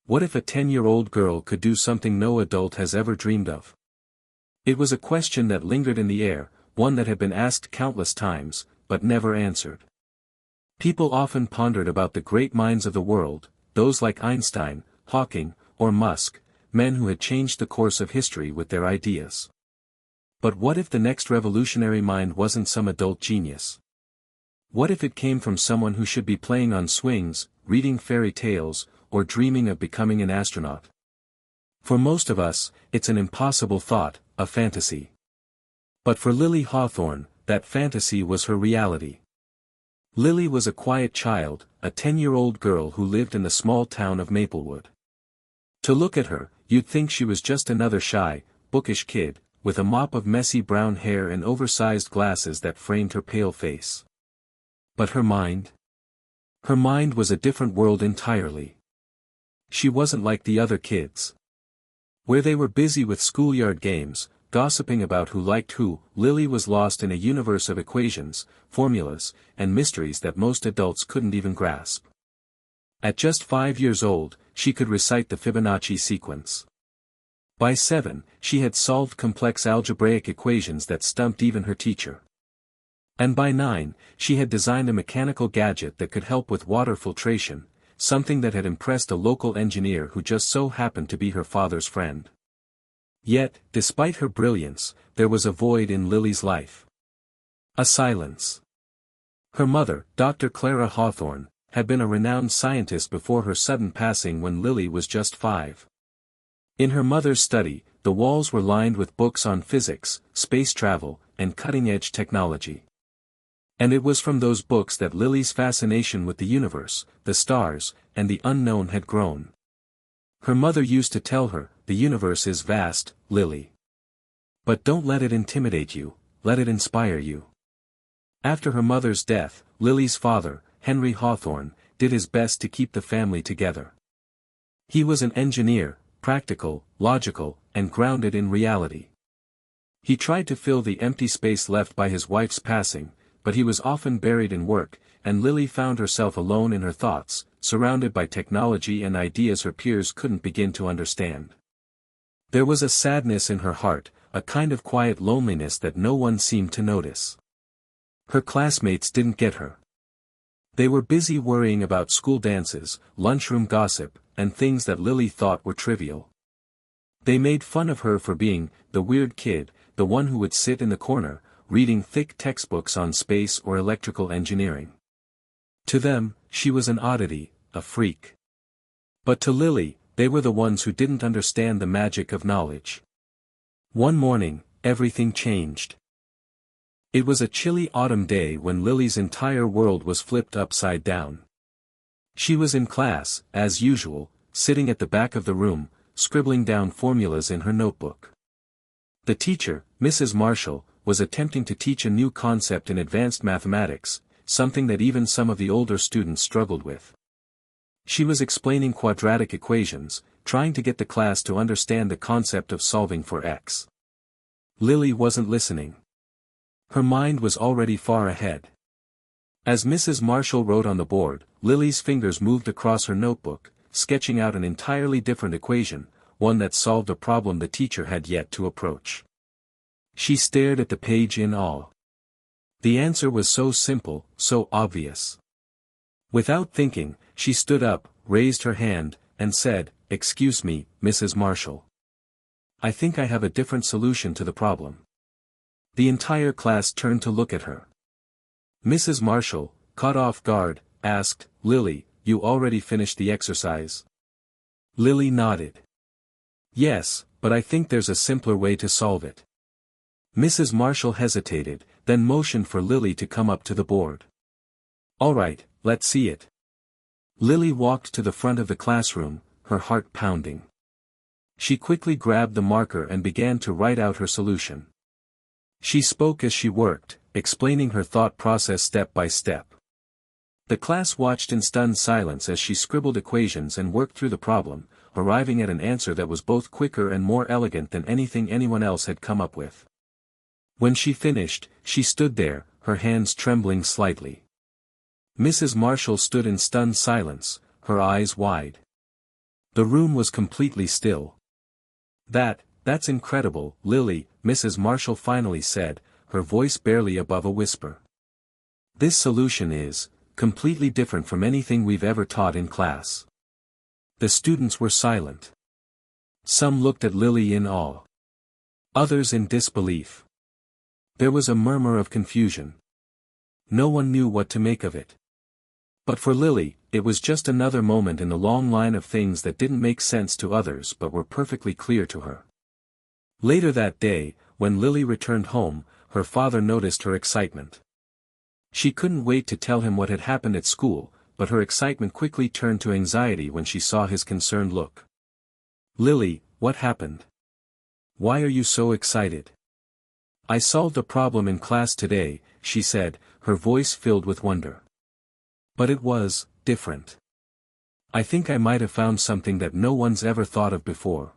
What if a 10-year-old girl could do something no adult has ever dreamed of? It was a question that lingered in the air, one that had been asked countless times, but never answered. People often pondered about the great minds of the world, those like Einstein, Hawking, or Musk, men who had changed the course of history with their ideas. But what if the next revolutionary mind wasn't some adult genius? What if it came from someone who should be playing on swings, reading fairy tales, or dreaming of becoming an astronaut? For most of us, it's an impossible thought, a fantasy. But for Lily Hawthorne, that fantasy was her reality. Lily was a quiet child, a 10-year-old girl who lived in the small town of Maplewood. To look at her, you'd think she was just another shy, bookish kid, with a mop of messy brown hair and oversized glasses that framed her pale face. But her mind? Her mind was a different world entirely. She wasn't like the other kids. Where they were busy with schoolyard games, gossiping about who liked who, Lily was lost in a universe of equations, formulas, and mysteries that most adults couldn't even grasp. At just 5 years old, she could recite the Fibonacci sequence. By 7, she had solved complex algebraic equations that stumped even her teacher. And by 9, she had designed a mechanical gadget that could help with water filtration, something that had impressed a local engineer who just so happened to be her father's friend. Yet, despite her brilliance, there was a void in Lily's life. A silence. Her mother, Dr. Clara Hawthorne, had been a renowned scientist before her sudden passing when Lily was just 5. In her mother's study, the walls were lined with books on physics, space travel, and cutting-edge technology. And it was from those books that Lily's fascination with the universe, the stars, and the unknown had grown. Her mother used to tell her, "The universe is vast, Lily. But don't let it intimidate you, let it inspire you." After her mother's death, Lily's father, Henry Hawthorne, did his best to keep the family together. He was an engineer, practical, logical, and grounded in reality. He tried to fill the empty space left by his wife's passing, but he was often buried in work, and Lily found herself alone in her thoughts, surrounded by technology and ideas her peers couldn't begin to understand. There was a sadness in her heart, a kind of quiet loneliness that no one seemed to notice. Her classmates didn't get her. They were busy worrying about school dances, lunchroom gossip, and things that Lily thought were trivial. They made fun of her for being the weird kid, the one who would sit in the corner, reading thick textbooks on space or electrical engineering. To them, she was an oddity, a freak. But to Lily, they were the ones who didn't understand the magic of knowledge. One morning, everything changed. It was a chilly autumn day when Lily's entire world was flipped upside down. She was in class, as usual, sitting at the back of the room, scribbling down formulas in her notebook. The teacher, Mrs. Marshall, was attempting to teach a new concept in advanced mathematics, something that even some of the older students struggled with. She was explaining quadratic equations, trying to get the class to understand the concept of solving for x. Lily wasn't listening. Her mind was already far ahead. As Mrs. Marshall wrote on the board, Lily's fingers moved across her notebook, sketching out an entirely different equation, one that solved a problem the teacher had yet to approach. She stared at the page in awe. The answer was so simple, so obvious. Without thinking, she stood up, raised her hand, and said, "Excuse me, Mrs. Marshall. I think I have a different solution to the problem." The entire class turned to look at her. Mrs. Marshall, caught off guard, asked, "Lily, you already finished the exercise?" Lily nodded. "Yes, but I think there's a simpler way to solve it." Mrs. Marshall hesitated, then motioned for Lily to come up to the board. "All right, let's see it." Lily walked to the front of the classroom, her heart pounding. She quickly grabbed the marker and began to write out her solution. She spoke as she worked, explaining her thought process step by step. The class watched in stunned silence as she scribbled equations and worked through the problem, arriving at an answer that was both quicker and more elegant than anything anyone else had come up with. When she finished, she stood there, her hands trembling slightly. Mrs. Marshall stood in stunned silence, her eyes wide. The room was completely still. That's incredible, Lily," Mrs. Marshall finally said, her voice barely above a whisper. "This solution is completely different from anything we've ever taught in class." The students were silent. Some looked at Lily in awe. Others in disbelief. There was a murmur of confusion. No one knew what to make of it. But for Lily, it was just another moment in the long line of things that didn't make sense to others but were perfectly clear to her. Later that day, when Lily returned home, her father noticed her excitement. She couldn't wait to tell him what had happened at school, but her excitement quickly turned to anxiety when she saw his concerned look. "Lily, what happened? Why are you so excited?" "I solved a problem in class today," she said, her voice filled with wonder. "But it was different. I think I might have found something that no one's ever thought of before."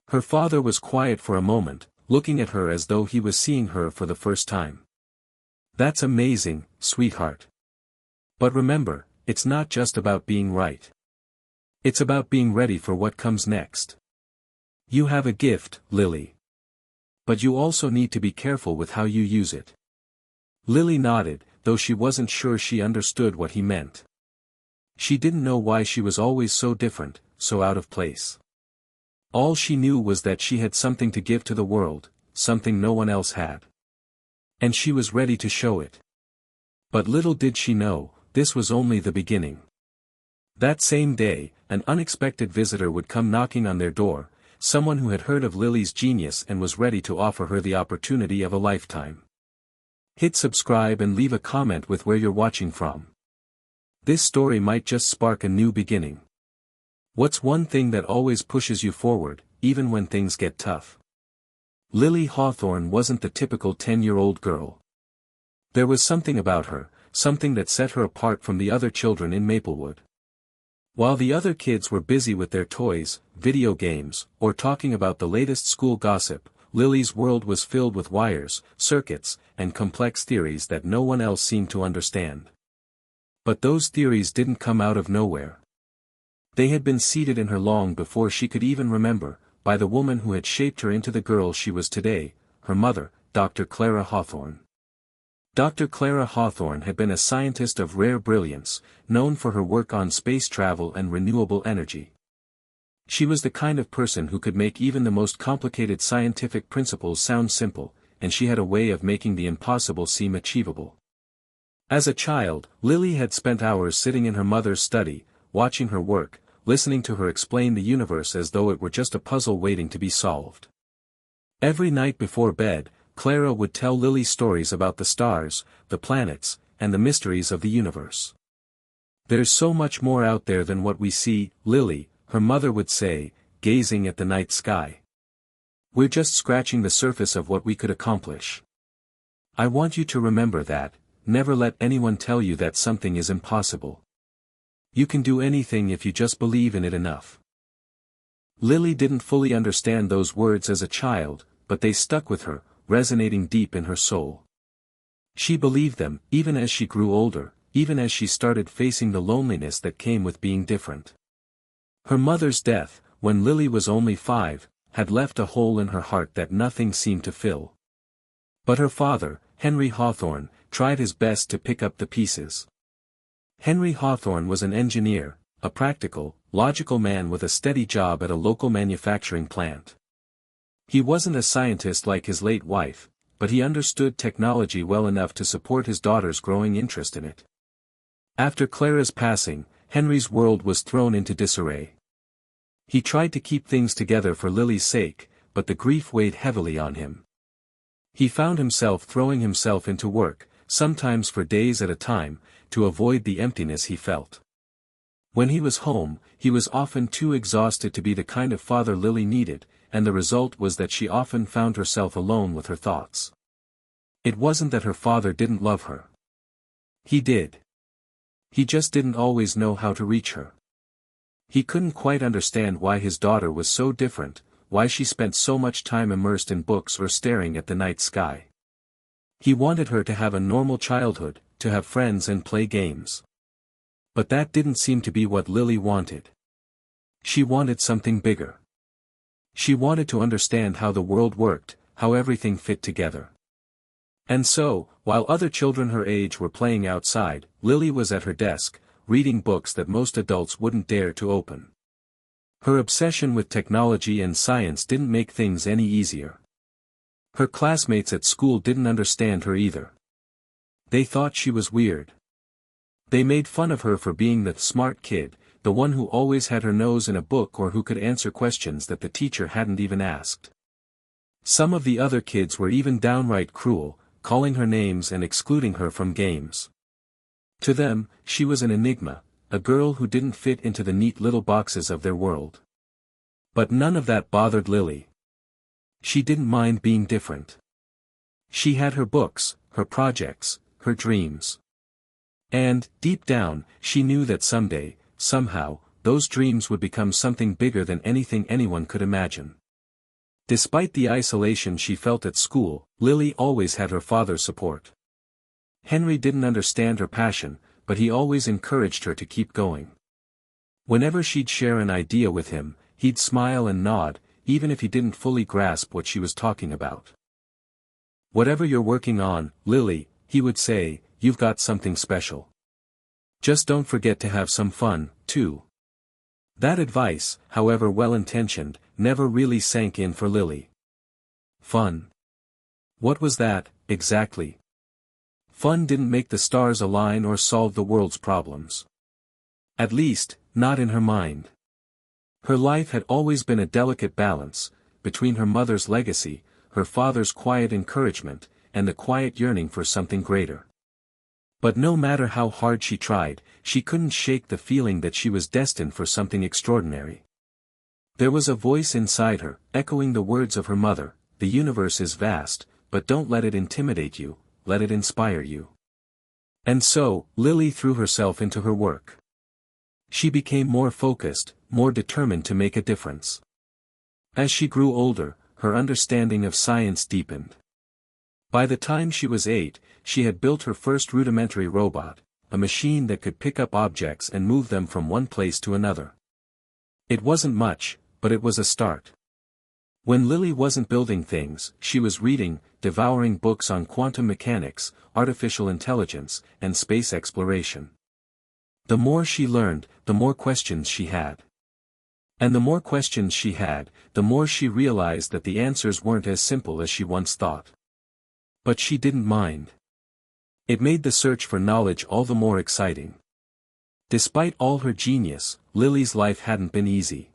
Her father was quiet for a moment, looking at her as though he was seeing her for the first time. "That's amazing, sweetheart. But remember, it's not just about being right. It's about being ready for what comes next. You have a gift, Lily. But you also need to be careful with how you use it." Lily nodded, though she wasn't sure she understood what he meant. She didn't know why she was always so different, so out of place. All she knew was that she had something to give to the world, something no one else had. And she was ready to show it. But little did she know, this was only the beginning. That same day, an unexpected visitor would come knocking on their door, someone who had heard of Lily's genius and was ready to offer her the opportunity of a lifetime. Hit subscribe and leave a comment with where you're watching from. This story might just spark a new beginning. What's one thing that always pushes you forward, even when things get tough? Lily Hawthorne wasn't the typical 10-year-old girl. There was something about her, something that set her apart from the other children in Maplewood. While the other kids were busy with their toys, video games, or talking about the latest school gossip, Lily's world was filled with wires, circuits, and complex theories that no one else seemed to understand. But those theories didn't come out of nowhere. They had been seeded in her long before she could even remember, by the woman who had shaped her into the girl she was today, her mother, Dr. Clara Hawthorne. Dr. Clara Hawthorne had been a scientist of rare brilliance, known for her work on space travel and renewable energy. She was the kind of person who could make even the most complicated scientific principles sound simple, and she had a way of making the impossible seem achievable. As a child, Lily had spent hours sitting in her mother's study, watching her work, listening to her explain the universe as though it were just a puzzle waiting to be solved. Every night before bed, Clara would tell Lily stories about the stars, the planets, and the mysteries of the universe. "There's so much more out there than what we see, Lily," her mother would say, gazing at the night sky. "We're just scratching the surface of what we could accomplish. I want you to remember that. Never let anyone tell you that something is impossible. You can do anything if you just believe in it enough." Lily didn't fully understand those words as a child, but they stuck with her, resonating deep in her soul. She believed them, even as she grew older, even as she started facing the loneliness that came with being different. Her mother's death, when Lily was only 5, had left a hole in her heart that nothing seemed to fill. But her father, Henry Hawthorne, tried his best to pick up the pieces. Henry Hawthorne was an engineer, a practical, logical man with a steady job at a local manufacturing plant. He wasn't a scientist like his late wife, but he understood technology well enough to support his daughter's growing interest in it. After Clara's passing, Henry's world was thrown into disarray. He tried to keep things together for Lily's sake, but the grief weighed heavily on him. He found himself throwing himself into work, sometimes for days at a time, to avoid the emptiness he felt. When he was home, he was often too exhausted to be the kind of father Lily needed, and the result was that she often found herself alone with her thoughts. It wasn't that her father didn't love her. He did. He just didn't always know how to reach her. He couldn't quite understand why his daughter was so different, why she spent so much time immersed in books or staring at the night sky. He wanted her to have a normal childhood, to have friends and play games. But that didn't seem to be what Lily wanted. She wanted something bigger. She wanted to understand how the world worked, how everything fit together. And so, while other children her age were playing outside, Lily was at her desk, reading books that most adults wouldn't dare to open. Her obsession with technology and science didn't make things any easier. Her classmates at school didn't understand her either. They thought she was weird. They made fun of her for being the smart kid, the one who always had her nose in a book or who could answer questions that the teacher hadn't even asked. Some of the other kids were even downright cruel, calling her names and excluding her from games. To them, she was an enigma, a girl who didn't fit into the neat little boxes of their world. But none of that bothered Lily. She didn't mind being different. She had her books, her projects, her dreams. And, deep down, she knew that someday, somehow, those dreams would become something bigger than anything anyone could imagine. Despite the isolation she felt at school, Lily always had her father's support. Henry didn't understand her passion, but he always encouraged her to keep going. Whenever she'd share an idea with him, he'd smile and nod, even if he didn't fully grasp what she was talking about. "Whatever you're working on, Lily," he would say, "you've got something special. Just don't forget to have some fun, too." That advice, however well-intentioned, never really sank in for Lily. Fun. What was that, exactly? Fun didn't make the stars align or solve the world's problems. At least, not in her mind. Her life had always been a delicate balance, between her mother's legacy, her father's quiet encouragement, and the quiet yearning for something greater. But no matter how hard she tried, she couldn't shake the feeling that she was destined for something extraordinary. There was a voice inside her, echoing the words of her mother, "The universe is vast, but don't let it intimidate you, let it inspire you." And so, Lily threw herself into her work. She became more focused, more determined to make a difference. As she grew older, her understanding of science deepened. By the time she was 8, she had built her first rudimentary robot, a machine that could pick up objects and move them from one place to another. It wasn't much, but it was a start. When Lily wasn't building things, she was reading, devouring books on quantum mechanics, artificial intelligence, and space exploration. The more she learned, the more questions she had. And the more questions she had, the more she realized that the answers weren't as simple as she once thought. But she didn't mind. It made the search for knowledge all the more exciting. Despite all her genius, Lily's life hadn't been easy.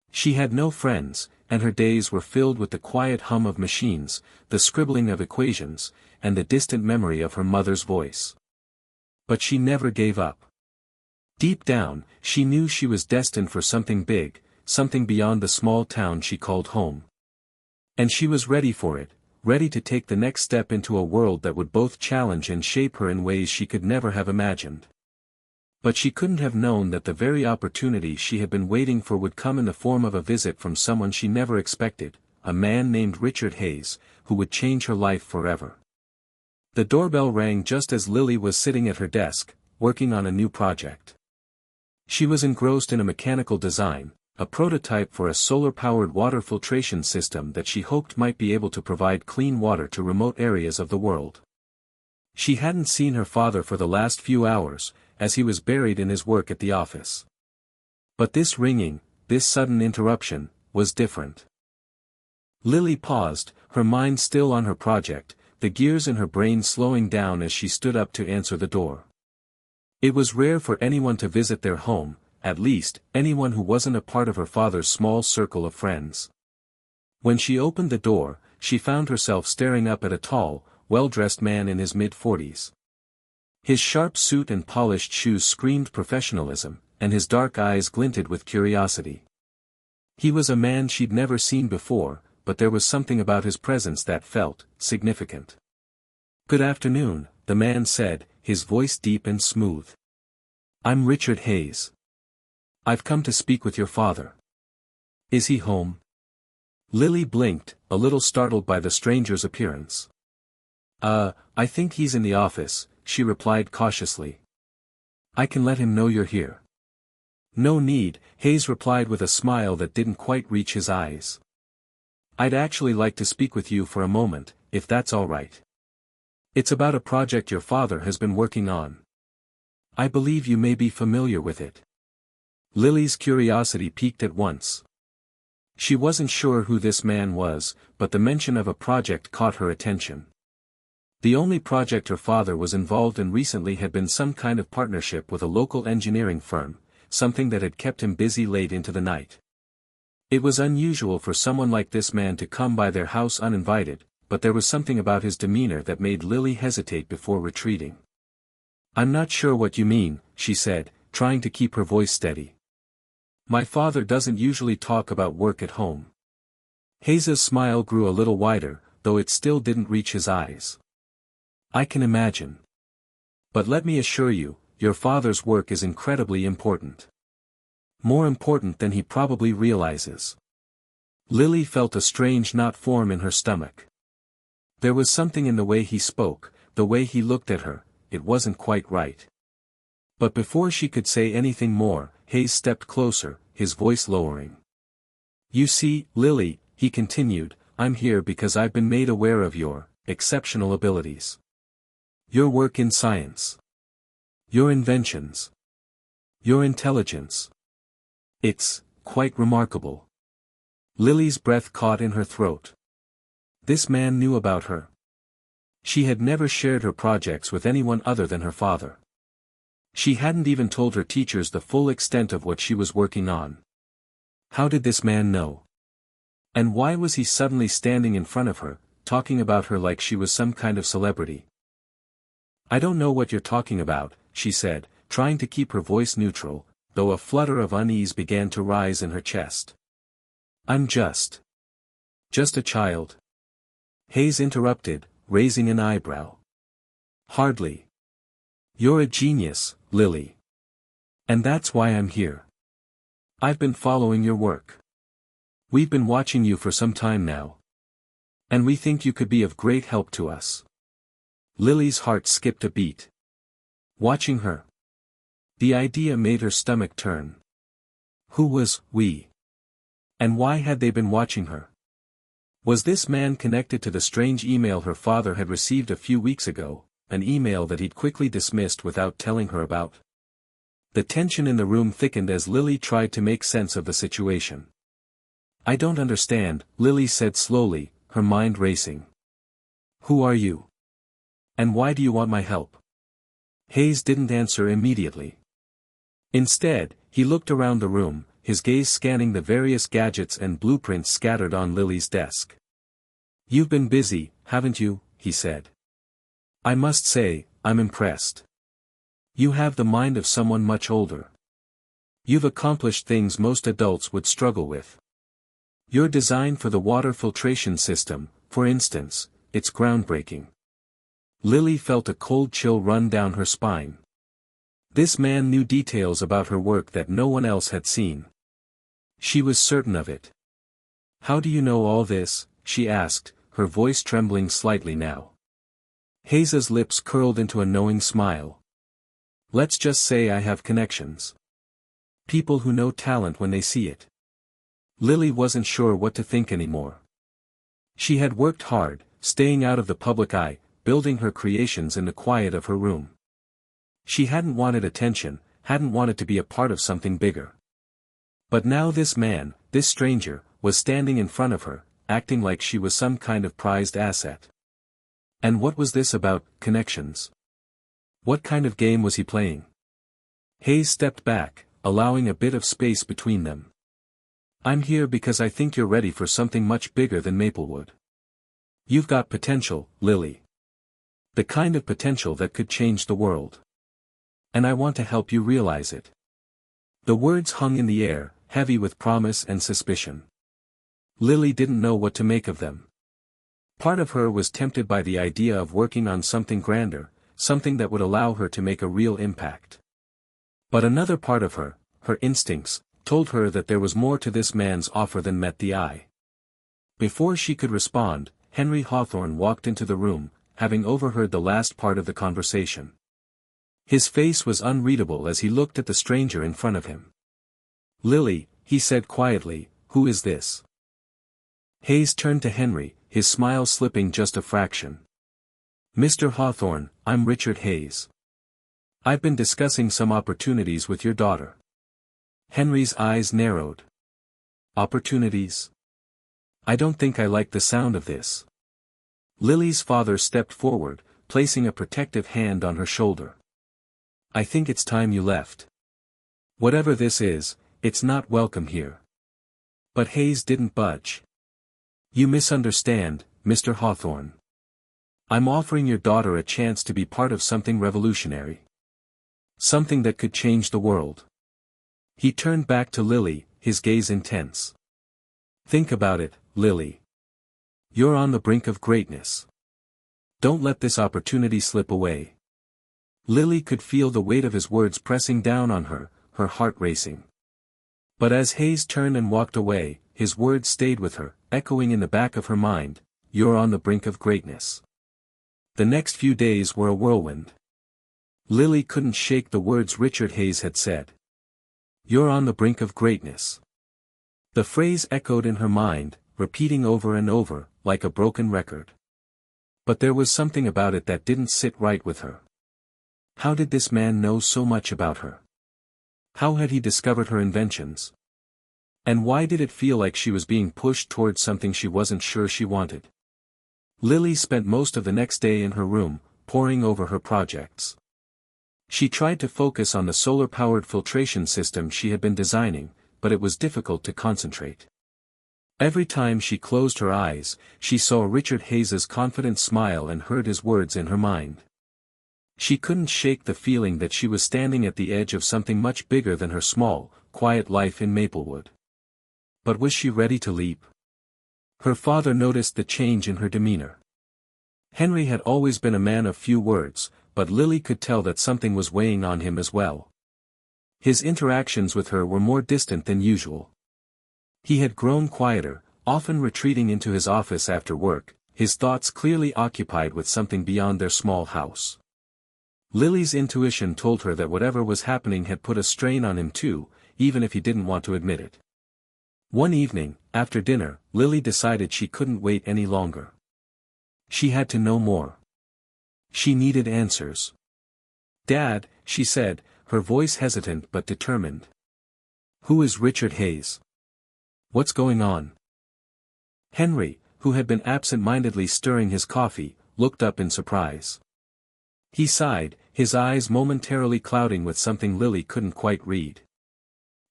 She had no friends, and her days were filled with the quiet hum of machines, the scribbling of equations, and the distant memory of her mother's voice. But she never gave up. Deep down, she knew she was destined for something big, something beyond the small town she called home. And she was ready for it, ready to take the next step into a world that would both challenge and shape her in ways she could never have imagined. But she couldn't have known that the very opportunity she had been waiting for would come in the form of a visit from someone she never expected, a man named Richard Hayes, who would change her life forever. The doorbell rang just as Lily was sitting at her desk, working on a new project. She was engrossed in a mechanical design, a prototype for a solar-powered water filtration system that she hoped might be able to provide clean water to remote areas of the world. She hadn't seen her father for the last few hours, as he was buried in his work at the office. But this ringing, this sudden interruption, was different. Lily paused, her mind still on her project, the gears in her brain slowing down as she stood up to answer the door. It was rare for anyone to visit their home, at least, anyone who wasn't a part of her father's small circle of friends. When she opened the door, she found herself staring up at a tall, well-dressed man in his mid-40s. His sharp suit and polished shoes screamed professionalism, and his dark eyes glinted with curiosity. He was a man she'd never seen before, but there was something about his presence that felt significant. "Good afternoon," the man said, his voice deep and smooth. "I'm Richard Hayes. I've come to speak with your father. Is he home?" Lily blinked, a little startled by the stranger's appearance. I think he's in the office," she replied cautiously. "I can let him know you're here." No need, Hayes replied with a smile that didn't quite reach his eyes. I'd actually like to speak with you for a moment, if that's all right. It's about a project your father has been working on. I believe you may be familiar with it. Lily's curiosity piqued at once. She wasn't sure who this man was, but the mention of a project caught her attention. The only project her father was involved in recently had been some kind of partnership with a local engineering firm, something that had kept him busy late into the night. It was unusual for someone like this man to come by their house uninvited, but there was something about his demeanor that made Lily hesitate before retreating. I'm not sure what you mean, she said, trying to keep her voice steady. My father doesn't usually talk about work at home. Hayes's smile grew a little wider, though it still didn't reach his eyes. I can imagine. But let me assure you, your father's work is incredibly important. More important than he probably realizes. Lily felt a strange knot form in her stomach. There was something in the way he spoke, the way he looked at her, it wasn't quite right. But before she could say anything more, Hayes stepped closer, his voice lowering. You see, Lily, he continued, I'm here because I've been made aware of your exceptional abilities. Your work in science. Your inventions. Your intelligence. It's quite remarkable. Lily's breath caught in her throat. This man knew about her. She had never shared her projects with anyone other than her father. She hadn't even told her teachers the full extent of what she was working on. How did this man know? And why was he suddenly standing in front of her, talking about her like she was some kind of celebrity? I don't know what you're talking about, she said, trying to keep her voice neutral, though a flutter of unease began to rise in her chest. I'm just a child. Hayes interrupted, raising an eyebrow. Hardly. You're a genius, Lily. And that's why I'm here. I've been following your work. We've been watching you for some time now. And we think you could be of great help to us. Lily's heart skipped a beat. Watching her. The idea made her stomach turn. Who was we? And why had they been watching her? Was this man connected to the strange email her father had received a few weeks ago, an email that he'd quickly dismissed without telling her about? The tension in the room thickened as Lily tried to make sense of the situation. I don't understand, Lily said slowly, her mind racing. Who are you? And why do you want my help? Hayes didn't answer immediately. Instead, he looked around the room, his gaze scanning the various gadgets and blueprints scattered on Lily's desk. You've been busy, haven't you? He said. I must say, I'm impressed. You have the mind of someone much older. You've accomplished things most adults would struggle with. Your design for the water filtration system, for instance, it's groundbreaking. Lily felt a cold chill run down her spine. This man knew details about her work that no one else had seen. She was certain of it. How do you know all this? She asked, her voice trembling slightly now. Hayes's lips curled into a knowing smile. Let's just say I have connections. People who know talent when they see it. Lily wasn't sure what to think anymore. She had worked hard, staying out of the public eye, building her creations in the quiet of her room. She hadn't wanted attention, hadn't wanted to be a part of something bigger. But now this man, this stranger, was standing in front of her, acting like she was some kind of prized asset. And what was this about, connections? What kind of game was he playing? Hayes stepped back, allowing a bit of space between them. I'm here because I think you're ready for something much bigger than Maplewood. You've got potential, Lily. The kind of potential that could change the world. And I want to help you realize it. The words hung in the air, heavy with promise and suspicion. Lily didn't know what to make of them. Part of her was tempted by the idea of working on something grander, something that would allow her to make a real impact. But another part of her, her instincts, told her that there was more to this man's offer than met the eye. Before she could respond, Henry Hawthorne walked into the room, having overheard the last part of the conversation. His face was unreadable as he looked at the stranger in front of him. Lily, he said quietly, who is this? Hayes turned to Henry, his smile slipping just a fraction. Mr. Hawthorne, I'm Richard Hayes. I've been discussing some opportunities with your daughter. Henry's eyes narrowed. Opportunities? I don't think I like the sound of this. Lily's father stepped forward, placing a protective hand on her shoulder. I think it's time you left. Whatever this is, it's not welcome here. But Hayes didn't budge. You misunderstand, Mr. Hawthorne. I'm offering your daughter a chance to be part of something revolutionary. Something that could change the world. He turned back to Lily, his gaze intense. Think about it, Lily. You're on the brink of greatness. Don't let this opportunity slip away. Lily could feel the weight of his words pressing down on her, her heart racing. But as Hayes turned and walked away, his words stayed with her, echoing in the back of her mind, you're on the brink of greatness. The next few days were a whirlwind. Lily couldn't shake the words Richard Hayes had said. You're on the brink of greatness. The phrase echoed in her mind, repeating over and over, like a broken record. But there was something about it that didn't sit right with her. How did this man know so much about her? How had he discovered her inventions? And why did it feel like she was being pushed towards something she wasn't sure she wanted? Lily spent most of the next day in her room, poring over her projects. She tried to focus on the solar-powered filtration system she had been designing, but it was difficult to concentrate. Every time she closed her eyes, she saw Richard Hayes's confident smile and heard his words in her mind. She couldn't shake the feeling that she was standing at the edge of something much bigger than her small, quiet life in Maplewood. But was she ready to leap? Her father noticed the change in her demeanor. Henry had always been a man of few words, but Lily could tell that something was weighing on him as well. His interactions with her were more distant than usual. He had grown quieter, often retreating into his office after work, his thoughts clearly occupied with something beyond their small house. Lily's intuition told her that whatever was happening had put a strain on him too, even if he didn't want to admit it. One evening, after dinner, Lily decided she couldn't wait any longer. She had to know more. She needed answers. Dad, she said, her voice hesitant but determined. Who is Richard Hayes? What's going on? Henry, who had been absent-mindedly stirring his coffee, looked up in surprise. He sighed, his eyes momentarily clouding with something Lily couldn't quite read.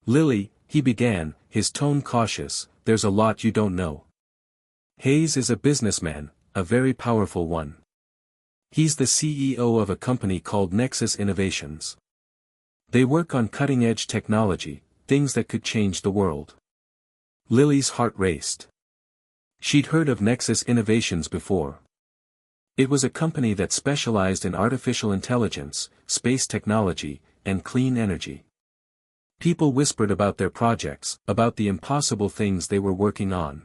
Lily, he began, his tone cautious, there's a lot you don't know. Hayes is a businessman, a very powerful one. He's the CEO of a company called Nexus Innovations. They work on cutting-edge technology, things that could change the world. Lily's heart raced. She'd heard of Nexus Innovations before. It was a company that specialized in artificial intelligence, space technology, and clean energy. People whispered about their projects, about the impossible things they were working on.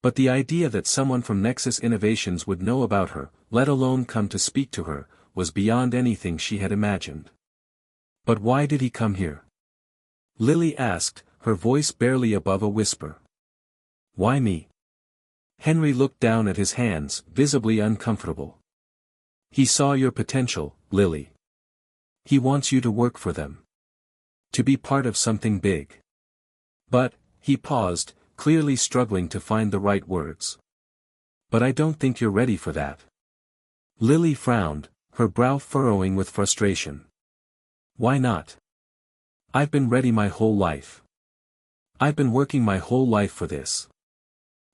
But the idea that someone from Nexus Innovations would know about her, let alone come to speak to her, was beyond anything she had imagined. But why did he come here? Lily asked, her voice barely above a whisper. Why me? Henry looked down at his hands, visibly uncomfortable. He saw your potential, Lily. He wants you to work for them. To be part of something big. But, he paused, clearly struggling to find the right words. But I don't think you're ready for that. Lily frowned, her brow furrowing with frustration. Why not? I've been ready my whole life. I've been working my whole life for this.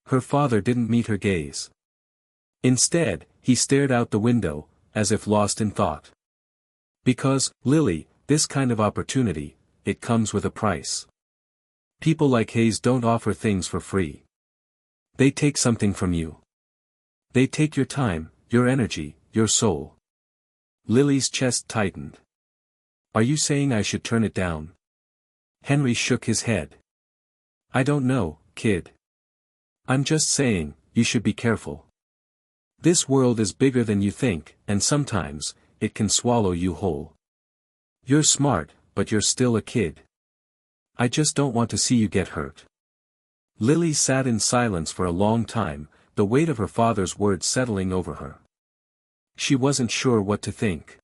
Her father didn't meet her gaze. Instead, he stared out the window, as if lost in thought. Because, Lily, this kind of opportunity, it comes with a price. People like Hayes don't offer things for free. They take something from you. They take your time, your energy, your soul. Lily's chest tightened. Are you saying I should turn it down? Henry shook his head. I don't know, kid. I'm just saying, you should be careful. This world is bigger than you think, and sometimes, it can swallow you whole. You're smart, but you're still a kid. I just don't want to see you get hurt. Lily sat in silence for a long time, the weight of her father's words settling over her. She wasn't sure what to think.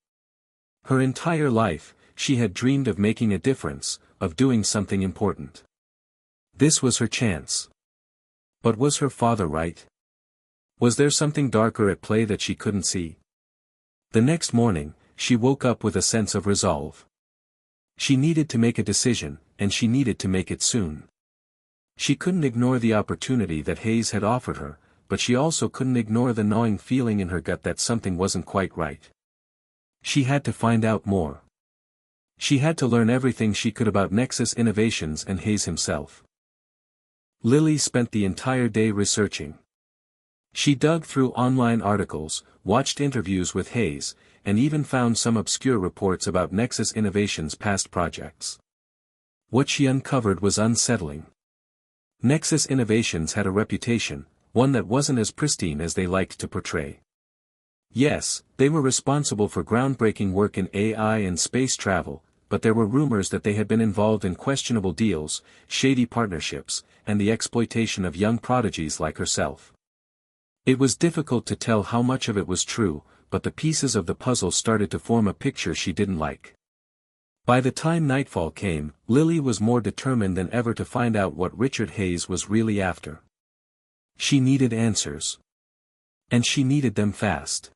Her entire life, she had dreamed of making a difference, of doing something important. This was her chance. But was her father right? Was there something darker at play that she couldn't see? The next morning, she woke up with a sense of resolve. She needed to make a decision, and she needed to make it soon. She couldn't ignore the opportunity that Hayes had offered her, but she also couldn't ignore the gnawing feeling in her gut that something wasn't quite right. She had to find out more. She had to learn everything she could about Nexus Innovations and Hayes himself. Lily spent the entire day researching. She dug through online articles, watched interviews with Hayes, and even found some obscure reports about Nexus Innovations' past projects. What she uncovered was unsettling. Nexus Innovations had a reputation, one that wasn't as pristine as they liked to portray. Yes, they were responsible for groundbreaking work in AI and space travel, but there were rumors that they had been involved in questionable deals, shady partnerships, and the exploitation of young prodigies like herself. It was difficult to tell how much of it was true, but the pieces of the puzzle started to form a picture she didn't like. By the time nightfall came, Lily was more determined than ever to find out what Richard Hayes was really after. She needed answers. And she needed them fast.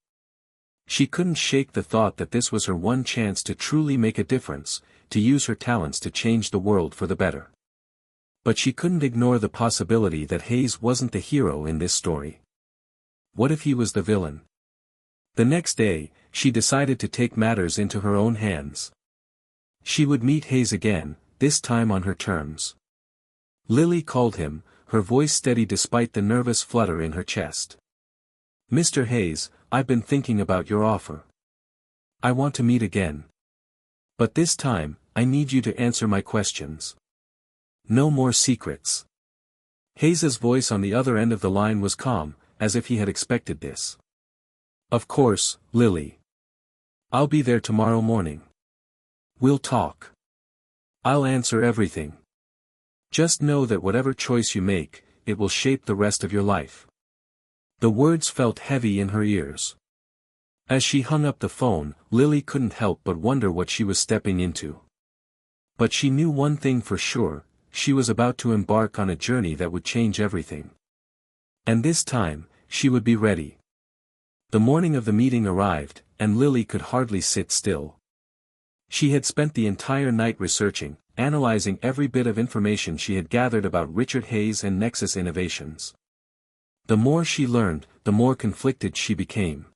She couldn't shake the thought that this was her one chance to truly make a difference, to use her talents to change the world for the better. But she couldn't ignore the possibility that Hayes wasn't the hero in this story. What if he was the villain? The next day, she decided to take matters into her own hands. She would meet Hayes again, this time on her terms. Lily called him, her voice steady despite the nervous flutter in her chest. "Mr. Hayes, I've been thinking about your offer. I want to meet again. But this time, I need you to answer my questions. No more secrets." Hayes's voice on the other end of the line was calm, as if he had expected this. "Of course, Lily. I'll be there tomorrow morning. We'll talk. I'll answer everything. Just know that whatever choice you make, it will shape the rest of your life." The words felt heavy in her ears. As she hung up the phone, Lily couldn't help but wonder what she was stepping into. But she knew one thing for sure, she was about to embark on a journey that would change everything. And this time, she would be ready. The morning of the meeting arrived, and Lily could hardly sit still. She had spent the entire night researching, analyzing every bit of information she had gathered about Richard Hayes and Nexus Innovations. The more she learned, the more conflicted she became.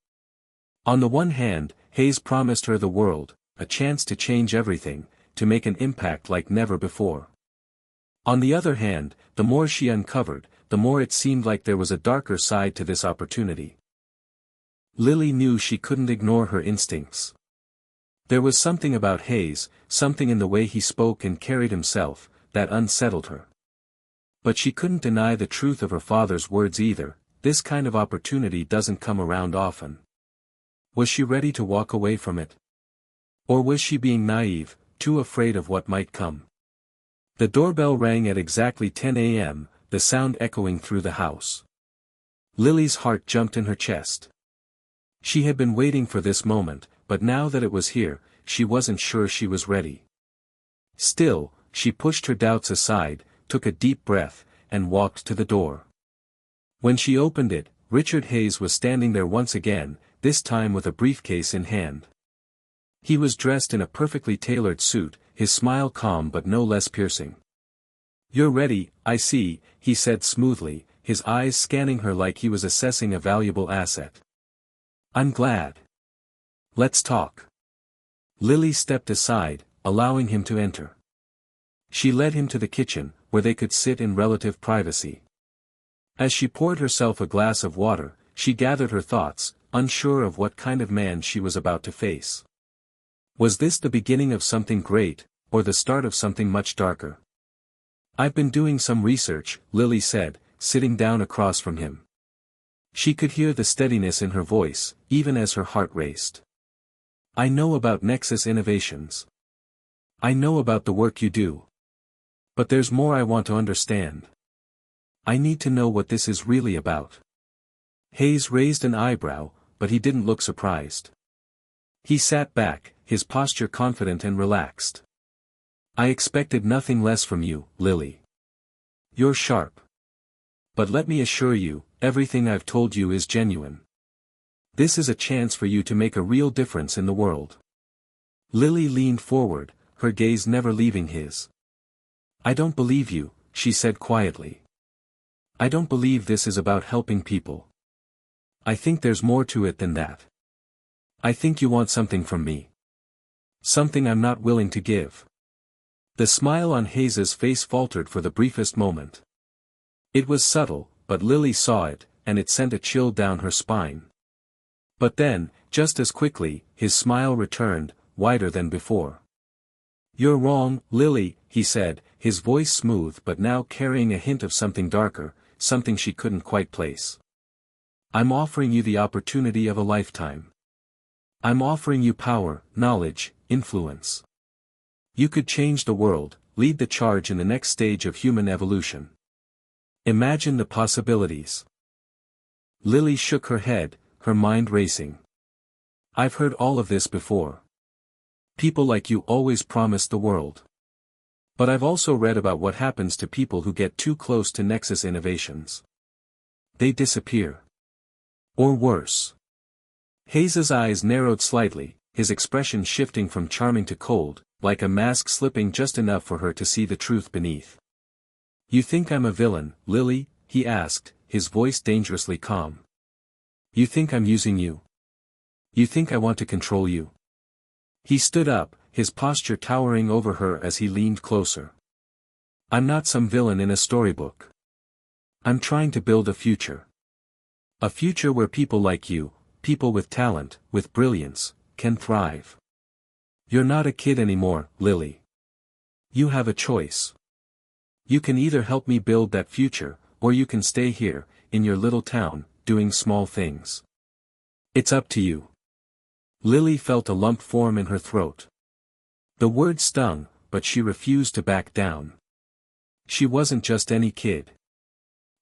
On the one hand, Hayes promised her the world, a chance to change everything, to make an impact like never before. On the other hand, the more she uncovered, the more it seemed like there was a darker side to this opportunity. Lily knew she couldn't ignore her instincts. There was something about Hayes, something in the way he spoke and carried himself, that unsettled her. But she couldn't deny the truth of her father's words either, this kind of opportunity doesn't come around often. Was she ready to walk away from it? Or was she being naive, too afraid of what might come? The doorbell rang at exactly 10 a.m., the sound echoing through the house. Lily's heart jumped in her chest. She had been waiting for this moment, but now that it was here, she wasn't sure she was ready. Still, she pushed her doubts aside, took a deep breath, and walked to the door. When she opened it, Richard Hayes was standing there once again, this time with a briefcase in hand. He was dressed in a perfectly tailored suit, his smile calm but no less piercing. "You're ready, I see," he said smoothly, his eyes scanning her like he was assessing a valuable asset. "I'm glad. Let's talk." Lily stepped aside, allowing him to enter. She led him to the kitchen, where they could sit in relative privacy. As she poured herself a glass of water, she gathered her thoughts, unsure of what kind of man she was about to face. Was this the beginning of something great, or the start of something much darker? "I've been doing some research," Lily said, sitting down across from him. She could hear the steadiness in her voice, even as her heart raced. "I know about Nexus Innovations. I know about the work you do. But there's more I want to understand. I need to know what this is really about. Hayes raised an eyebrow, but he didn't look surprised. He sat back, his posture confident and relaxed. I expected nothing less from you, Lily. You're sharp. But let me assure you, everything I've told you is genuine. This is a chance for you to make a real difference in the world. Lily leaned forward, her gaze never leaving his. I don't believe you, she said quietly. I don't believe this is about helping people. I think there's more to it than that. I think you want something from me. Something I'm not willing to give. The smile on Hayes's face faltered for the briefest moment. It was subtle, but Lily saw it, and it sent a chill down her spine. But then, just as quickly, his smile returned, wider than before. You're wrong, Lily, he said, his voice smooth but now carrying a hint of something darker, something she couldn't quite place. I'm offering you the opportunity of a lifetime. I'm offering you power, knowledge, influence. You could change the world, lead the charge in the next stage of human evolution. Imagine the possibilities. Lily shook her head, her mind racing. I've heard all of this before. People like you always promise the world. But I've also read about what happens to people who get too close to Nexus innovations. They disappear. Or worse. Hayes's eyes narrowed slightly, his expression shifting from charming to cold, like a mask slipping just enough for her to see the truth beneath. You think I'm a villain, Lily? He asked, his voice dangerously calm. You think I'm using you? You think I want to control you? He stood up, his posture towering over her as he leaned closer. I'm not some villain in a storybook. I'm trying to build a future. A future where people like you, people with talent, with brilliance, can thrive. You're not a kid anymore, Lily. You have a choice. You can either help me build that future, or you can stay here, in your little town, doing small things. It's up to you. Lily felt a lump form in her throat. The word stung, but she refused to back down. She wasn't just any kid.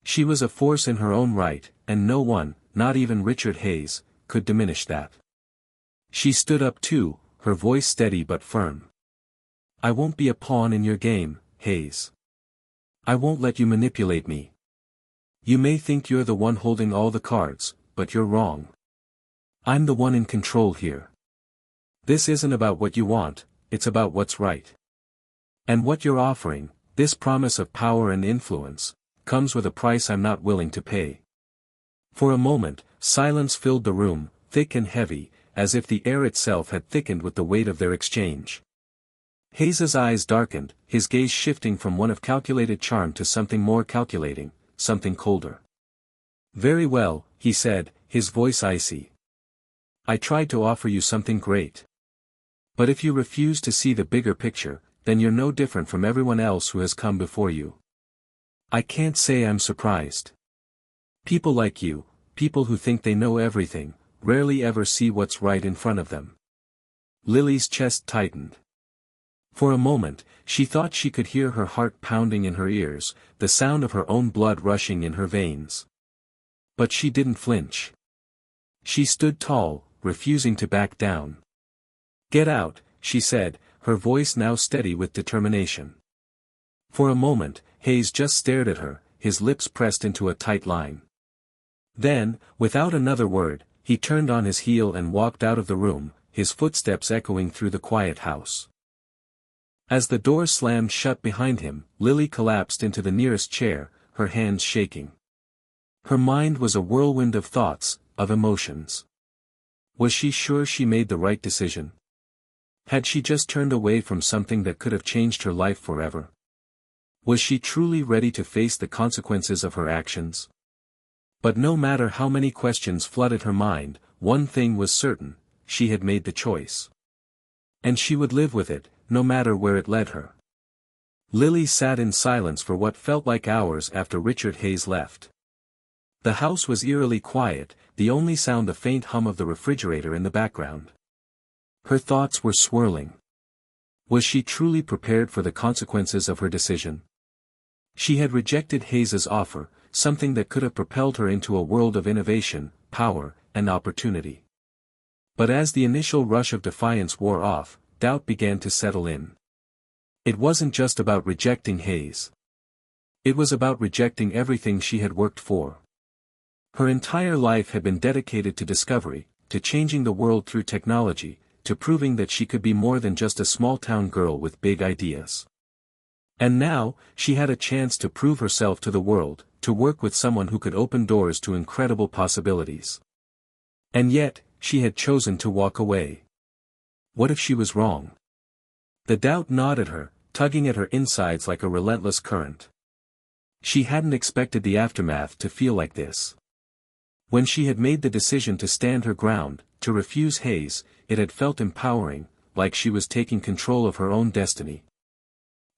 She was a force in her own right, and no one, not even Richard Hayes, could diminish that. She stood up too, her voice steady but firm. I won't be a pawn in your game, Hayes. I won't let you manipulate me. You may think you're the one holding all the cards, but you're wrong. I'm the one in control here. This isn't about what you want, it's about what's right. And what you're offering, this promise of power and influence, comes with a price I'm not willing to pay. For a moment, silence filled the room, thick and heavy, as if the air itself had thickened with the weight of their exchange. Hayes's eyes darkened, his gaze shifting from one of calculated charm to something more calculating, something colder. Very well, he said, his voice icy. I tried to offer you something great. But if you refuse to see the bigger picture, then you're no different from everyone else who has come before you. I can't say I'm surprised. People like you, people who think they know everything, rarely ever see what's right in front of them. Lily's chest tightened. For a moment, she thought she could hear her heart pounding in her ears, the sound of her own blood rushing in her veins. But she didn't flinch. She stood tall, refusing to back down. Get out, she said, her voice now steady with determination. For a moment, Hayes just stared at her, his lips pressed into a tight line. Then, without another word, he turned on his heel and walked out of the room, his footsteps echoing through the quiet house. As the door slammed shut behind him, Lily collapsed into the nearest chair, her hands shaking. Her mind was a whirlwind of thoughts, of emotions. Was she sure she made the right decision? Had she just turned away from something that could have changed her life forever? Was she truly ready to face the consequences of her actions? But no matter how many questions flooded her mind, one thing was certain, she had made the choice. And she would live with it, no matter where it led her. Lily sat in silence for what felt like hours after Richard Hayes left. The house was eerily quiet, the only sound the faint hum of the refrigerator in the background. Her thoughts were swirling. Was she truly prepared for the consequences of her decision? She had rejected Hayes's offer, something that could have propelled her into a world of innovation, power, and opportunity. But as the initial rush of defiance wore off, doubt began to settle in. It wasn't just about rejecting Hayes. It was about rejecting everything she had worked for. Her entire life had been dedicated to discovery, to changing the world through technology, to proving that she could be more than just a small-town girl with big ideas. And now, she had a chance to prove herself to the world, to work with someone who could open doors to incredible possibilities. And yet, she had chosen to walk away. What if she was wrong? The doubt gnawed at her, tugging at her insides like a relentless current. She hadn't expected the aftermath to feel like this. When she had made the decision to stand her ground, to refuse Hayes, it had felt empowering, like she was taking control of her own destiny.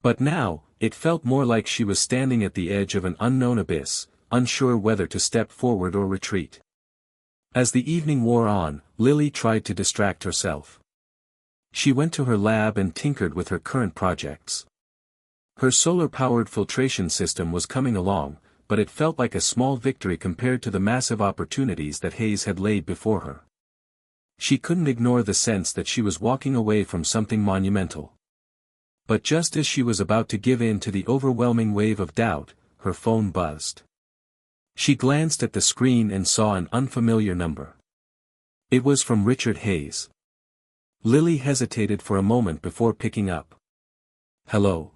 But now, it felt more like she was standing at the edge of an unknown abyss, unsure whether to step forward or retreat. As the evening wore on, Lily tried to distract herself. She went to her lab and tinkered with her current projects. Her solar-powered filtration system was coming along, but it felt like a small victory compared to the massive opportunities that Hayes had laid before her. She couldn't ignore the sense that she was walking away from something monumental. But just as she was about to give in to the overwhelming wave of doubt, her phone buzzed. She glanced at the screen and saw an unfamiliar number. It was from Richard Hayes. Lily hesitated for a moment before picking up. "Hello."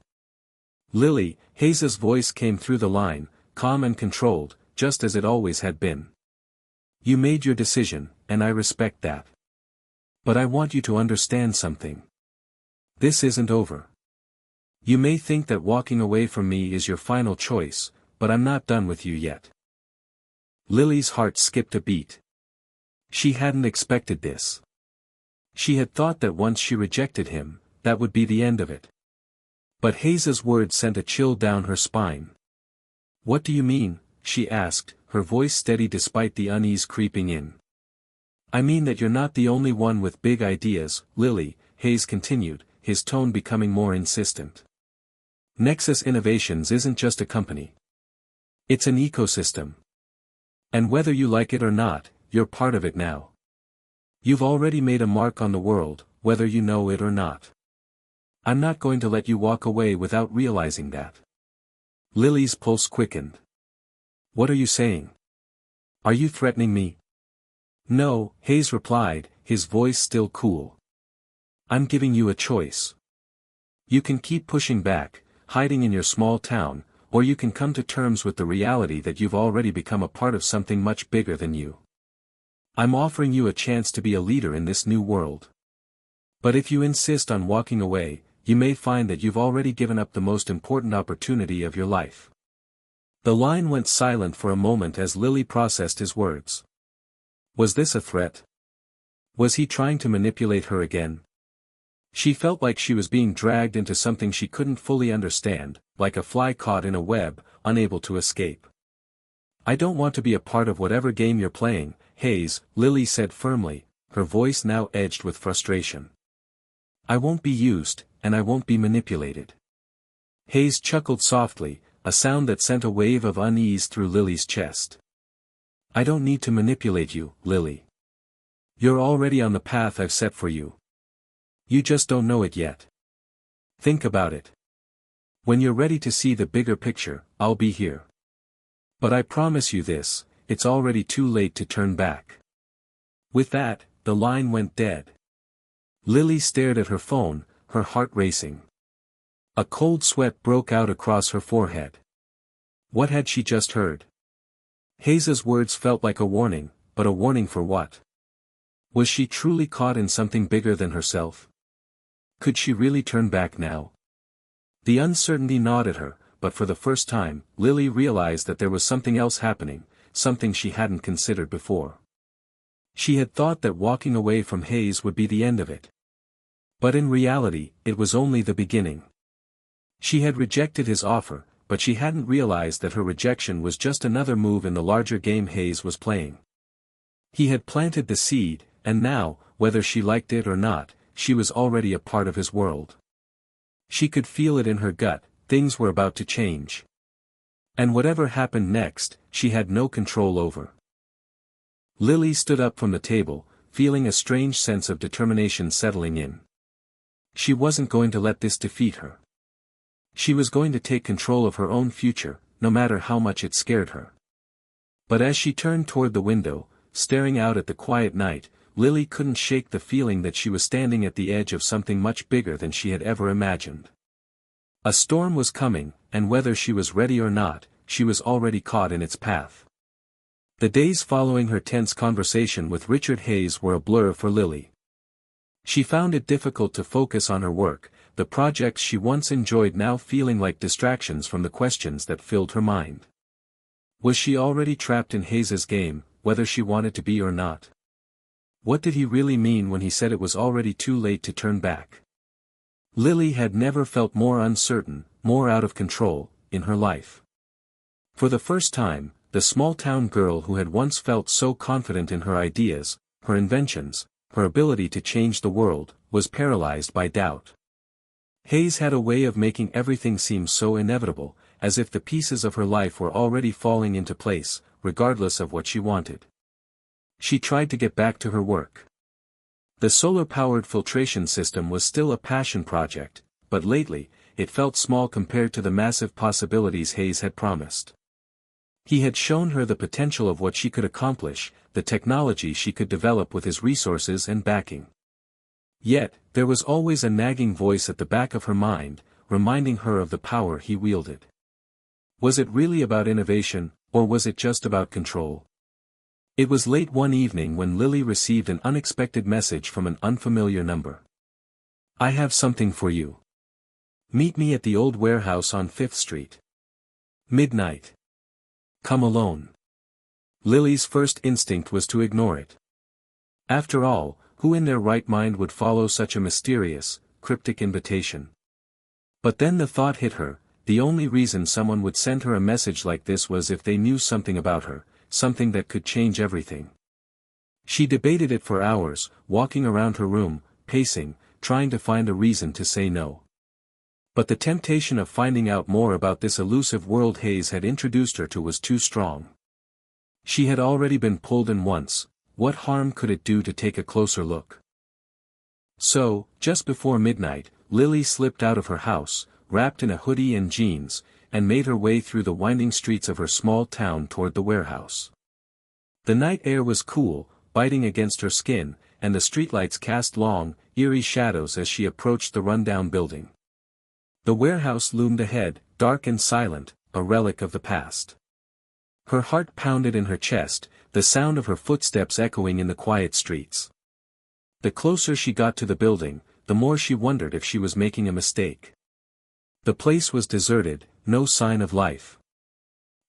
"Lily," Hayes's voice came through the line, calm and controlled, just as it always had been. "You made your decision, and I respect that. But I want you to understand something. This isn't over. You may think that walking away from me is your final choice, but I'm not done with you yet." Lily's heart skipped a beat. She hadn't expected this. She had thought that once she rejected him, that would be the end of it. But Hayes's words sent a chill down her spine. "What do you mean?" she asked, her voice steady despite the unease creeping in. "I mean that you're not the only one with big ideas, Lily," Hayes continued, his tone becoming more insistent. "Nexus Innovations isn't just a company. It's an ecosystem. And whether you like it or not, you're part of it now. You've already made a mark on the world, whether you know it or not. I'm not going to let you walk away without realizing that." Lily's pulse quickened. "What are you saying? Are you threatening me?" "No," Hayes replied, his voice still cool. "I'm giving you a choice. You can keep pushing back, hiding in your small town, or you can come to terms with the reality that you've already become a part of something much bigger than you. I'm offering you a chance to be a leader in this new world. But if you insist on walking away, you may find that you've already given up the most important opportunity of your life." The line went silent for a moment as Lily processed his words. Was this a threat? Was he trying to manipulate her again? She felt like she was being dragged into something she couldn't fully understand, like a fly caught in a web, unable to escape. "I don't want to be a part of whatever game you're playing, Hayes," Lily said firmly, her voice now edged with frustration. "I won't be used, and I won't be manipulated." Hayes chuckled softly, a sound that sent a wave of unease through Lily's chest. "I don't need to manipulate you, Lily. You're already on the path I've set for you. You just don't know it yet. Think about it. When you're ready to see the bigger picture, I'll be here. But I promise you this, it's already too late to turn back." With that, the line went dead. Lily stared at her phone, her heart racing. A cold sweat broke out across her forehead. What had she just heard? Hayes's words felt like a warning, but a warning for what? Was she truly caught in something bigger than herself? Could she really turn back now? The uncertainty gnawed at her, but for the first time, Lily realized that there was something else happening, something she hadn't considered before. She had thought that walking away from Hayes would be the end of it. But in reality, it was only the beginning. She had rejected his offer, but she hadn't realized that her rejection was just another move in the larger game Hayes was playing. He had planted the seed, and now, whether she liked it or not, she was already a part of his world. She could feel it in her gut, things were about to change. And whatever happened next, she had no control over. Lily stood up from the table, feeling a strange sense of determination settling in. She wasn't going to let this defeat her. She was going to take control of her own future, no matter how much it scared her. But as she turned toward the window, staring out at the quiet night, Lily couldn't shake the feeling that she was standing at the edge of something much bigger than she had ever imagined. A storm was coming, and whether she was ready or not, she was already caught in its path. The days following her tense conversation with Richard Hayes were a blur for Lily. She found it difficult to focus on her work, the projects she once enjoyed now feeling like distractions from the questions that filled her mind. Was she already trapped in Hayes's game, whether she wanted to be or not? What did he really mean when he said it was already too late to turn back? Lily had never felt more uncertain, more out of control, in her life. For the first time, the small-town girl who had once felt so confident in her ideas, her inventions, her ability to change the world, was paralyzed by doubt. Hayes had a way of making everything seem so inevitable, as if the pieces of her life were already falling into place, regardless of what she wanted. She tried to get back to her work. The solar-powered filtration system was still a passion project, but lately, it felt small compared to the massive possibilities Hayes had promised. He had shown her the potential of what she could accomplish, the technology she could develop with his resources and backing. Yet, there was always a nagging voice at the back of her mind, reminding her of the power he wielded. Was it really about innovation, or was it just about control? It was late one evening when Lily received an unexpected message from an unfamiliar number. "I have something for you. Meet me at the old warehouse on 5th Street. Midnight. Come alone." Lily's first instinct was to ignore it. After all, who in their right mind would follow such a mysterious, cryptic invitation? But then the thought hit her, the only reason someone would send her a message like this was if they knew something about her, something that could change everything. She debated it for hours, walking around her room, pacing, trying to find a reason to say no. But the temptation of finding out more about this elusive world Hayes had introduced her to was too strong. She had already been pulled in once, what harm could it do to take a closer look? So, just before midnight, Lily slipped out of her house, wrapped in a hoodie and jeans, and made her way through the winding streets of her small town toward the warehouse. The night air was cool, biting against her skin, and the streetlights cast long, eerie shadows as she approached the rundown building. The warehouse loomed ahead, dark and silent, a relic of the past. Her heart pounded in her chest, the sound of her footsteps echoing in the quiet streets. The closer she got to the building, the more she wondered if she was making a mistake. The place was deserted, no sign of life.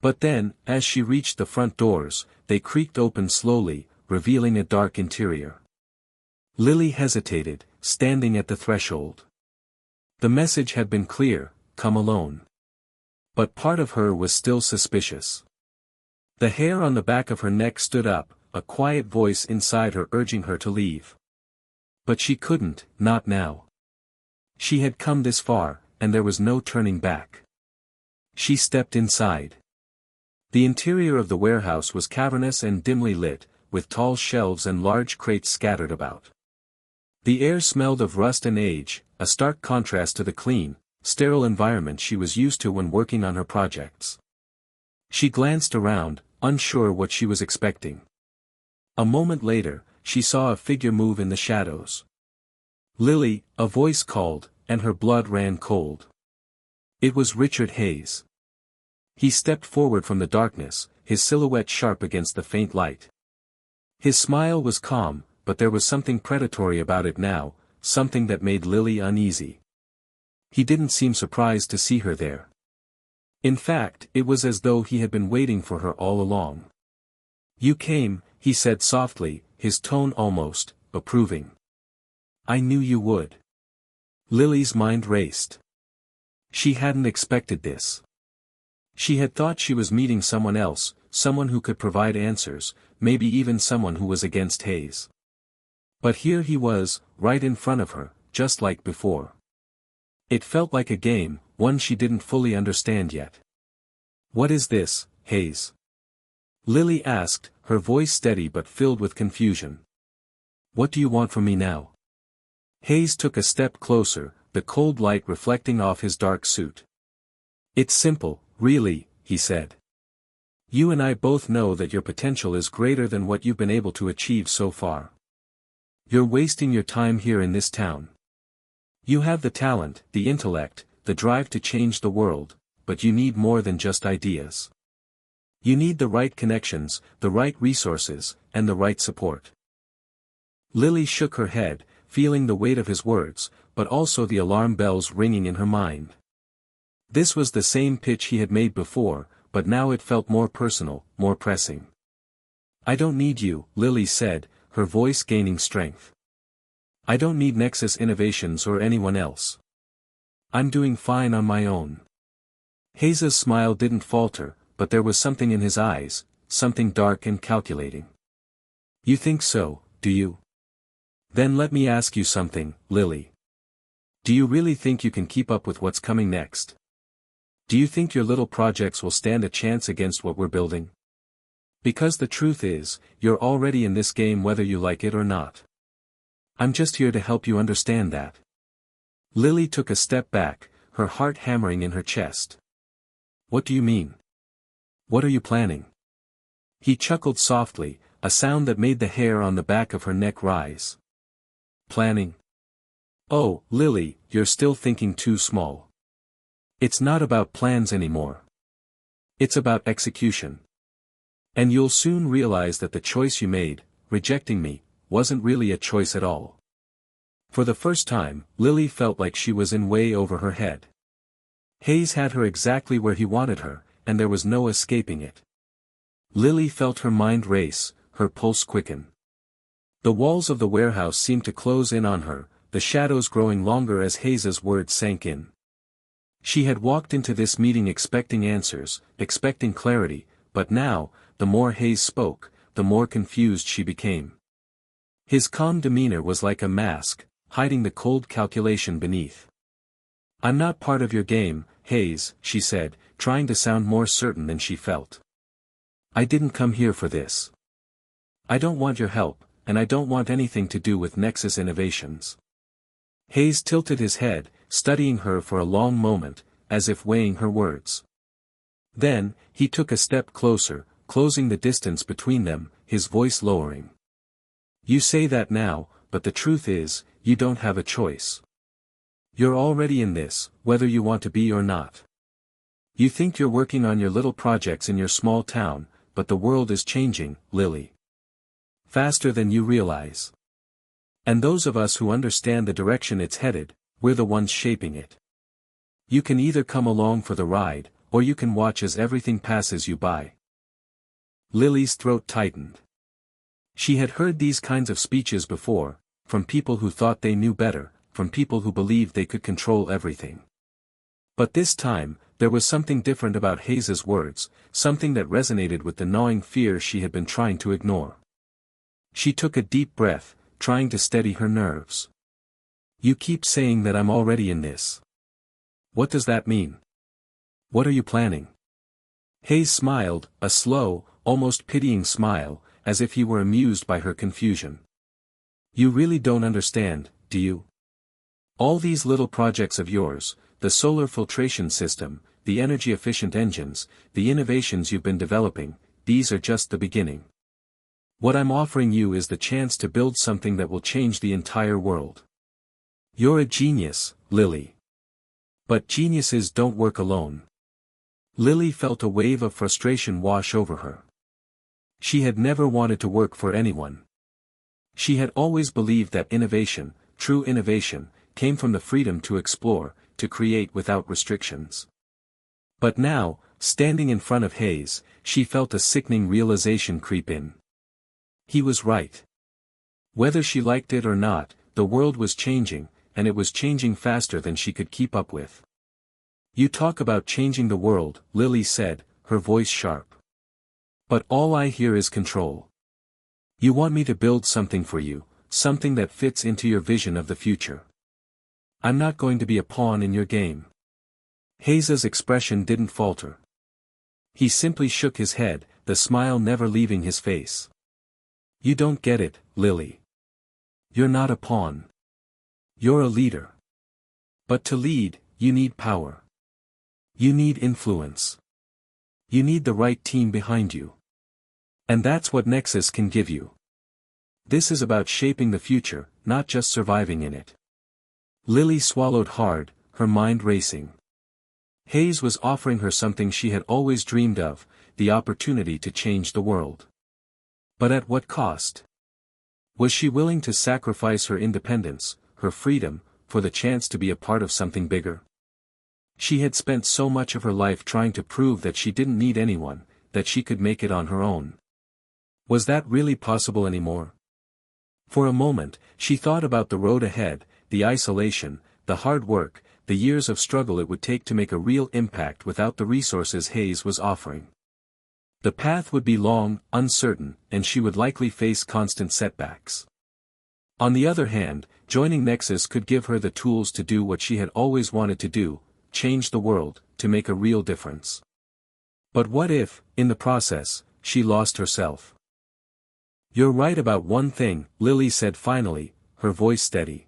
But then, as she reached the front doors, they creaked open slowly, revealing a dark interior. Lily hesitated, standing at the threshold. The message had been clear, "Come alone." But part of her was still suspicious. The hair on the back of her neck stood up, a quiet voice inside her urging her to leave. But she couldn't, not now. She had come this far, and there was no turning back. She stepped inside. The interior of the warehouse was cavernous and dimly lit, with tall shelves and large crates scattered about. The air smelled of rust and age, a stark contrast to the clean, sterile environment she was used to when working on her projects. She glanced around, unsure what she was expecting. A moment later, she saw a figure move in the shadows. "Lily," a voice called, and her blood ran cold. It was Richard Hayes. He stepped forward from the darkness, his silhouette sharp against the faint light. His smile was calm, but there was something predatory about it now, something that made Lily uneasy. He didn't seem surprised to see her there. In fact, it was as though he had been waiting for her all along. "You came," he said softly, his tone almost approving. "I knew you would." Lily's mind raced. She hadn't expected this. She had thought she was meeting someone else, someone who could provide answers, maybe even someone who was against Hayes. But here he was, right in front of her, just like before. It felt like a game, one she didn't fully understand yet. "What is this, Hayes?" Lily asked, her voice steady but filled with confusion. "What do you want from me now?" Hayes took a step closer, the cold light reflecting off his dark suit. "It's simple, really," he said. "You and I both know that your potential is greater than what you've been able to achieve so far. You're wasting your time here in this town. You have the talent, the intellect, the drive to change the world, but you need more than just ideas. You need the right connections, the right resources, and the right support." Lily shook her head, feeling the weight of his words, but also the alarm bells ringing in her mind. This was the same pitch he had made before, but now it felt more personal, more pressing. "I don't need you," Lily said, her voice gaining strength. "I don't need Nexus Innovations or anyone else. I'm doing fine on my own." Hayes's smile didn't falter, but there was something in his eyes, something dark and calculating. "You think so, do you? Then let me ask you something, Lily. Do you really think you can keep up with what's coming next? Do you think your little projects will stand a chance against what we're building? Because the truth is, you're already in this game whether you like it or not. I'm just here to help you understand that." Lily took a step back, her heart hammering in her chest. "What do you mean? What are you planning?" He chuckled softly, a sound that made the hair on the back of her neck rise. "Planning? Oh, Lily, you're still thinking too small. It's not about plans anymore. It's about execution. And you'll soon realize that the choice you made, rejecting me, wasn't really a choice at all." For the first time, Lily felt like she was in way over her head. Hayes had her exactly where he wanted her, and there was no escaping it. Lily felt her mind race, her pulse quicken. The walls of the warehouse seemed to close in on her, the shadows growing longer as Hayes's words sank in. She had walked into this meeting expecting answers, expecting clarity, but now, the more Hayes spoke, the more confused she became. His calm demeanor was like a mask, hiding the cold calculation beneath. "I'm not part of your game, Hayes," she said, trying to sound more certain than she felt. "I didn't come here for this. I don't want your help, and I don't want anything to do with Nexus Innovations." Hayes tilted his head, studying her for a long moment, as if weighing her words. Then, he took a step closer, closing the distance between them, his voice lowering. "You say that now, but the truth is, you don't have a choice. You're already in this, whether you want to be or not. You think you're working on your little projects in your small town, but the world is changing, Lily. Faster than you realize. And those of us who understand the direction it's headed, we're the ones shaping it. You can either come along for the ride, or you can watch as everything passes you by." Lily's throat tightened. She had heard these kinds of speeches before, from people who thought they knew better, from people who believed they could control everything. But this time, there was something different about Hayes's words, something that resonated with the gnawing fear she had been trying to ignore. She took a deep breath, trying to steady her nerves. "You keep saying that I'm already in this. What does that mean? What are you planning?" Hayes smiled, a slow, almost pitying smile, as if he were amused by her confusion. "You really don't understand, do you? All these little projects of yours, the solar filtration system, the energy-efficient engines, the innovations you've been developing, these are just the beginning. What I'm offering you is the chance to build something that will change the entire world. You're a genius, Lily. But geniuses don't work alone." Lily felt a wave of frustration wash over her. She had never wanted to work for anyone. She had always believed that innovation, true innovation, came from the freedom to explore, to create without restrictions. But now, standing in front of Hayes, she felt a sickening realization creep in. He was right. Whether she liked it or not, the world was changing, and it was changing faster than she could keep up with. "You talk about changing the world," Lily said, her voice sharp. "But all I hear is control. You want me to build something for you, something that fits into your vision of the future. I'm not going to be a pawn in your game. Hayes's expression didn't falter. He simply shook his head, the smile never leaving his face. You don't get it, Lily. You're not a pawn. You're a leader. But to lead, you need power. You need influence. You need the right team behind you. And that's what Nexus can give you. This is about shaping the future, not just surviving in it. Lily swallowed hard, her mind racing. Hayes was offering her something she had always dreamed of, the opportunity to change the world. But at what cost? Was she willing to sacrifice her independence, her freedom, for the chance to be a part of something bigger? She had spent so much of her life trying to prove that she didn't need anyone, that she could make it on her own. Was that really possible anymore? For a moment, she thought about the road ahead, the isolation, the hard work, the years of struggle it would take to make a real impact without the resources Hayes was offering. The path would be long, uncertain, and she would likely face constant setbacks. On the other hand, joining Nexus could give her the tools to do what she had always wanted to do, change the world, to make a real difference. But what if, in the process, she lost herself? You're right about one thing, Lily said finally, her voice steady.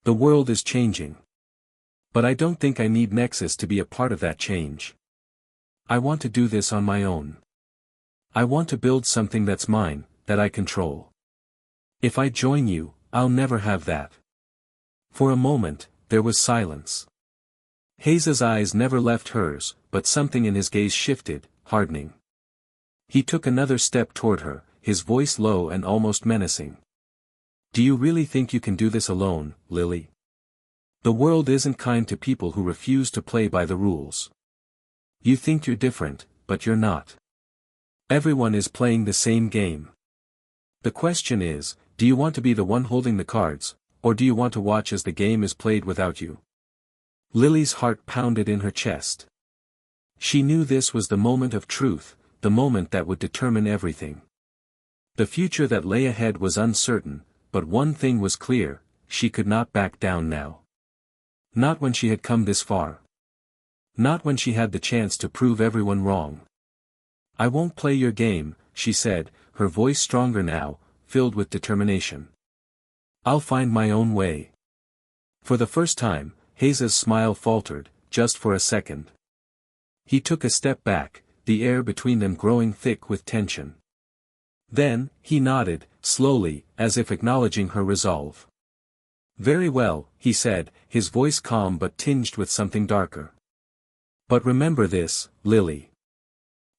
The world is changing. But I don't think I need Nexus to be a part of that change. I want to do this on my own. I want to build something that's mine, that I control. If I join you, I'll never have that. For a moment, there was silence. Hayes's eyes never left hers, but something in his gaze shifted, hardening. He took another step toward her, his voice low and almost menacing. Do you really think you can do this alone, Lily? The world isn't kind to people who refuse to play by the rules. You think you're different, but you're not. Everyone is playing the same game. The question is, do you want to be the one holding the cards, or do you want to watch as the game is played without you? Lily's heart pounded in her chest. She knew this was the moment of truth, the moment that would determine everything. The future that lay ahead was uncertain, but one thing was clear, she could not back down now. Not when she had come this far. Not when she had the chance to prove everyone wrong. I won't play your game, she said, her voice stronger now, filled with determination. I'll find my own way. For the first time, Hayes's smile faltered, just for a second. He took a step back, the air between them growing thick with tension. Then, he nodded, slowly, as if acknowledging her resolve. Very well, he said, his voice calm but tinged with something darker. But remember this, Lily.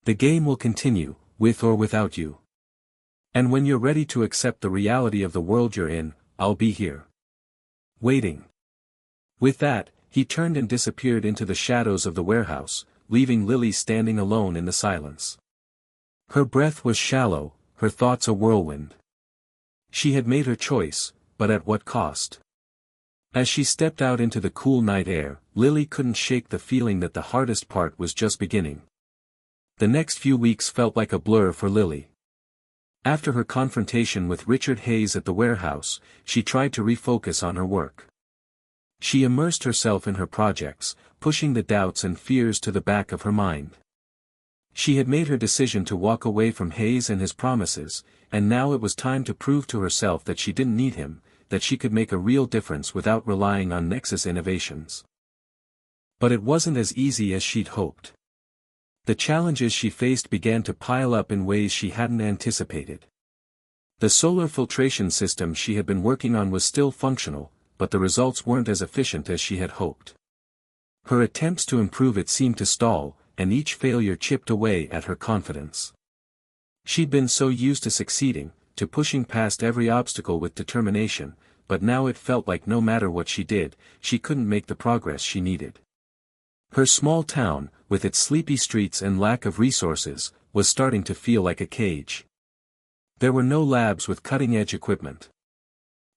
The game will continue, with or without you. And when you're ready to accept the reality of the world you're in, I'll be here. Waiting. With that, he turned and disappeared into the shadows of the warehouse, leaving Lily standing alone in the silence. Her breath was shallow, her thoughts a whirlwind. She had made her choice, but at what cost? As she stepped out into the cool night air, Lily couldn't shake the feeling that the hardest part was just beginning. The next few weeks felt like a blur for Lily. After her confrontation with Richard Hayes at the warehouse, she tried to refocus on her work. She immersed herself in her projects, pushing the doubts and fears to the back of her mind. She had made her decision to walk away from Hayes and his promises, and now it was time to prove to herself that she didn't need him, that she could make a real difference without relying on Nexus innovations. But it wasn't as easy as she'd hoped. The challenges she faced began to pile up in ways she hadn't anticipated. The solar filtration system she had been working on was still functional, but the results weren't as efficient as she had hoped. Her attempts to improve it seemed to stall, and each failure chipped away at her confidence. She'd been so used to succeeding, to pushing past every obstacle with determination, but now it felt like no matter what she did, she couldn't make the progress she needed. Her small town, with its sleepy streets and lack of resources, was starting to feel like a cage. There were no labs with cutting-edge equipment.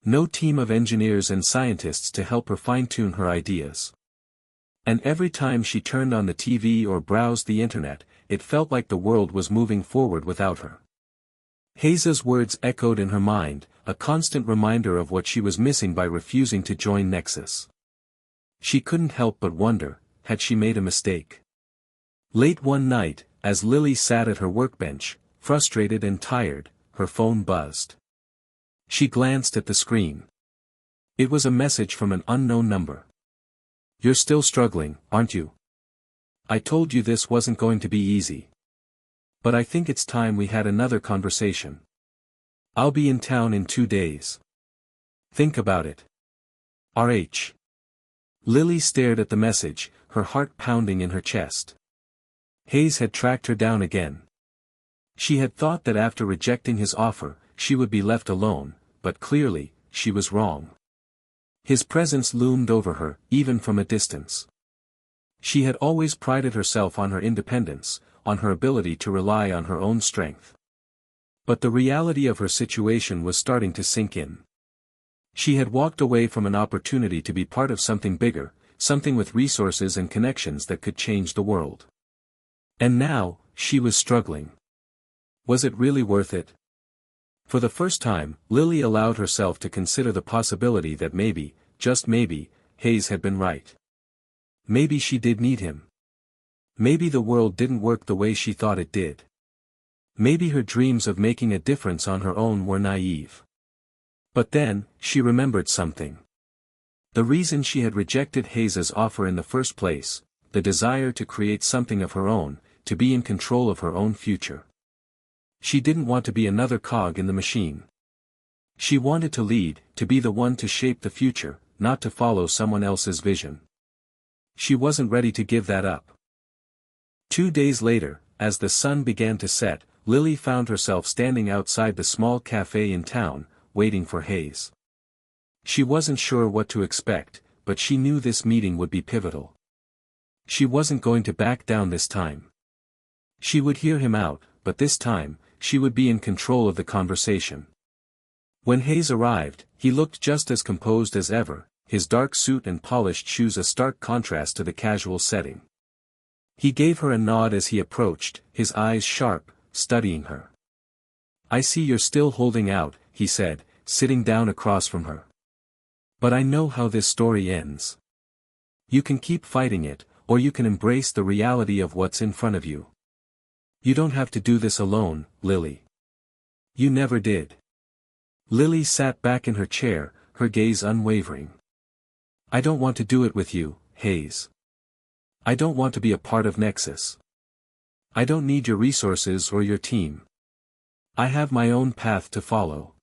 No team of engineers and scientists to help her fine-tune her ideas. And every time she turned on the TV or browsed the internet, it felt like the world was moving forward without her. Hayes's words echoed in her mind, a constant reminder of what she was missing by refusing to join Nexus. She couldn't help but wonder, had she made a mistake? Late one night, as Lily sat at her workbench, frustrated and tired, her phone buzzed. She glanced at the screen. It was a message from an unknown number. "You're still struggling, aren't you? I told you this wasn't going to be easy. But I think it's time we had another conversation. I'll be in town in 2 days. Think about it. RH." Lily stared at the message, her heart pounding in her chest. Hayes had tracked her down again. She had thought that after rejecting his offer, she would be left alone, but clearly, she was wrong. His presence loomed over her, even from a distance. She had always prided herself on her independence, on her ability to rely on her own strength. But the reality of her situation was starting to sink in. She had walked away from an opportunity to be part of something bigger, something with resources and connections that could change the world. And now, she was struggling. Was it really worth it? For the first time, Lily allowed herself to consider the possibility that maybe, just maybe, Hayes had been right. Maybe she did need him. Maybe the world didn't work the way she thought it did. Maybe her dreams of making a difference on her own were naive. But then, she remembered something. The reason she had rejected Hayes's offer in the first place, the desire to create something of her own, to be in control of her own future. She didn't want to be another cog in the machine. She wanted to lead, to be the one to shape the future, not to follow someone else's vision. She wasn't ready to give that up. 2 days later, as the sun began to set, Lily found herself standing outside the small cafe in town, waiting for Hayes. She wasn't sure what to expect, but she knew this meeting would be pivotal. She wasn't going to back down this time. She would hear him out, but this time, she would be in control of the conversation. When Hayes arrived, he looked just as composed as ever, his dark suit and polished shoes a stark contrast to the casual setting. He gave her a nod as he approached, his eyes sharp, studying her. "I see you're still holding out," he said, sitting down across from her. "But I know how this story ends. You can keep fighting it, or you can embrace the reality of what's in front of you. You don't have to do this alone, Lily. You never did." Lily sat back in her chair, her gaze unwavering. "I don't want to do it with you, Hayes. I don't want to be a part of Nexus. I don't need your resources or your team. I have my own path to follow."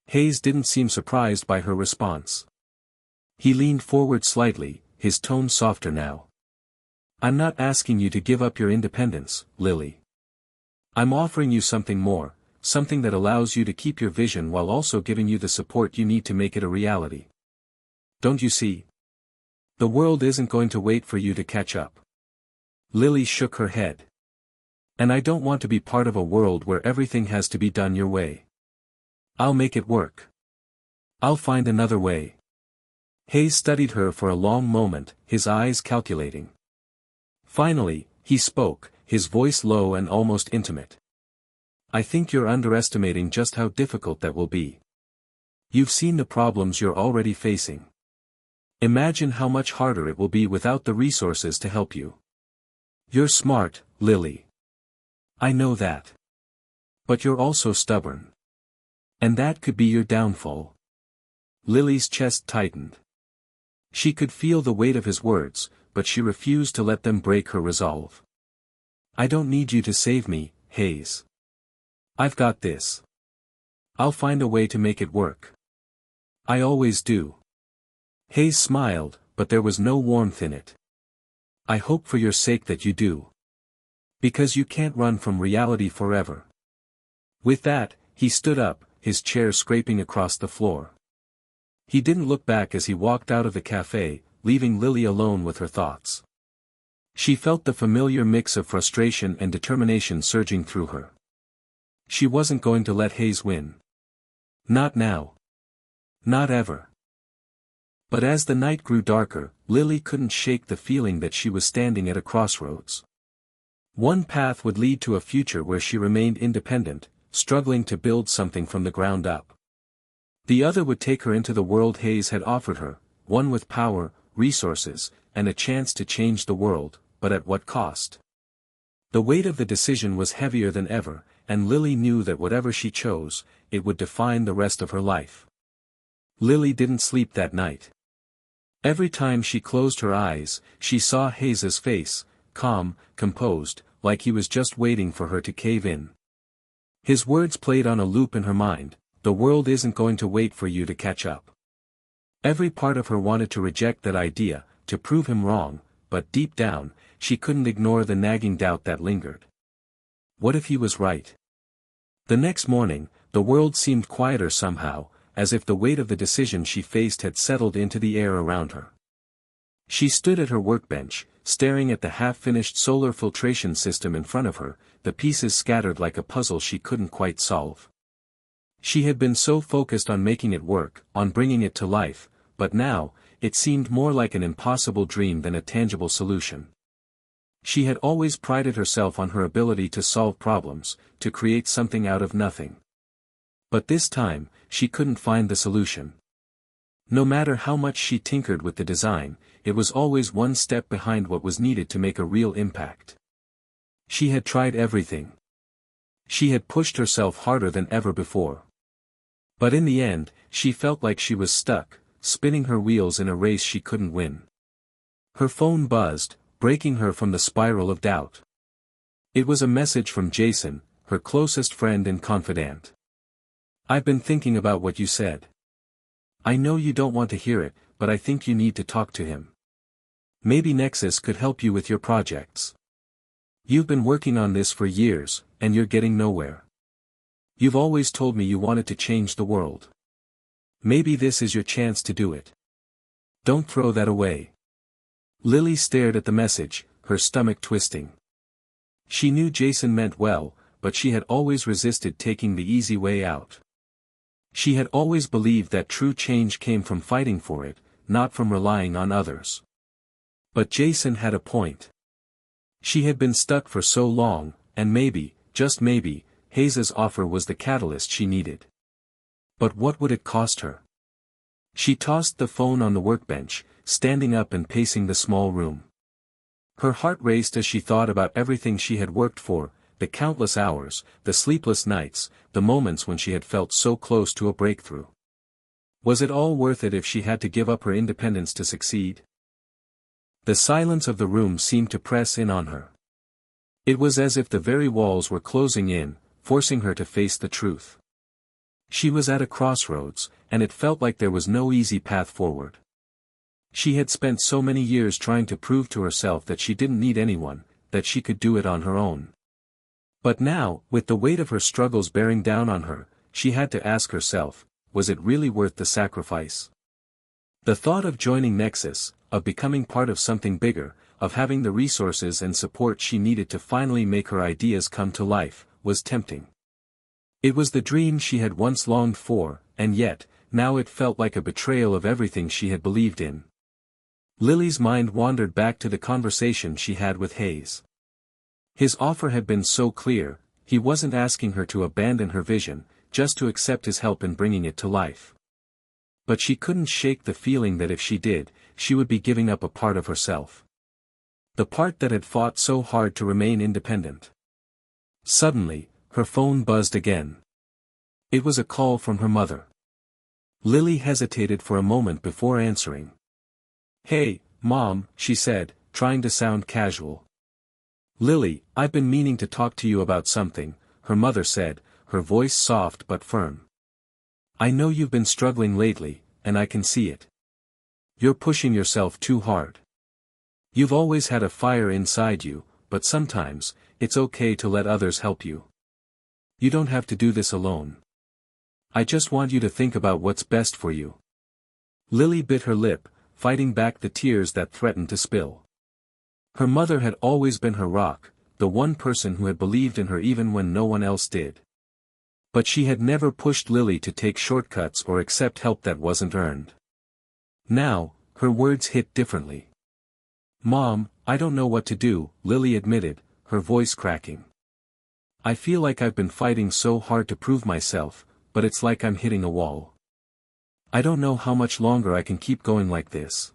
Hayes didn't seem surprised by her response. He leaned forward slightly, his tone softer now. "I'm not asking you to give up your independence, Lily. I'm offering you something more, something that allows you to keep your vision while also giving you the support you need to make it a reality. Don't you see? The world isn't going to wait for you to catch up." Lily shook her head. "And I don't want to be part of a world where everything has to be done your way. I'll make it work. I'll find another way." Hayes studied her for a long moment, his eyes calculating. Finally, he spoke, his voice low and almost intimate. "I think you're underestimating just how difficult that will be. You've seen the problems you're already facing. Imagine how much harder it will be without the resources to help you. You're smart, Lily. I know that. But you're also stubborn. And that could be your downfall." Lily's chest tightened. She could feel the weight of his words, but she refused to let them break her resolve. "I don't need you to save me, Hayes. I've got this. I'll find a way to make it work. I always do." Hayes smiled, but there was no warmth in it. "I hope for your sake that you do. Because you can't run from reality forever." With that, he stood up, his chair scraping across the floor. He didn't look back as he walked out of the cafe, leaving Lily alone with her thoughts. She felt the familiar mix of frustration and determination surging through her. She wasn't going to let Hayes win. Not now. Not ever. But as the night grew darker, Lily couldn't shake the feeling that she was standing at a crossroads. One path would lead to a future where she remained independent, struggling to build something from the ground up. The other would take her into the world Hayes had offered her, one with power, resources, and a chance to change the world, but at what cost? The weight of the decision was heavier than ever, and Lily knew that whatever she chose, it would define the rest of her life. Lily didn't sleep that night. Every time she closed her eyes, she saw Hayes's face, calm, composed, like he was just waiting for her to cave in. His words played on a loop in her mind: the world isn't going to wait for you to catch up. Every part of her wanted to reject that idea, to prove him wrong, but deep down, she couldn't ignore the nagging doubt that lingered. What if he was right? The next morning, the world seemed quieter somehow, as if the weight of the decision she faced had settled into the air around her. She stood at her workbench, staring at the half-finished solar filtration system in front of her, the pieces scattered like a puzzle she couldn't quite solve. She had been so focused on making it work, on bringing it to life, but now, it seemed more like an impossible dream than a tangible solution. She had always prided herself on her ability to solve problems, to create something out of nothing. But this time, she couldn't find the solution. No matter how much she tinkered with the design, it was always one step behind what was needed to make a real impact. She had tried everything. She had pushed herself harder than ever before. But in the end, she felt like she was stuck, spinning her wheels in a race she couldn't win. Her phone buzzed, breaking her from the spiral of doubt. It was a message from Jason, her closest friend and confidant. "I've been thinking about what you said. I know you don't want to hear it, but I think you need to talk to him. Maybe Nexus could help you with your projects. You've been working on this for years, and you're getting nowhere. You've always told me you wanted to change the world. Maybe this is your chance to do it. Don't throw that away." Lily stared at the message, her stomach twisting. She knew Jason meant well, but she had always resisted taking the easy way out. She had always believed that true change came from fighting for it, not from relying on others. But Jason had a point. She had been stuck for so long, and maybe, just maybe, Hayes's offer was the catalyst she needed. But what would it cost her? She tossed the phone on the workbench, standing up and pacing the small room. Her heart raced as she thought about everything she had worked for, the countless hours, the sleepless nights, the moments when she had felt so close to a breakthrough. Was it all worth it if she had to give up her independence to succeed? The silence of the room seemed to press in on her. It was as if the very walls were closing in, forcing her to face the truth. She was at a crossroads, and it felt like there was no easy path forward. She had spent so many years trying to prove to herself that she didn't need anyone, that she could do it on her own. But now, with the weight of her struggles bearing down on her, she had to ask herself, was it really worth the sacrifice? The thought of joining Nexus, of becoming part of something bigger, of having the resources and support she needed to finally make her ideas come to life, was tempting. It was the dream she had once longed for, and yet, now it felt like a betrayal of everything she had believed in. Lily's mind wandered back to the conversation she had with Hayes. His offer had been so clear, he wasn't asking her to abandon her vision, just to accept his help in bringing it to life. But she couldn't shake the feeling that if she did, she would be giving up a part of herself. The part that had fought so hard to remain independent. Suddenly, her phone buzzed again. It was a call from her mother. Lily hesitated for a moment before answering. "Hey, Mom," she said, trying to sound casual. "Lily, I've been meaning to talk to you about something," her mother said, her voice soft but firm. "I know you've been struggling lately, and I can see it. You're pushing yourself too hard. You've always had a fire inside you, but sometimes, it's okay to let others help you. You don't have to do this alone. I just want you to think about what's best for you." Lily bit her lip, fighting back the tears that threatened to spill. Her mother had always been her rock, the one person who had believed in her even when no one else did. But she had never pushed Lily to take shortcuts or accept help that wasn't earned. Now, her words hit differently. "Mom, I don't know what to do," Lily admitted, her voice cracking. "I feel like I've been fighting so hard to prove myself, but it's like I'm hitting a wall. I don't know how much longer I can keep going like this."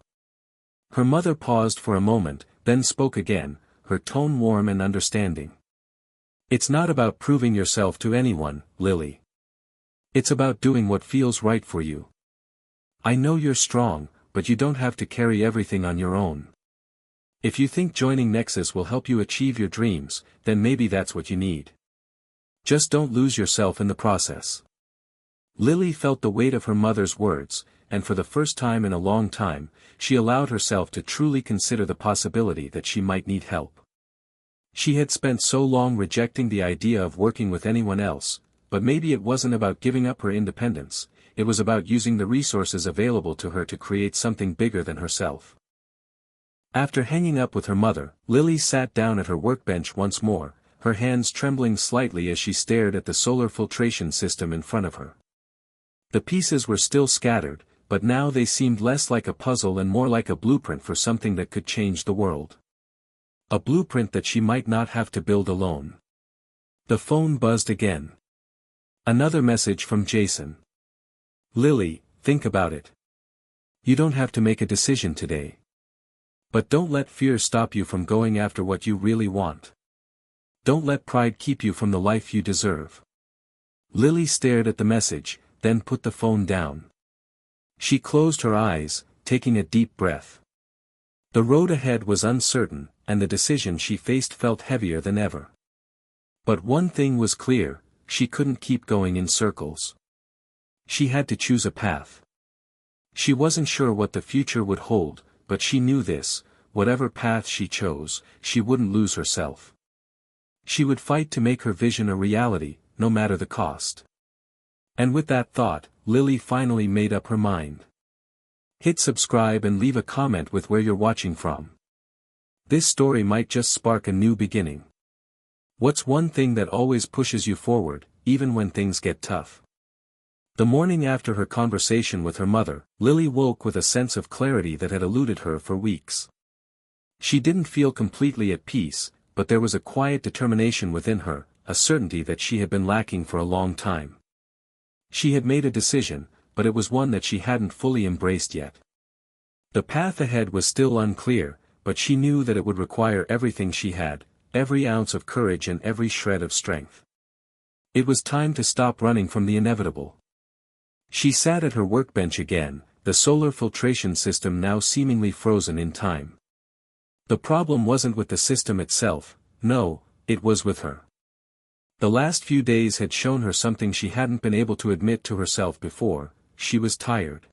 Her mother paused for a moment, then spoke again, her tone warm and understanding. It's not about proving yourself to anyone, Lily. It's about doing what feels right for you. I know you're strong, but you don't have to carry everything on your own. If you think joining Nexus will help you achieve your dreams, then maybe that's what you need. Just don't lose yourself in the process. Lily felt the weight of her mother's words, and for the first time in a long time, she allowed herself to truly consider the possibility that she might need help. She had spent so long rejecting the idea of working with anyone else, but maybe it wasn't about giving up her independence, it was about using the resources available to her to create something bigger than herself. After hanging up with her mother, Lily sat down at her workbench once more, her hands trembling slightly as she stared at the solar filtration system in front of her. The pieces were still scattered, but now they seemed less like a puzzle and more like a blueprint for something that could change the world. A blueprint that she might not have to build alone. The phone buzzed again. Another message from Jason. Lily, think about it. You don't have to make a decision today. But don't let fear stop you from going after what you really want. Don't let pride keep you from the life you deserve. Lily stared at the message, then put the phone down. She closed her eyes, taking a deep breath. The road ahead was uncertain, and the decision she faced felt heavier than ever. But one thing was clear, she couldn't keep going in circles. She had to choose a path. She wasn't sure what the future would hold, but she knew this, whatever path she chose, she wouldn't lose herself. She would fight to make her vision a reality, no matter the cost. And with that thought, Lily finally made up her mind. Hit subscribe and leave a comment with where you're watching from. This story might just spark a new beginning. What's one thing that always pushes you forward, even when things get tough? The morning after her conversation with her mother, Lily woke with a sense of clarity that had eluded her for weeks. She didn't feel completely at peace, but there was a quiet determination within her, a certainty that she had been lacking for a long time. She had made a decision, but it was one that she hadn't fully embraced yet. The path ahead was still unclear, but she knew that it would require everything she had, every ounce of courage and every shred of strength. It was time to stop running from the inevitable. She sat at her workbench again, the solar filtration system now seemingly frozen in time. The problem wasn't with the system itself, no, it was with her. The last few days had shown her something she hadn't been able to admit to herself before: she was tired.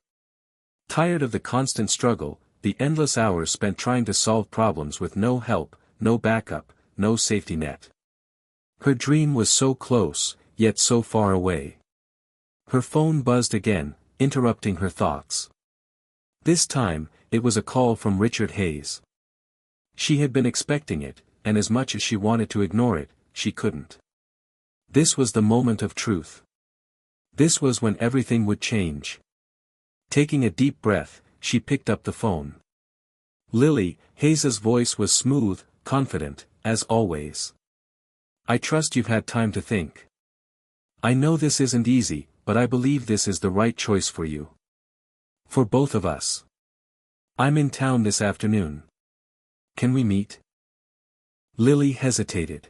Tired of the constant struggle, the endless hours spent trying to solve problems with no help, no backup, no safety net. Her dream was so close, yet so far away. Her phone buzzed again, interrupting her thoughts. This time, it was a call from Richard Hayes. She had been expecting it, and as much as she wanted to ignore it, she couldn't. This was the moment of truth. This was when everything would change. Taking a deep breath, she picked up the phone. Lily, Hayes's voice was smooth, confident, as always. I trust you've had time to think. I know this isn't easy, but I believe this is the right choice for you. For both of us. I'm in town this afternoon. Can we meet? Lily hesitated.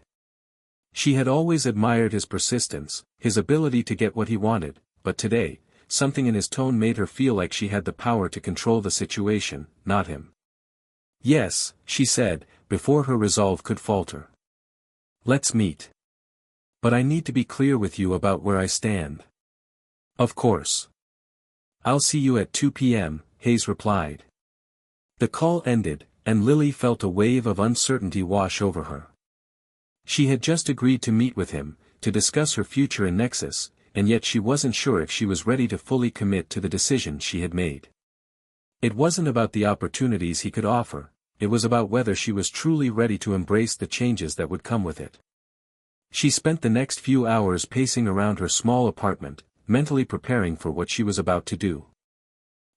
She had always admired his persistence, his ability to get what he wanted, but today, something in his tone made her feel like she had the power to control the situation, not him. Yes, she said, before her resolve could falter. Let's meet. But I need to be clear with you about where I stand. Of course. I'll see you at 2 p.m., Hayes replied. The call ended, and Lily felt a wave of uncertainty wash over her. She had just agreed to meet with him, to discuss her future in Nexus, and yet she wasn't sure if she was ready to fully commit to the decision she had made. It wasn't about the opportunities he could offer, it was about whether she was truly ready to embrace the changes that would come with it. She spent the next few hours pacing around her small apartment, mentally preparing for what she was about to do.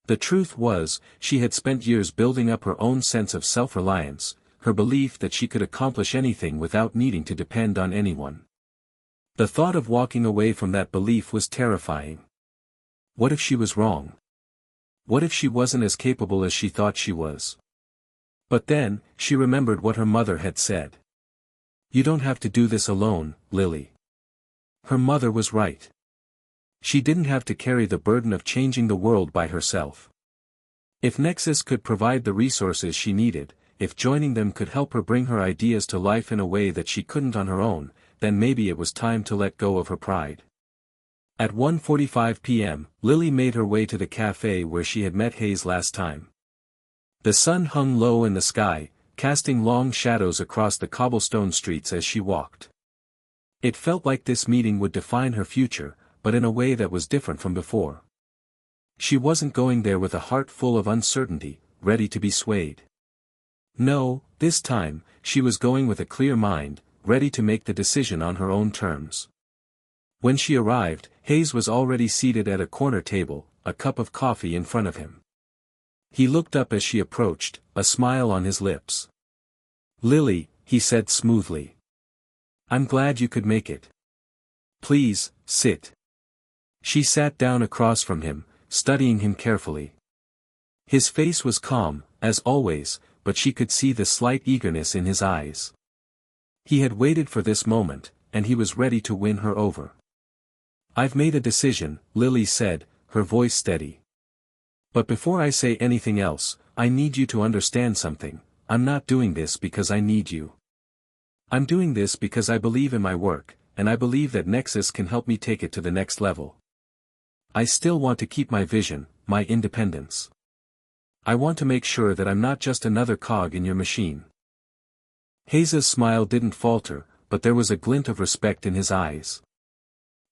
The truth was, she had spent years building up her own sense of self-reliance, her belief that she could accomplish anything without needing to depend on anyone. The thought of walking away from that belief was terrifying. What if she was wrong? What if she wasn't as capable as she thought she was? But then, she remembered what her mother had said. You don't have to do this alone, Lily. Her mother was right. She didn't have to carry the burden of changing the world by herself. If Nexus could provide the resources she needed, if joining them could help her bring her ideas to life in a way that she couldn't on her own, then maybe it was time to let go of her pride. At 1:45 p.m., Lily made her way to the cafe where she had met Hayes last time. The sun hung low in the sky, casting long shadows across the cobblestone streets as she walked. It felt like this meeting would define her future, but in a way that was different from before. She wasn't going there with a heart full of uncertainty, ready to be swayed. No, this time, she was going with a clear mind, ready to make the decision on her own terms. When she arrived, Hayes was already seated at a corner table, a cup of coffee in front of him. He looked up as she approached, a smile on his lips. "Lily," he said smoothly. "I'm glad you could make it. Please, sit." She sat down across from him, studying him carefully. His face was calm, as always, but she could see the slight eagerness in his eyes. He had waited for this moment, and he was ready to win her over. "I've made a decision," Lily said, her voice steady. "But before I say anything else, I need you to understand something. I'm not doing this because I need you. I'm doing this because I believe in my work, and I believe that Nexus can help me take it to the next level. I still want to keep my vision, my independence. I want to make sure that I'm not just another cog in your machine." Hayes's smile didn't falter, but there was a glint of respect in his eyes.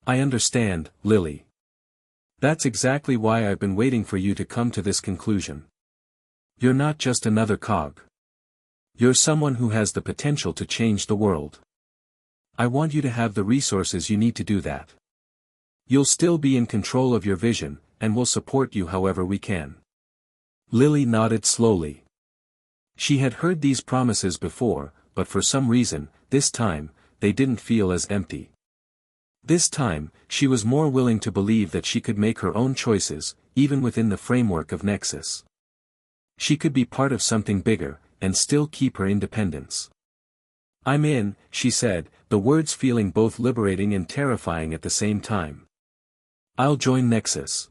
"I understand, Lily. That's exactly why I've been waiting for you to come to this conclusion. You're not just another cog. You're someone who has the potential to change the world. I want you to have the resources you need to do that. You'll still be in control of your vision, and we'll support you however we can." Lily nodded slowly. She had heard these promises before, but for some reason, this time, they didn't feel as empty. This time, she was more willing to believe that she could make her own choices, even within the framework of Nexus. She could be part of something bigger, and still keep her independence. "I'm in," she said, the words feeling both liberating and terrifying at the same time. "I'll join Nexus.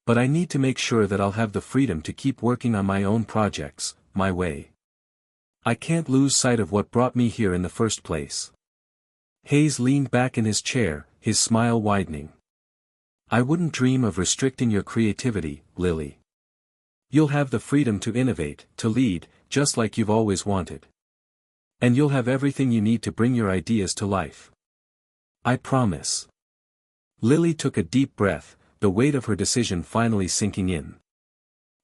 But I need to make sure that I'll have the freedom to keep working on my own projects, my way. I can't lose sight of what brought me here in the first place." Hayes leaned back in his chair, his smile widening. "I wouldn't dream of restricting your creativity, Lily. You'll have the freedom to innovate, to lead, just like you've always wanted. And you'll have everything you need to bring your ideas to life. I promise." Lily took a deep breath, the weight of her decision finally sinking in.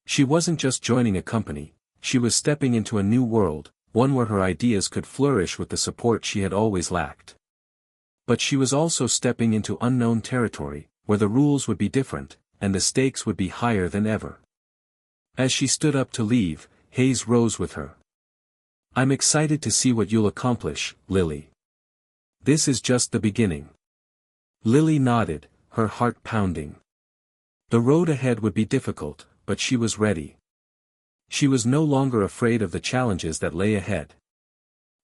She wasn't just joining a company, she was stepping into a new world, one where her ideas could flourish with the support she had always lacked. But she was also stepping into unknown territory, where the rules would be different, and the stakes would be higher than ever. As she stood up to leave, Hayes rose with her. "I'm excited to see what you'll accomplish, Lily. This is just the beginning." Lily nodded, her heart pounding. The road ahead would be difficult, but she was ready. She was no longer afraid of the challenges that lay ahead.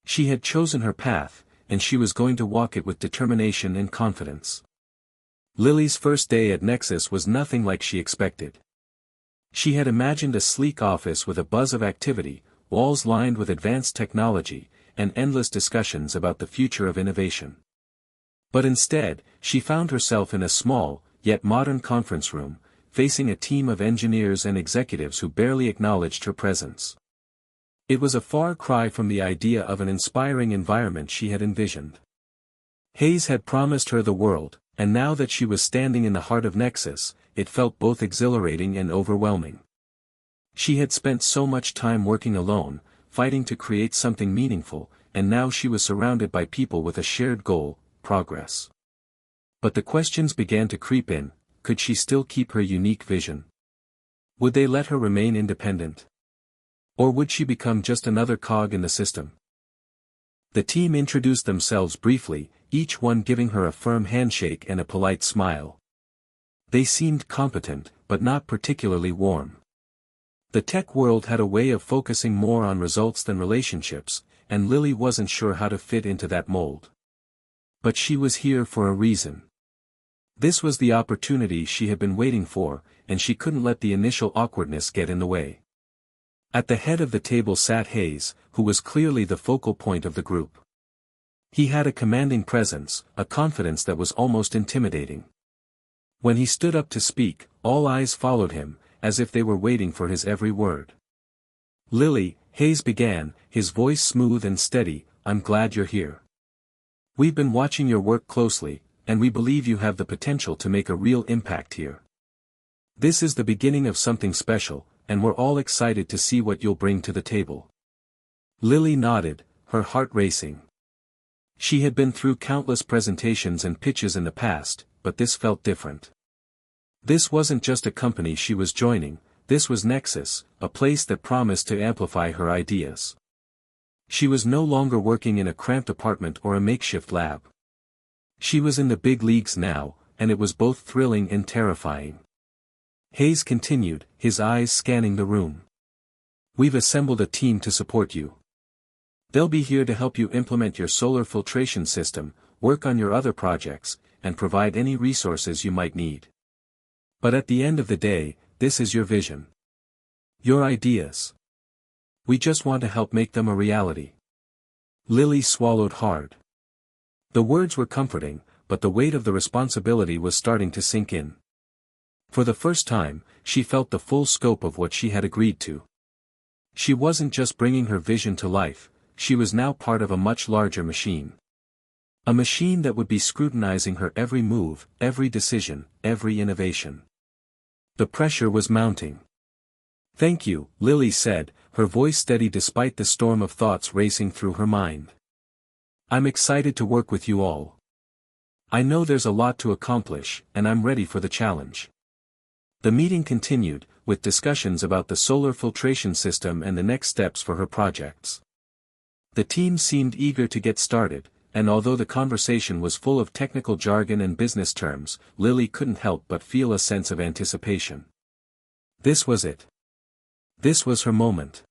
She had chosen her path, and she was going to walk it with determination and confidence. Lily's first day at Nexus was nothing like she expected. She had imagined a sleek office with a buzz of activity, walls lined with advanced technology, and endless discussions about the future of innovation. But instead, she found herself in a small, yet modern conference room, facing a team of engineers and executives who barely acknowledged her presence. It was a far cry from the idea of an inspiring environment she had envisioned. Hayes had promised her the world, and now that she was standing in the heart of Nexus, it felt both exhilarating and overwhelming. She had spent so much time working alone, fighting to create something meaningful, and now she was surrounded by people with a shared goal, progress. But the questions began to creep in: could she still keep her unique vision? Would they let her remain independent? Or would she become just another cog in the system? The team introduced themselves briefly, each one giving her a firm handshake and a polite smile. They seemed competent, but not particularly warm. The tech world had a way of focusing more on results than relationships, and Lily wasn't sure how to fit into that mold. But she was here for a reason. This was the opportunity she had been waiting for, and she couldn't let the initial awkwardness get in the way. At the head of the table sat Hayes, who was clearly the focal point of the group. He had a commanding presence, a confidence that was almost intimidating. When he stood up to speak, all eyes followed him, as if they were waiting for his every word. "Lily," Hayes began, his voice smooth and steady, "I'm glad you're here. We've been watching your work closely, and we believe you have the potential to make a real impact here. This is the beginning of something special, and we're all excited to see what you'll bring to the table." Lily nodded, her heart racing. She had been through countless presentations and pitches in the past, but this felt different. This wasn't just a company she was joining, this was Nexus, a place that promised to amplify her ideas. She was no longer working in a cramped apartment or a makeshift lab. She was in the big leagues now, and it was both thrilling and terrifying. Hayes continued, his eyes scanning the room. "We've assembled a team to support you. They'll be here to help you implement your solar filtration system, work on your other projects, and provide any resources you might need. But at the end of the day, this is your vision. Your ideas. We just want to help make them a reality." Lily swallowed hard. The words were comforting, but the weight of the responsibility was starting to sink in. For the first time, she felt the full scope of what she had agreed to. She wasn't just bringing her vision to life, she was now part of a much larger machine. A machine that would be scrutinizing her every move, every decision, every innovation. The pressure was mounting. "Thank you," Lily said, her voice steady despite the storm of thoughts racing through her mind. "I'm excited to work with you all. I know there's a lot to accomplish, and I'm ready for the challenge." The meeting continued, with discussions about the solar filtration system and the next steps for her projects. The team seemed eager to get started, and although the conversation was full of technical jargon and business terms, Lily couldn't help but feel a sense of anticipation. This was it. This was her moment.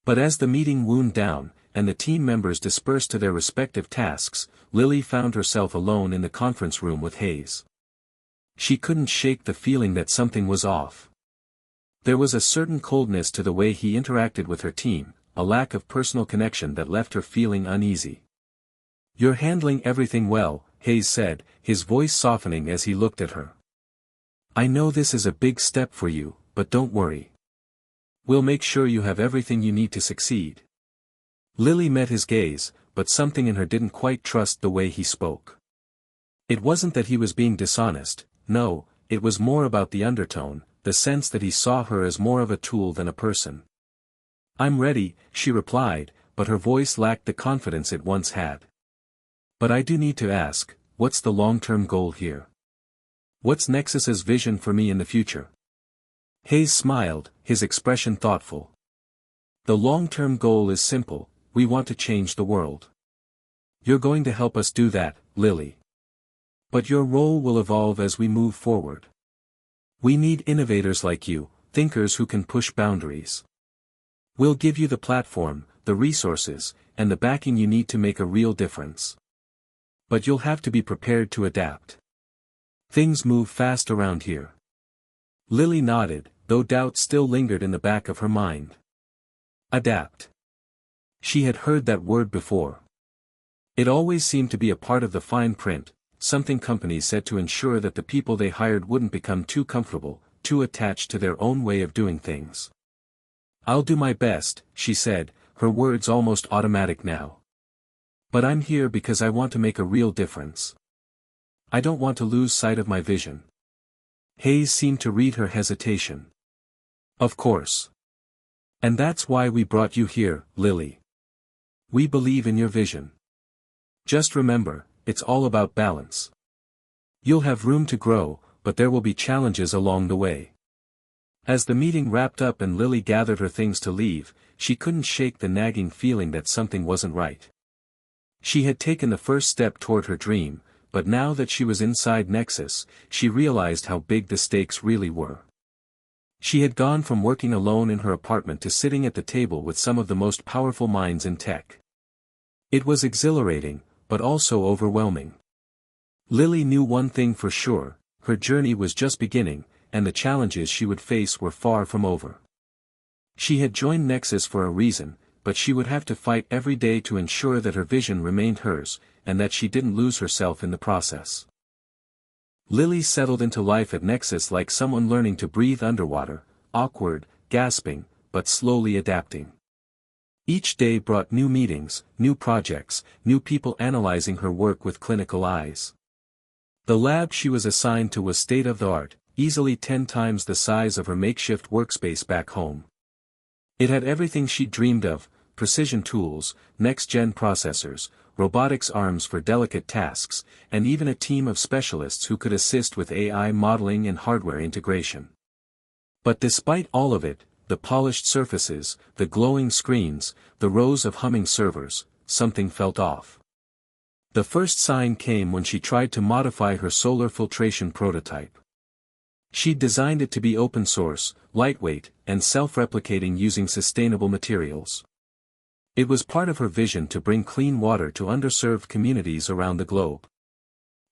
But as the meeting wound down, and the team members dispersed to their respective tasks, Lily found herself alone in the conference room with Hayes. She couldn't shake the feeling that something was off. There was a certain coldness to the way he interacted with her team, a lack of personal connection that left her feeling uneasy. "You're handling everything well," Hayes said, his voice softening as he looked at her. "I know this is a big step for you, but don't worry. We'll make sure you have everything you need to succeed." Lily met his gaze, but something in her didn't quite trust the way he spoke. It wasn't that he was being dishonest, no, it was more about the undertone, the sense that he saw her as more of a tool than a person. "I'm ready," she replied, but her voice lacked the confidence it once had. "But I do need to ask, what's the long-term goal here? What's Nexus's vision for me in the future?" Hayes smiled, his expression thoughtful. "The long-term goal is simple, we want to change the world. You're going to help us do that, Lily. But your role will evolve as we move forward. We need innovators like you, thinkers who can push boundaries. We'll give you the platform, the resources, and the backing you need to make a real difference. But you'll have to be prepared to adapt. Things move fast around here." Lily nodded, though doubt still lingered in the back of her mind. Adapt. She had heard that word before. It always seemed to be a part of the fine print, something companies said to ensure that the people they hired wouldn't become too comfortable, too attached to their own way of doing things. "I'll do my best," she said, her words almost automatic now. "But I'm here because I want to make a real difference. I don't want to lose sight of my vision." Hayes seemed to read her hesitation. "Of course. And that's why we brought you here, Lily. We believe in your vision. Just remember, it's all about balance. You'll have room to grow, but there will be challenges along the way." As the meeting wrapped up and Lily gathered her things to leave, she couldn't shake the nagging feeling that something wasn't right. She had taken the first step toward her dream, but now that she was inside Nexus, she realized how big the stakes really were. She had gone from working alone in her apartment to sitting at the table with some of the most powerful minds in tech. It was exhilarating, but also overwhelming. Lily knew one thing for sure: her journey was just beginning, and the challenges she would face were far from over. She had joined Nexus for a reason, but she would have to fight every day to ensure that her vision remained hers, and that she didn't lose herself in the process. Lily settled into life at Nexus like someone learning to breathe underwater, awkward, gasping, but slowly adapting. Each day brought new meetings, new projects, new people analyzing her work with clinical eyes. The lab she was assigned to was state-of-the-art, easily 10 times the size of her makeshift workspace back home. It had everything she dreamed of: precision tools, next-gen processors, robotics arms for delicate tasks, and even a team of specialists who could assist with AI modeling and hardware integration. But despite all of it, the polished surfaces, the glowing screens, the rows of humming servers, something felt off. The first sign came when she tried to modify her solar filtration prototype. She'd designed it to be open source, lightweight, and self-replicating using sustainable materials. It was part of her vision to bring clean water to underserved communities around the globe.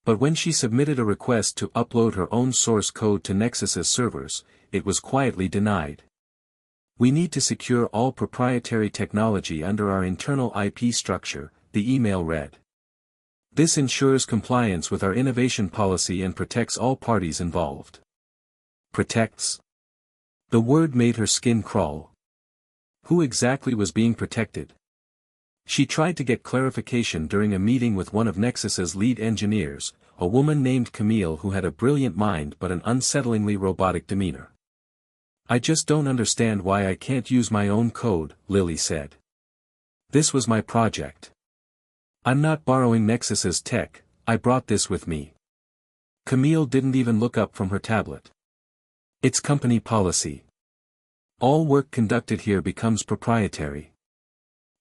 But when she submitted a request to upload her own source code to Nexus's servers, it was quietly denied. "We need to secure all proprietary technology under our internal IP structure," the email read. "This ensures compliance with our innovation policy and protects all parties involved." Protects? The word made her skin crawl. Who exactly was being protected? She tried to get clarification during a meeting with one of Nexus's lead engineers, a woman named Camille who had a brilliant mind but an unsettlingly robotic demeanor. "I just don't understand why I can't use my own code," Lily said. "This was my project. I'm not borrowing Nexus's tech, I brought this with me." Camille didn't even look up from her tablet. "It's company policy. All work conducted here becomes proprietary.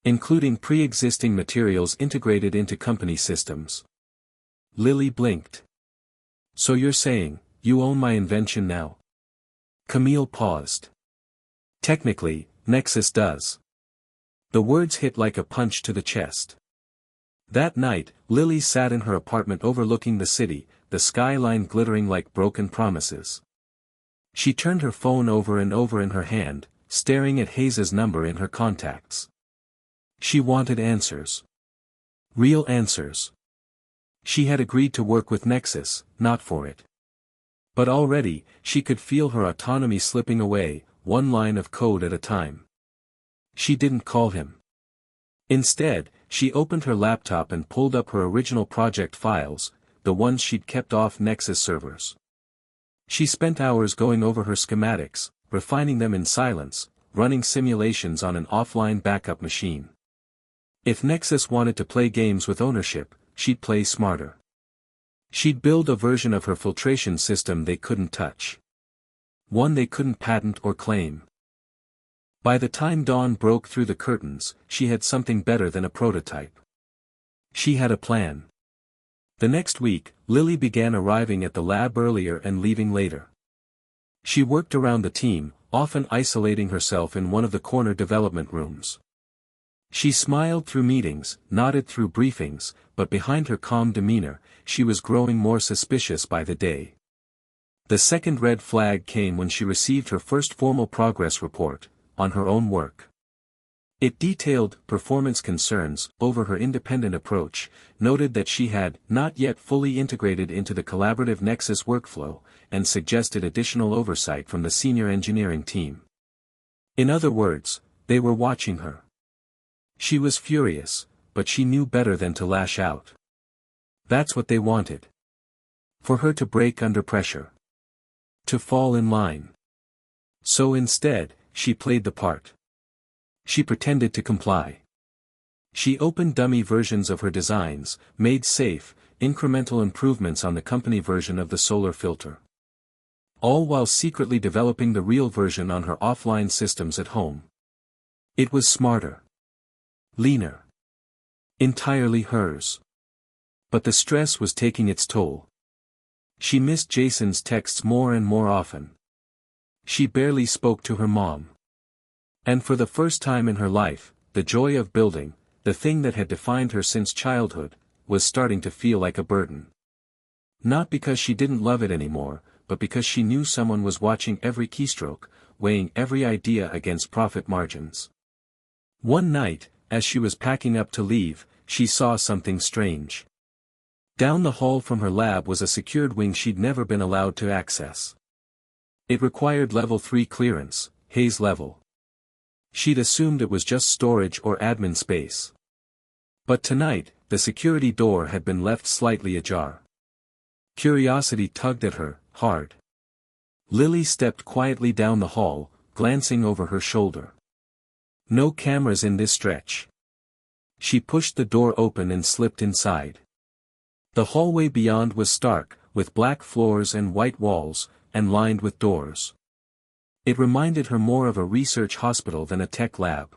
Including pre-existing materials integrated into company systems." Lily blinked. "So you're saying, you own my invention now?" Camille paused. "Technically, Nexus does." The words hit like a punch to the chest. That night, Lily sat in her apartment overlooking the city, the skyline glittering like broken promises. She turned her phone over and over in her hand, staring at Hayes's number in her contacts. She wanted answers. Real answers. She had agreed to work with Nexus, not for it. But already, she could feel her autonomy slipping away, one line of code at a time. She didn't call him. Instead, she opened her laptop and pulled up her original project files, the ones she'd kept off Nexus servers. She spent hours going over her schematics, refining them in silence, running simulations on an offline backup machine. If Nexus wanted to play games with ownership, she'd play smarter. She'd build a version of her filtration system they couldn't touch. One they couldn't patent or claim. By the time dawn broke through the curtains, she had something better than a prototype. She had a plan. The next week, Lily began arriving at the lab earlier and leaving later. She worked around the team, often isolating herself in one of the corner development rooms. She smiled through meetings, nodded through briefings, but behind her calm demeanor, she was growing more suspicious by the day. The second red flag came when she received her first formal progress report, on her own work. It detailed performance concerns over her independent approach, noted that she had not yet fully integrated into the collaborative Nexus workflow, and suggested additional oversight from the senior engineering team. In other words, they were watching her. She was furious, but she knew better than to lash out. That's what they wanted. For her to break under pressure. To fall in line. So instead, she played the part. She pretended to comply. She opened dummy versions of her designs, made safe, incremental improvements on the company version of the solar filter. All while secretly developing the real version on her offline systems at home. It was smarter. Leaner. Entirely hers. But the stress was taking its toll. She missed Jason's texts more and more often. She barely spoke to her mom. And for the first time in her life, the joy of building, the thing that had defined her since childhood, was starting to feel like a burden. Not because she didn't love it anymore, but because she knew someone was watching every keystroke, weighing every idea against profit margins. One night, as she was packing up to leave, she saw something strange. Down the hall from her lab was a secured wing she'd never been allowed to access. It required level 3 clearance, Haze level. She'd assumed it was just storage or admin space. But tonight, the security door had been left slightly ajar. Curiosity tugged at her, hard. Lily stepped quietly down the hall, glancing over her shoulder. No cameras in this stretch. She pushed the door open and slipped inside. The hallway beyond was stark, with black floors and white walls, and lined with doors. It reminded her more of a research hospital than a tech lab.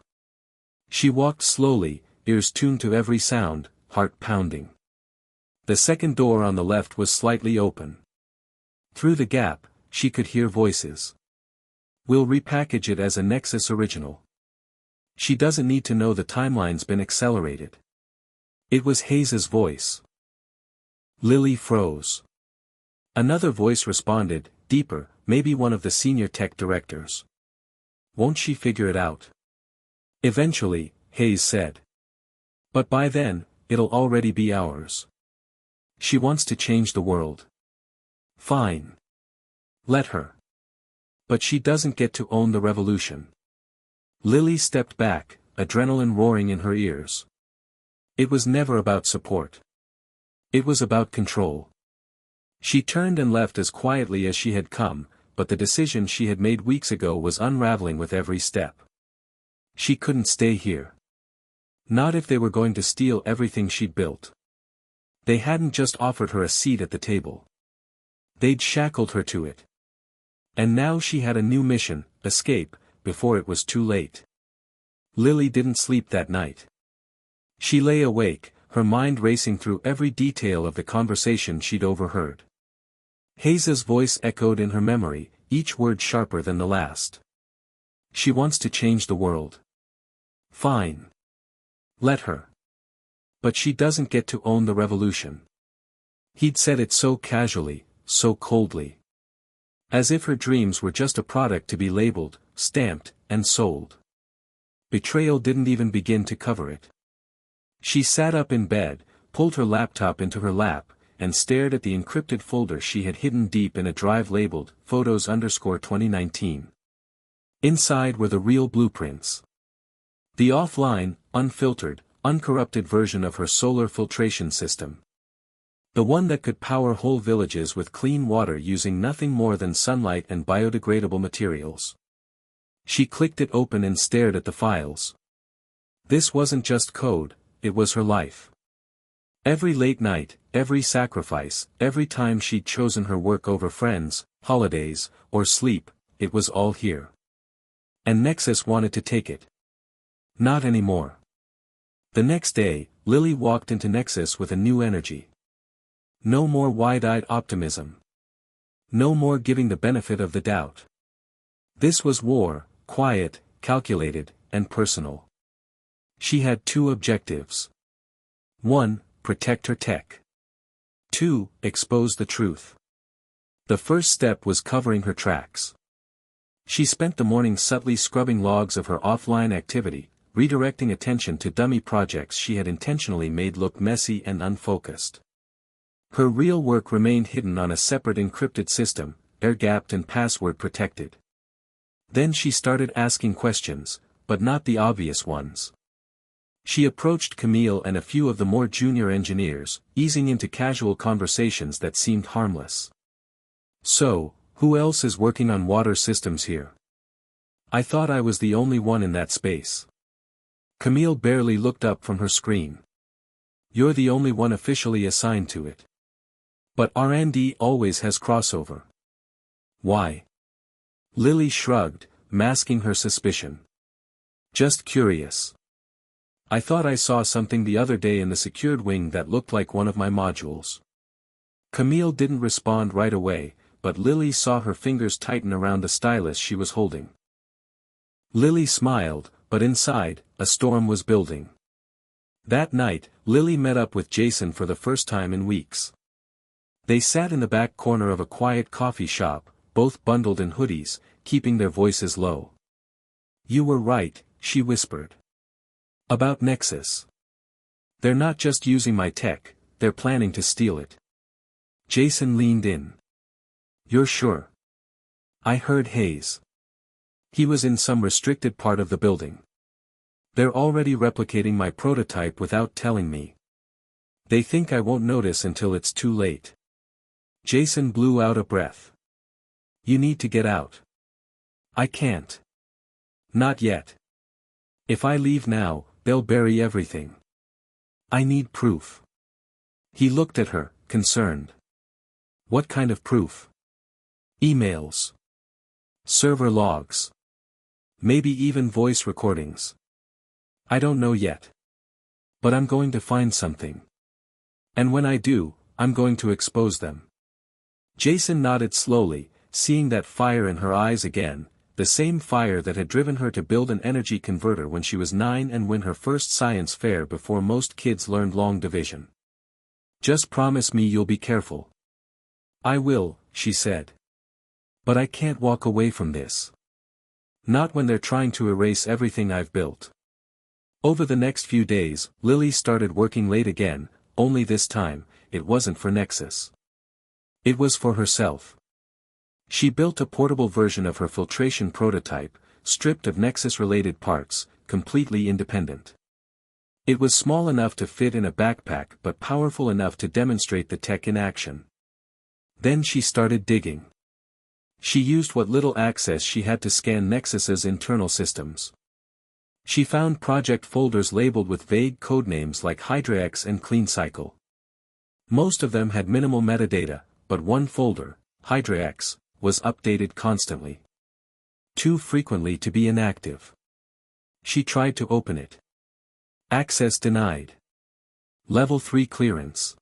She walked slowly, ears tuned to every sound, heart pounding. The second door on the left was slightly open. Through the gap, she could hear voices. "We'll repackage it as a Nexus original. She doesn't need to know the timeline's been accelerated." It was Haze's voice. Lily froze. Another voice responded, deeper, maybe one of the senior tech directors. "Won't she figure it out?" "Eventually," Haze said. "But by then, it'll already be ours. She wants to change the world." "Fine. Let her. But she doesn't get to own the revolution." Lily stepped back, adrenaline roaring in her ears. It was never about support. It was about control. She turned and left as quietly as she had come, but the decision she had made weeks ago was unraveling with every step. She couldn't stay here. Not if they were going to steal everything she'd built. They hadn't just offered her a seat at the table. They'd shackled her to it. And now she had a new mission, escape, before it was too late. Lily didn't sleep that night. She lay awake, her mind racing through every detail of the conversation she'd overheard. Haze's voice echoed in her memory, each word sharper than the last. "She wants to change the world. Fine. Let her. But she doesn't get to own the revolution." He'd said it so casually, so coldly. As if her dreams were just a product to be labeled, stamped, and sold. Betrayal didn't even begin to cover it. She sat up in bed, pulled her laptop into her lap, and stared at the encrypted folder she had hidden deep in a drive labeled, Photos_2019. Inside were the real blueprints. The offline, unfiltered, uncorrupted version of her solar filtration system. The one that could power whole villages with clean water using nothing more than sunlight and biodegradable materials. She clicked it open and stared at the files. This wasn't just code, it was her life. Every late night, every sacrifice, every time she'd chosen her work over friends, holidays, or sleep, it was all here. And Nexus wanted to take it. Not anymore. The next day, Lily walked into Nexus with a new energy. No more wide-eyed optimism. No more giving the benefit of the doubt. This was war, quiet, calculated, and personal. She had two objectives. 1. Protect her tech. 2. Expose the truth. The first step was covering her tracks. She spent the morning subtly scrubbing logs of her offline activity, redirecting attention to dummy projects she had intentionally made look messy and unfocused. Her real work remained hidden on a separate encrypted system, air-gapped and password-protected. Then she started asking questions, but not the obvious ones. She approached Camille and a few of the more junior engineers, easing into casual conversations that seemed harmless. "So, who else is working on water systems here? I thought I was the only one in that space." Camille barely looked up from her screen. "You're the only one officially assigned to it. But R&D always has crossover." "Why?" Lily shrugged, masking her suspicion. "Just curious. I thought I saw something the other day in the secured wing that looked like one of my modules." Camille didn't respond right away, but Lily saw her fingers tighten around the stylus she was holding. Lily smiled, but inside, a storm was building. That night, Lily met up with Jason for the first time in weeks. They sat in the back corner of a quiet coffee shop, both bundled in hoodies, keeping their voices low. "You were right," she whispered. "About Nexus. They're not just using my tech, they're planning to steal it." Jason leaned in. "You're sure?" "I heard Hayes. He was in some restricted part of the building. They're already replicating my prototype without telling me. They think I won't notice until it's too late." Jason blew out a breath. "You need to get out." "I can't. Not yet. If I leave now, they'll bury everything. I need proof." He looked at her, concerned. "What kind of proof?" "Emails. Server logs. Maybe even voice recordings. I don't know yet. But I'm going to find something. And when I do, I'm going to expose them." Jason nodded slowly, seeing that fire in her eyes again, the same fire that had driven her to build an energy converter when she was 9 and win her first science fair before most kids learned long division. "Just promise me you'll be careful." "I will," she said. "But I can't walk away from this. Not when they're trying to erase everything I've built." Over the next few days, Lily started working late again, only this time, it wasn't for Nexus. It was for herself. She built a portable version of her filtration prototype, stripped of Nexus-related parts, completely independent. It was small enough to fit in a backpack but powerful enough to demonstrate the tech in action. Then she started digging. She used what little access she had to scan Nexus's internal systems. She found project folders labeled with vague codenames like HydraX and CleanCycle. Most of them had minimal metadata, but one folder, HydraX, was updated constantly. Too frequently to be inactive. She tried to open it. Access denied. Level 3 clearance.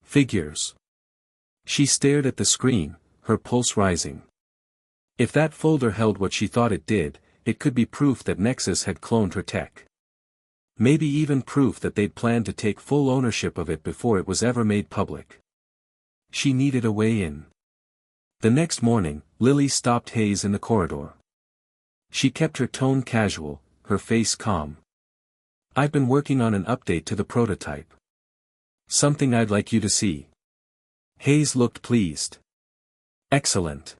Figures. She stared at the screen, her pulse rising. If that folder held what she thought it did, it could be proof that Nexus had cloned her tech. Maybe even proof that they'd planned to take full ownership of it before it was ever made public. She needed a way in. The next morning, Lily stopped Hayes in the corridor. She kept her tone casual, her face calm. "I've been working on an update to the prototype. Something I'd like you to see." Hayes looked pleased. "Excellent.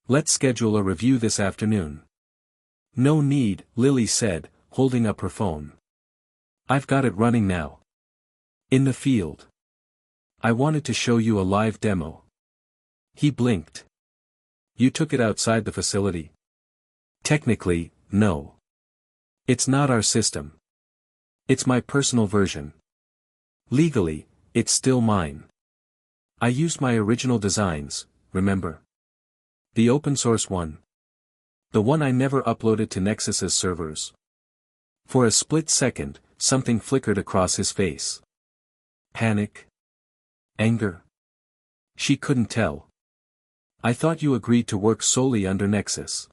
Let's schedule a review this afternoon." "No need," Lily said, holding up her phone. "I've got it running now. In the field. I wanted to show you a live demo." He blinked. "You took it outside the facility?" "Technically, no. It's not our system. It's my personal version. Legally, it's still mine. I used my original designs, remember? The open source one. The one I never uploaded to Nexus's servers." For a split second, something flickered across his face. Panic? Anger? She couldn't tell. "I thought you agreed to work solely under Nexus."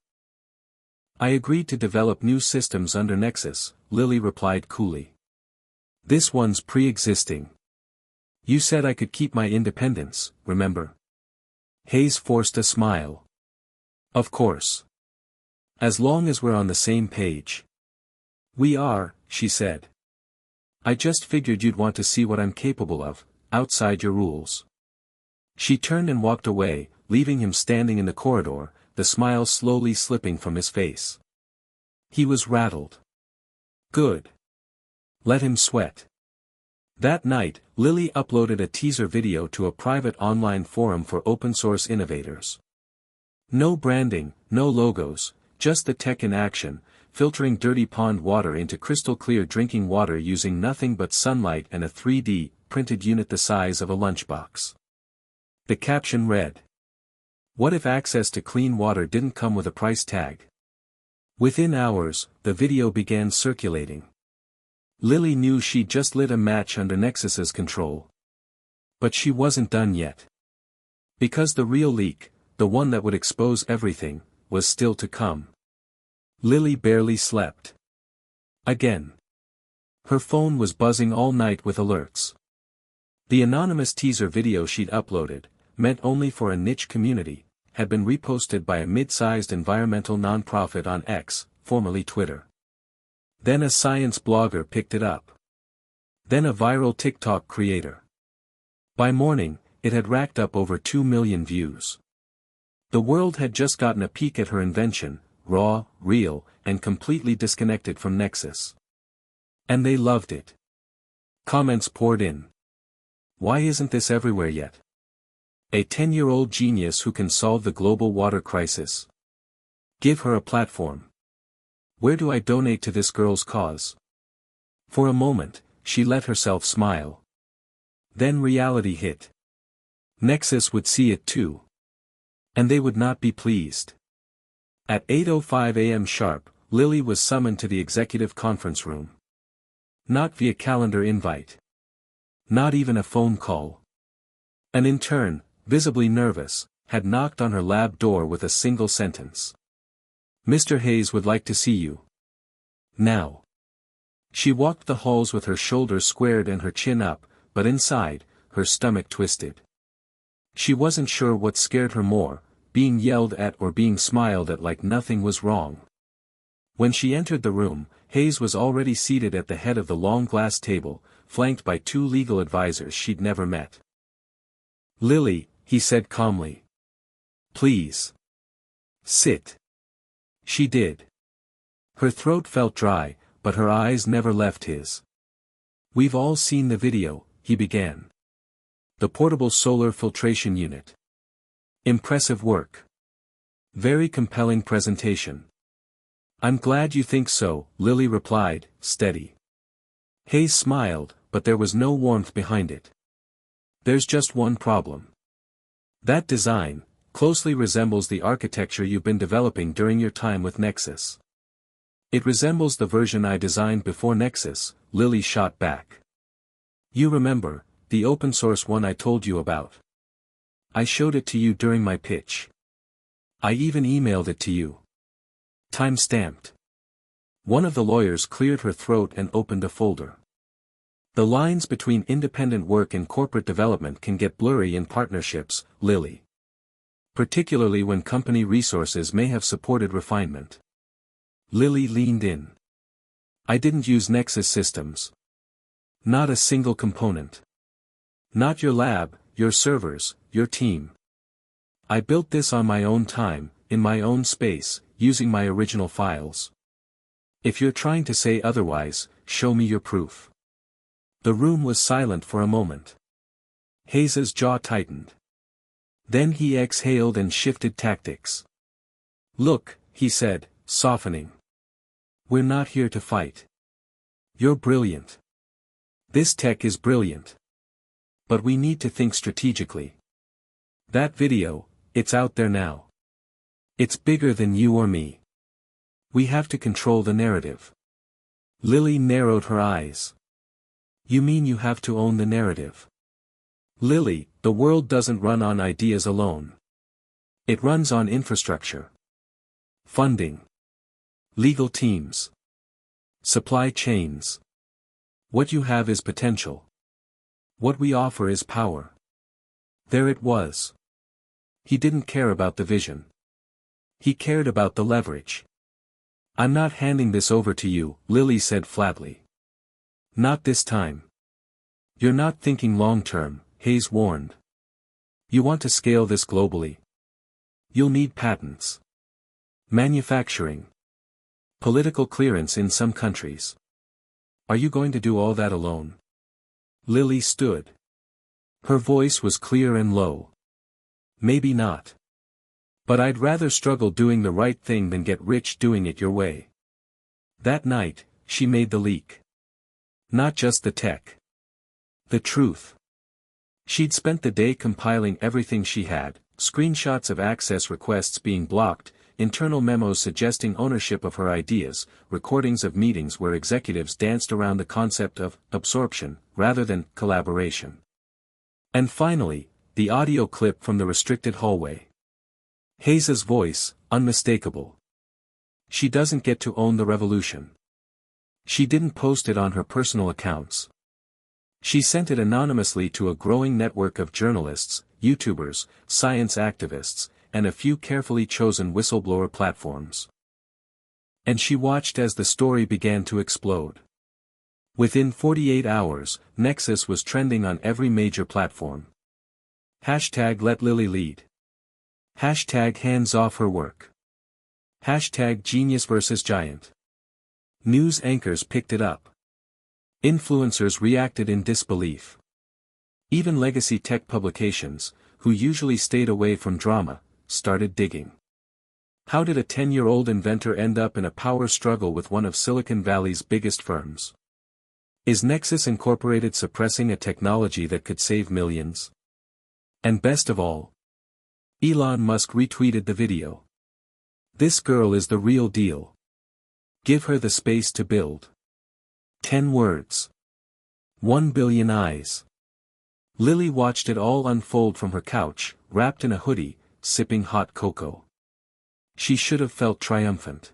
"I agreed to develop new systems under Nexus," Lily replied coolly. "This one's pre-existing. You said I could keep my independence, remember?" Hayes forced a smile. "Of course. As long as we're on the same page." "We are," she said. "I just figured you'd want to see what I'm capable of, outside your rules." She turned and walked away, leaving him standing in the corridor, the smile slowly slipping from his face. He was rattled. Good. Let him sweat. That night, Lily uploaded a teaser video to a private online forum for open-source innovators. No branding, no logos, just the tech in action, filtering dirty pond water into crystal-clear drinking water using nothing but sunlight and a 3D, printed unit the size of a lunchbox. The caption read, "What if access to clean water didn't come with a price tag?" Within hours, the video began circulating. Lily knew she'd just lit a match under Nexus's control. But she wasn't done yet. Because the real leak, the one that would expose everything, was still to come. Lily barely slept. Again. Her phone was buzzing all night with alerts. The anonymous teaser video she'd uploaded, meant only for a niche community, had been reposted by a mid-sized environmental nonprofit on X, formerly Twitter. Then a science blogger picked it up. Then a viral TikTok creator. By morning, it had racked up over 2 million views. The world had just gotten a peek at her invention, raw, real, and completely disconnected from Nexus. And they loved it. Comments poured in. Why isn't this everywhere yet? A 10-year-old genius who can solve the global water crisis. Give her a platform. Where do I donate to this girl's cause? For a moment, she let herself smile. Then reality hit. Nexus would see it too. And they would not be pleased. At 8:05 a.m. sharp, Lily was summoned to the executive conference room. Not via calendar invite. Not even a phone call. An intern, visibly nervous, had knocked on her lab door with a single sentence. Mr. Hayes would like to see you. Now. She walked the halls with her shoulders squared and her chin up, but inside, her stomach twisted. She wasn't sure what scared her more, being yelled at or being smiled at like nothing was wrong. When she entered the room, Hayes was already seated at the head of the long glass table, flanked by 2 legal advisors she'd never met. Lily, he said calmly. Please. Sit. She did. Her throat felt dry, but her eyes never left his. We've all seen the video, he began. The portable solar filtration unit. Impressive work. Very compelling presentation. I'm glad you think so, Lily replied, steady. Hayes smiled, but there was no warmth behind it. There's just one problem. That design closely resembles the architecture you've been developing during your time with Nexus. It resembles the version I designed before Nexus, Lily shot back. You remember, the open source one I told you about. I showed it to you during my pitch. I even emailed it to you. Time-stamped. One of the lawyers cleared her throat and opened a folder. The lines between independent work and corporate development can get blurry in partnerships, Lily. Particularly when company resources may have supported refinement. Lily leaned in. I didn't use Nexus systems. Not a single component. Not your lab, your servers, your team. I built this on my own time, in my own space, using my original files. If you're trying to say otherwise, show me your proof. The room was silent for a moment. Hayes's jaw tightened. Then he exhaled and shifted tactics. Look, he said, softening. We're not here to fight. You're brilliant. This tech is brilliant. But we need to think strategically. That video, it's out there now. It's bigger than you or me. We have to control the narrative. Lily narrowed her eyes. You mean you have to own the narrative? Lily, the world doesn't run on ideas alone. It runs on infrastructure. Funding. Legal teams. Supply chains. What you have is potential. What we offer is power. There it was. He didn't care about the vision. He cared about the leverage. I'm not handing this over to you, Lily said flatly. Not this time. You're not thinking long-term, Hayes warned. You want to scale this globally. You'll need patents. Manufacturing. Political clearance in some countries. Are you going to do all that alone? Lily stood. Her voice was clear and low. Maybe not. But I'd rather struggle doing the right thing than get rich doing it your way. That night, she made the leak. Not just the tech. The truth. She'd spent the day compiling everything she had, screenshots of access requests being blocked, internal memos suggesting ownership of her ideas, recordings of meetings where executives danced around the concept of absorption, rather than collaboration. And finally, the audio clip from the restricted hallway. Hayes's voice, unmistakable. She doesn't get to own the revolution. She didn't post it on her personal accounts. She sent it anonymously to a growing network of journalists, YouTubers, science activists, and a few carefully chosen whistleblower platforms. And she watched as the story began to explode. Within 48 hours, Nexus was trending on every major platform. Hashtag let Lily lead. Hashtag hands off her work. Hashtag genius versus giant. News anchors picked it up. Influencers reacted in disbelief. Even legacy tech publications, who usually stayed away from drama, started digging. How did a 10-year-old inventor end up in a power struggle with one of Silicon Valley's biggest firms? Is Nexus Incorporated suppressing a technology that could save millions? And best of all, Elon Musk retweeted the video. This girl is the real deal. Give her the space to build. 10 words. 1 billion eyes. Lily watched it all unfold from her couch, wrapped in a hoodie, sipping hot cocoa. She should have felt triumphant.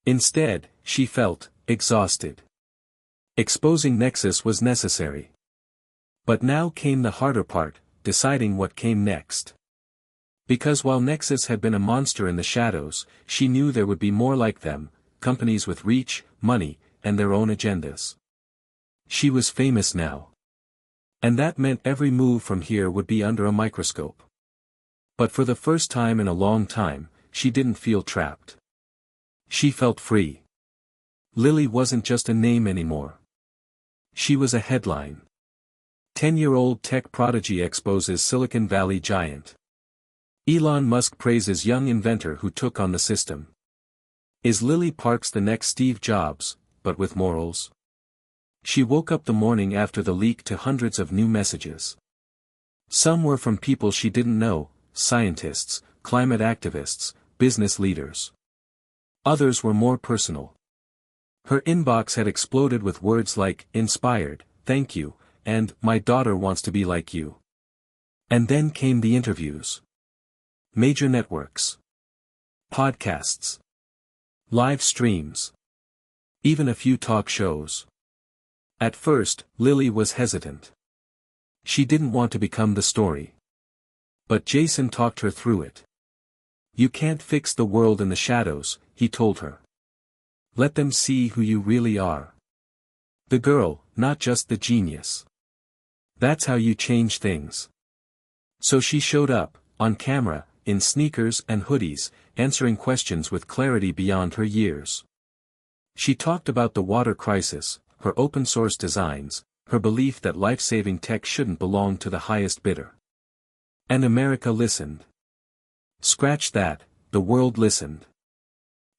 Instead, she felt exhausted. Exposing Nexus was necessary. But now came the harder part, deciding what came next. Because while Nexus had been a monster in the shadows, she knew there would be more like them, companies with reach, money, and their own agendas. She was famous now. And that meant every move from here would be under a microscope. But for the first time in a long time, she didn't feel trapped. She felt free. Lily wasn't just a name anymore. She was a headline. 10-year-old tech prodigy exposes Silicon Valley giant. Elon Musk praises young inventor who took on the system. Is Lily Parks the next Steve Jobs, but with morals? She woke up the morning after the leak to hundreds of new messages. Some were from people she didn't know, scientists, climate activists, business leaders. Others were more personal. Her inbox had exploded with words like, inspired, thank you, and, my daughter wants to be like you. And then came the interviews. Major networks. Podcasts. Live streams. Even a few talk shows. At first, Lily was hesitant. She didn't want to become the story. But Jason talked her through it. You can't fix the world in the shadows, he told her. Let them see who you really are. The girl, not just the genius. That's how you change things. So she showed up, on camera, in sneakers and hoodies, answering questions with clarity beyond her years. She talked about the water crisis, her open-source designs, her belief that life-saving tech shouldn't belong to the highest bidder. And America listened. Scratch that, the world listened.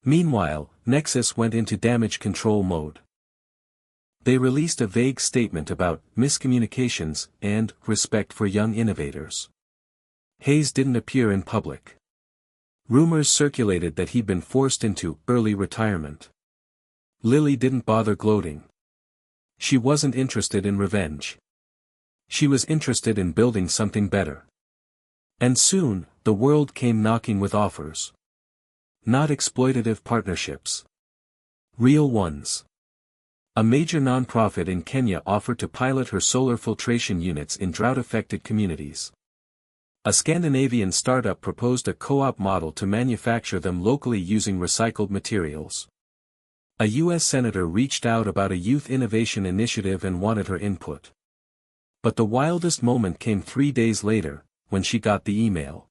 Meanwhile, Nexus went into damage control mode. They released a vague statement about miscommunications and respect for young innovators. Hayes didn't appear in public. Rumors circulated that he'd been forced into early retirement. Lily didn't bother gloating. She wasn't interested in revenge. She was interested in building something better. And soon, the world came knocking with offers. Not exploitative partnerships. Real ones. A major nonprofit in Kenya offered to pilot her solar filtration units in drought-affected communities. A Scandinavian startup proposed a co-op model to manufacture them locally using recycled materials. A U.S. senator reached out about a youth innovation initiative and wanted her input. But the wildest moment came 3 days later, when she got the email.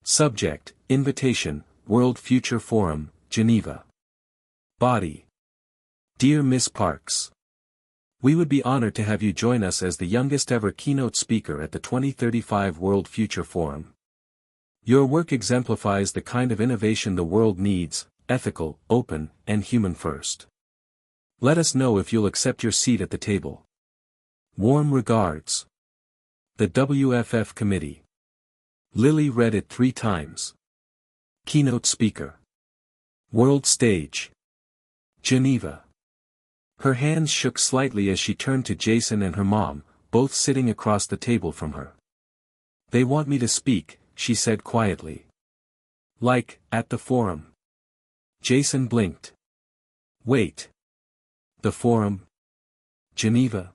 Subject, Invitation, World Future Forum, Geneva. Body. Dear Miss Parks. We would be honored to have you join us as the youngest ever keynote speaker at the 2035 World Future Forum. Your work exemplifies the kind of innovation the world needs, ethical, open, and human first. Let us know if you'll accept your seat at the table. Warm regards. The WFF Committee. Lily read it 3 times. Keynote speaker. World stage. Geneva. Her hands shook slightly as she turned to Jason and her mom, both sitting across the table from her. They want me to speak, she said quietly. Like, at the forum. Jason blinked. Wait. The forum? Geneva?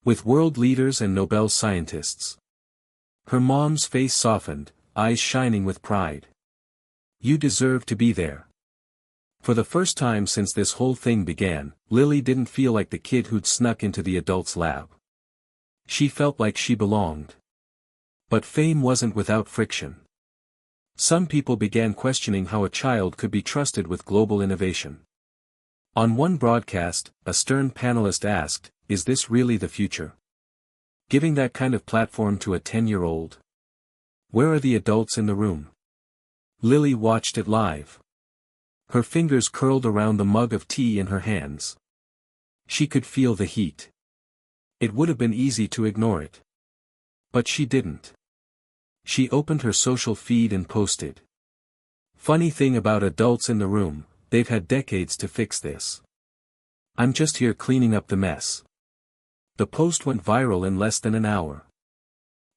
With world leaders and Nobel scientists. Her mom's face softened, eyes shining with pride. You deserve to be there. For the first time since this whole thing began, Lily didn't feel like the kid who'd snuck into the adult's lab. She felt like she belonged. But fame wasn't without friction. Some people began questioning how a child could be trusted with global innovation. On one broadcast, a stern panelist asked, "Is this really the future? Giving that kind of platform to a 10-year-old? Where are the adults in the room?" Lily watched it live. Her fingers curled around the mug of tea in her hands. She could feel the heat. It would have been easy to ignore it. But she didn't. She opened her social feed and posted. Funny thing about adults in the room, they've had decades to fix this. I'm just here cleaning up the mess. The post went viral in less than an hour.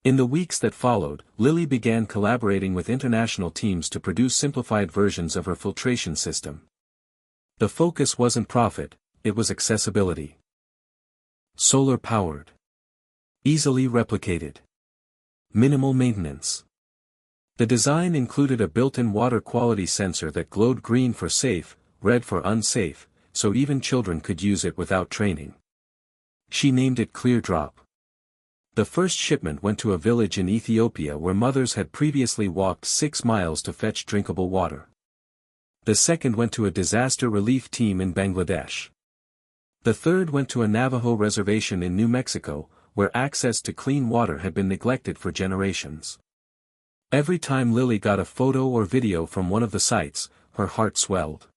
In the weeks that followed, Lily began collaborating with international teams to produce simplified versions of her filtration system. The focus wasn't profit, it was accessibility. Solar-powered. Easily replicated. Minimal maintenance. The design included a built-in water quality sensor that glowed green for safe, red for unsafe, so even children could use it without training. She named it ClearDrop. The first shipment went to a village in Ethiopia where mothers had previously walked 6 miles to fetch drinkable water. The second went to a disaster relief team in Bangladesh. The third went to a Navajo reservation in New Mexico, where access to clean water had been neglected for generations. Every time Lily got a photo or video from one of the sites, her heart swelled.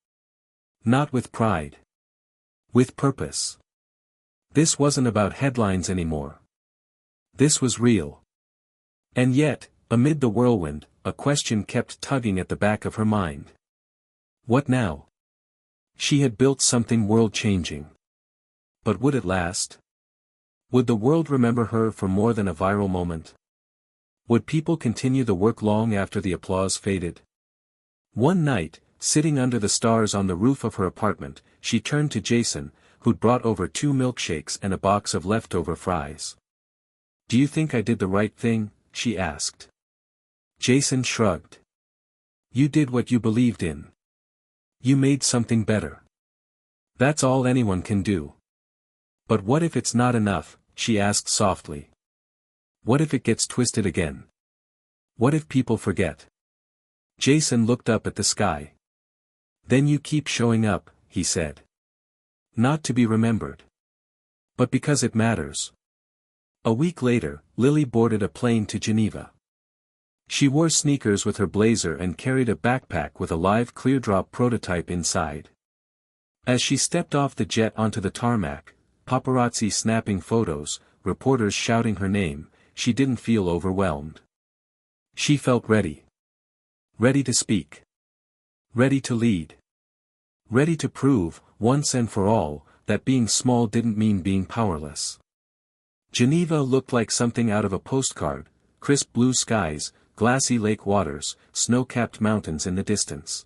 Not with pride. With purpose. This wasn't about headlines anymore. This was real. And yet, amid the whirlwind, a question kept tugging at the back of her mind. What now? She had built something world-changing. But would it last? Would the world remember her for more than a viral moment? Would people continue the work long after the applause faded? One night, sitting under the stars on the roof of her apartment, she turned to Jason, who'd brought over 2 milkshakes and a box of leftover fries. "Do you think I did the right thing?" she asked. Jason shrugged. "You did what you believed in. You made something better. That's all anyone can do." "But what if it's not enough?" she asked softly. "What if it gets twisted again? What if people forget?" Jason looked up at the sky. "Then you keep showing up," he said. "Not to be remembered. But because it matters." A week later, Lily boarded a plane to Geneva. She wore sneakers with her blazer and carried a backpack with a live ClearDrop prototype inside. As she stepped off the jet onto the tarmac, paparazzi snapping photos, reporters shouting her name, she didn't feel overwhelmed. She felt ready. Ready to speak. Ready to lead. Ready to prove, once and for all, that being small didn't mean being powerless. Geneva looked like something out of a postcard, crisp blue skies, glassy lake waters, snow-capped mountains in the distance.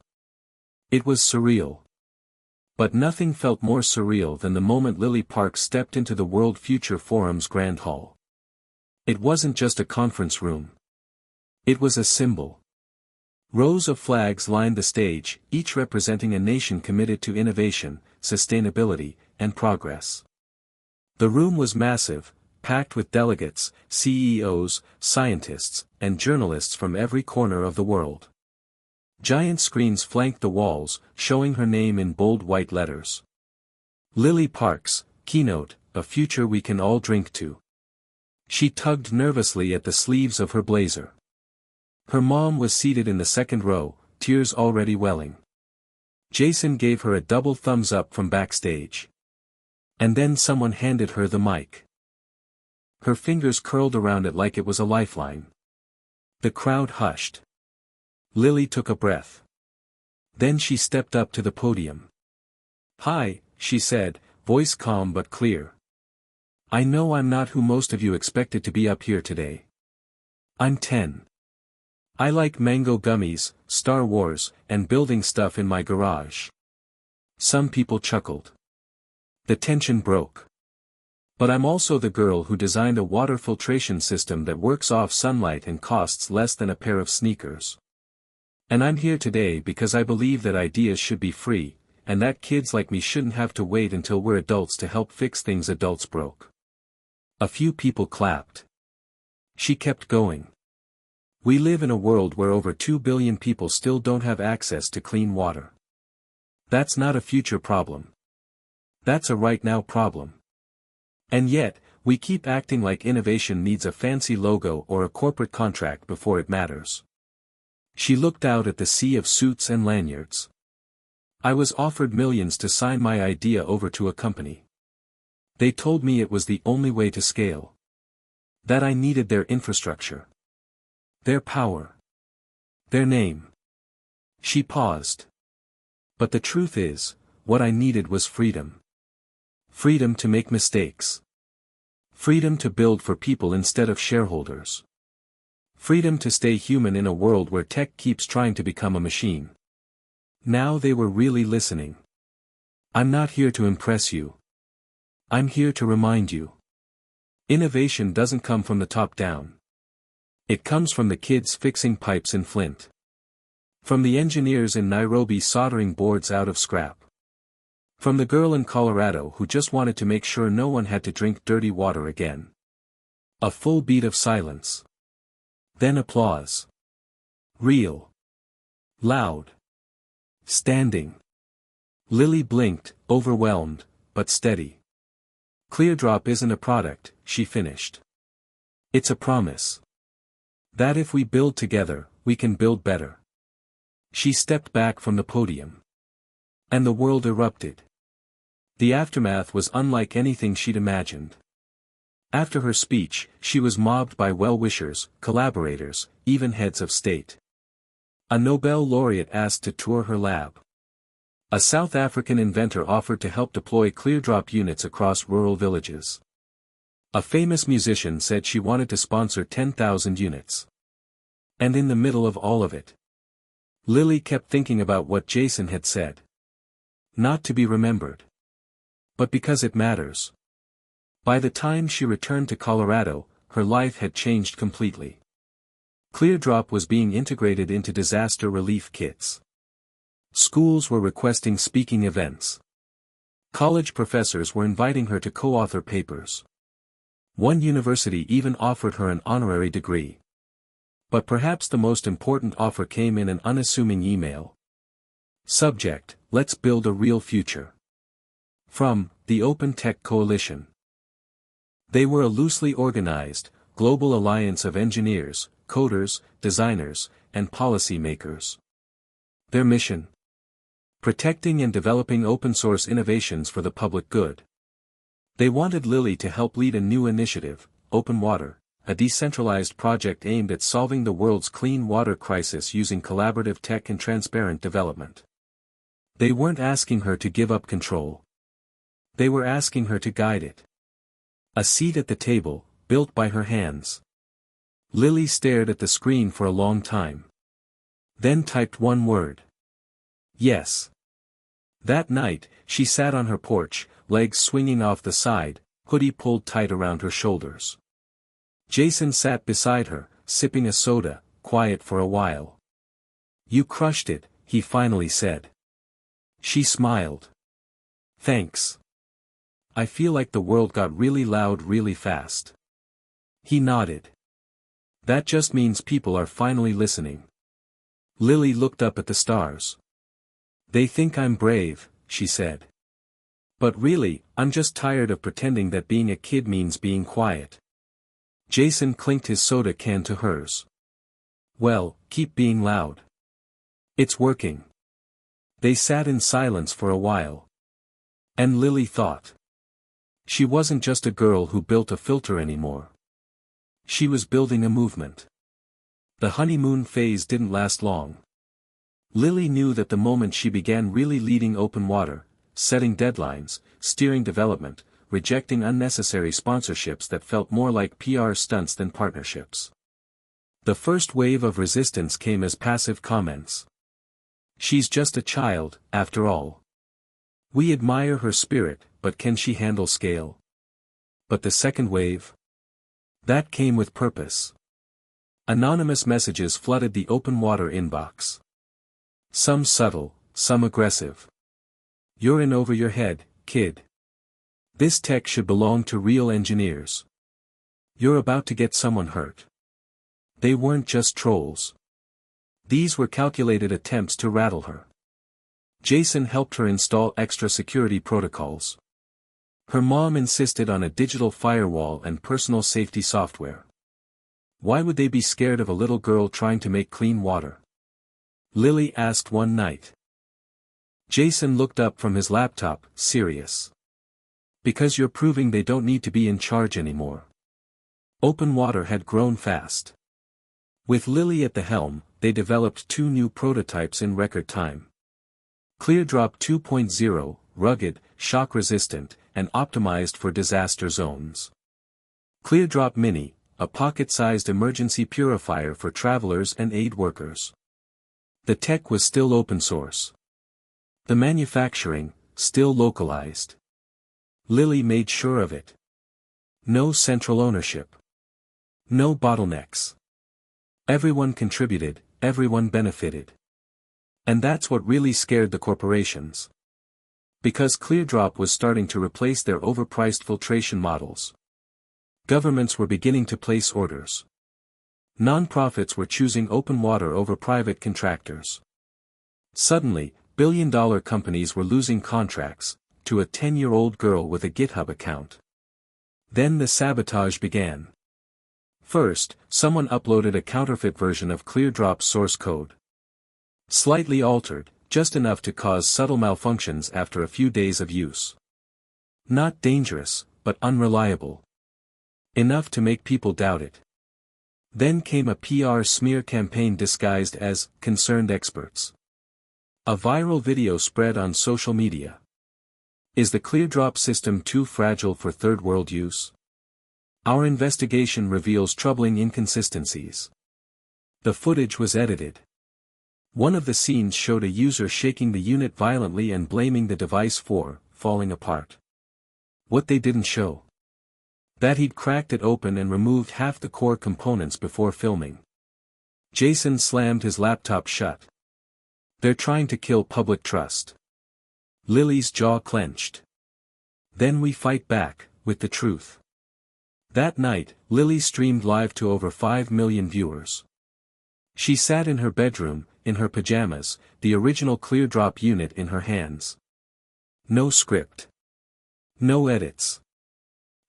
It was surreal. But nothing felt more surreal than the moment Lily Park stepped into the World Future Forum's Grand Hall. It wasn't just a conference room. It was a symbol. Rows of flags lined the stage, each representing a nation committed to innovation, sustainability, and progress. The room was massive, packed with delegates, CEOs, scientists, and journalists from every corner of the world. Giant screens flanked the walls, showing her name in bold white letters. Lily Park's keynote, a future we can all drink to. She tugged nervously at the sleeves of her blazer. Her mom was seated in the second row, tears already welling. Jason gave her a double thumbs up from backstage. And then someone handed her the mic. Her fingers curled around it like it was a lifeline. The crowd hushed. Lily took a breath. Then she stepped up to the podium. "Hi," she said, voice calm but clear. "I know I'm not who most of you expected to be up here today. I'm 10. I like mango gummies, Star Wars, and building stuff in my garage. Some people chuckled. The tension broke. But I'm also the girl who designed a water filtration system that works off sunlight and costs less than a pair of sneakers. And I'm here today because I believe that ideas should be free, and that kids like me shouldn't have to wait until we're adults to help fix things adults broke. A few people clapped. She kept going. We live in a world where over 2 billion people still don't have access to clean water. That's not a future problem. That's a right now problem. And yet, we keep acting like innovation needs a fancy logo or a corporate contract before it matters. She looked out at the sea of suits and lanyards. I was offered millions to sign my idea over to a company. They told me it was the only way to scale. That I needed their infrastructure. Their power. Their name. She paused. But the truth is, what I needed was freedom. Freedom to make mistakes. Freedom to build for people instead of shareholders. Freedom to stay human in a world where tech keeps trying to become a machine. Now they were really listening. I'm not here to impress you. I'm here to remind you. Innovation doesn't come from the top down. It comes from the kids fixing pipes in Flint. From the engineers in Nairobi soldering boards out of scrap. From the girl in Colorado who just wanted to make sure no one had to drink dirty water again. A full beat of silence. Then applause. Real. Loud. Standing. Lily blinked, overwhelmed, but steady. Cleardrop isn't a product, she finished. It's a promise. That if we build together, we can build better. She stepped back from the podium. And the world erupted. The aftermath was unlike anything she'd imagined. After her speech, she was mobbed by well-wishers, collaborators, even heads of state. A Nobel laureate asked to tour her lab. A South African inventor offered to help deploy Cleardrop units across rural villages. A famous musician said she wanted to sponsor 10,000 units. And in the middle of all of it, Lily kept thinking about what Jason had said. Not to be remembered. But because it matters. By the time she returned to Colorado, her life had changed completely. Cleardrop was being integrated into disaster relief kits. Schools were requesting speaking events. College professors were inviting her to co-author papers. One university even offered her an honorary degree. But perhaps the most important offer came in an unassuming email. Subject: Let's build a real future. From the Open Tech Coalition. They were a loosely organized, global alliance of engineers, coders, designers, and policy makers. Their mission: protecting and developing open-source innovations for the public good. They wanted Lily to help lead a new initiative, Open Water, a decentralized project aimed at solving the world's clean water crisis using collaborative tech and transparent development. They weren't asking her to give up control. They were asking her to guide it. A seat at the table, built by her hands. Lily stared at the screen for a long time. Then typed one word. Yes. That night, she sat on her porch, legs swinging off the side, hoodie pulled tight around her shoulders. Jason sat beside her, sipping a soda, quiet for a while. You crushed it, he finally said. She smiled. Thanks. I feel like the world got really loud really fast. He nodded. That just means people are finally listening. Lily looked up at the stars. They think I'm brave, she said. But really, I'm just tired of pretending that being a kid means being quiet. Jason clinked his soda can to hers. Well, keep being loud. It's working. They sat in silence for a while. And Lily thought. She wasn't just a girl who built a filter anymore. She was building a movement. The honeymoon phase didn't last long. Lily knew that the moment she began really leading Open Water, setting deadlines, steering development, rejecting unnecessary sponsorships that felt more like PR stunts than partnerships. The first wave of resistance came as passive comments. She's just a child, after all. We admire her spirit, but can she handle scale? But the second wave? That came with purpose. Anonymous messages flooded the open water inbox. Some subtle, some aggressive. You're in over your head, kid. This tech should belong to real engineers. You're about to get someone hurt. They weren't just trolls. These were calculated attempts to rattle her. Jason helped her install extra security protocols. Her mom insisted on a digital firewall and personal safety software. Why would they be scared of a little girl trying to make clean water? Lily asked one night. Jason looked up from his laptop, serious. Because you're proving they don't need to be in charge anymore. Open water had grown fast. With Lily at the helm, they developed 2 new prototypes in record time. ClearDrop 2.0, rugged, shock-resistant, and optimized for disaster zones. ClearDrop Mini, a pocket-sized emergency purifier for travelers and aid workers. The tech was still open source. The manufacturing, still localized. Lily made sure of it. No central ownership. No bottlenecks. Everyone contributed, everyone benefited. And that's what really scared the corporations. Because ClearDrop was starting to replace their overpriced filtration models. Governments were beginning to place orders. Non-profits were choosing open water over private contractors. Suddenly, billion-dollar companies were losing contracts to a 10-year-old girl with a GitHub account. Then the sabotage began. First, someone uploaded a counterfeit version of ClearDrop's source code. Slightly altered, just enough to cause subtle malfunctions after a few days of use. Not dangerous, but unreliable. Enough to make people doubt it. Then came a PR smear campaign disguised as concerned experts. A viral video spread on social media. Is the ClearDrop system too fragile for third world use? Our investigation reveals troubling inconsistencies. The footage was edited. One of the scenes showed a user shaking the unit violently and blaming the device for falling apart. What they didn't show. That he'd cracked it open and removed half the core components before filming. Jason slammed his laptop shut. They're trying to kill public trust. Lily's jaw clenched. Then we fight back, with the truth. That night, Lily streamed live to over 5 million viewers. She sat in her bedroom, in her pajamas, the original ClearDrop unit in her hands. No script. No edits.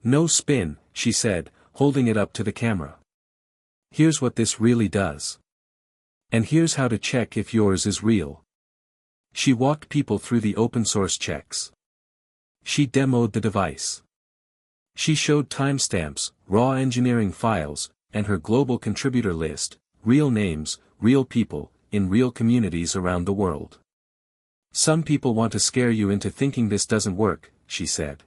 No spin, she said, holding it up to the camera. Here's what this really does. And here's how to check if yours is real. She walked people through the open source checks. She demoed the device. She showed timestamps, raw engineering files, and her global contributor list, real names, real people, in real communities around the world. Some people want to scare you into thinking this doesn't work, she said.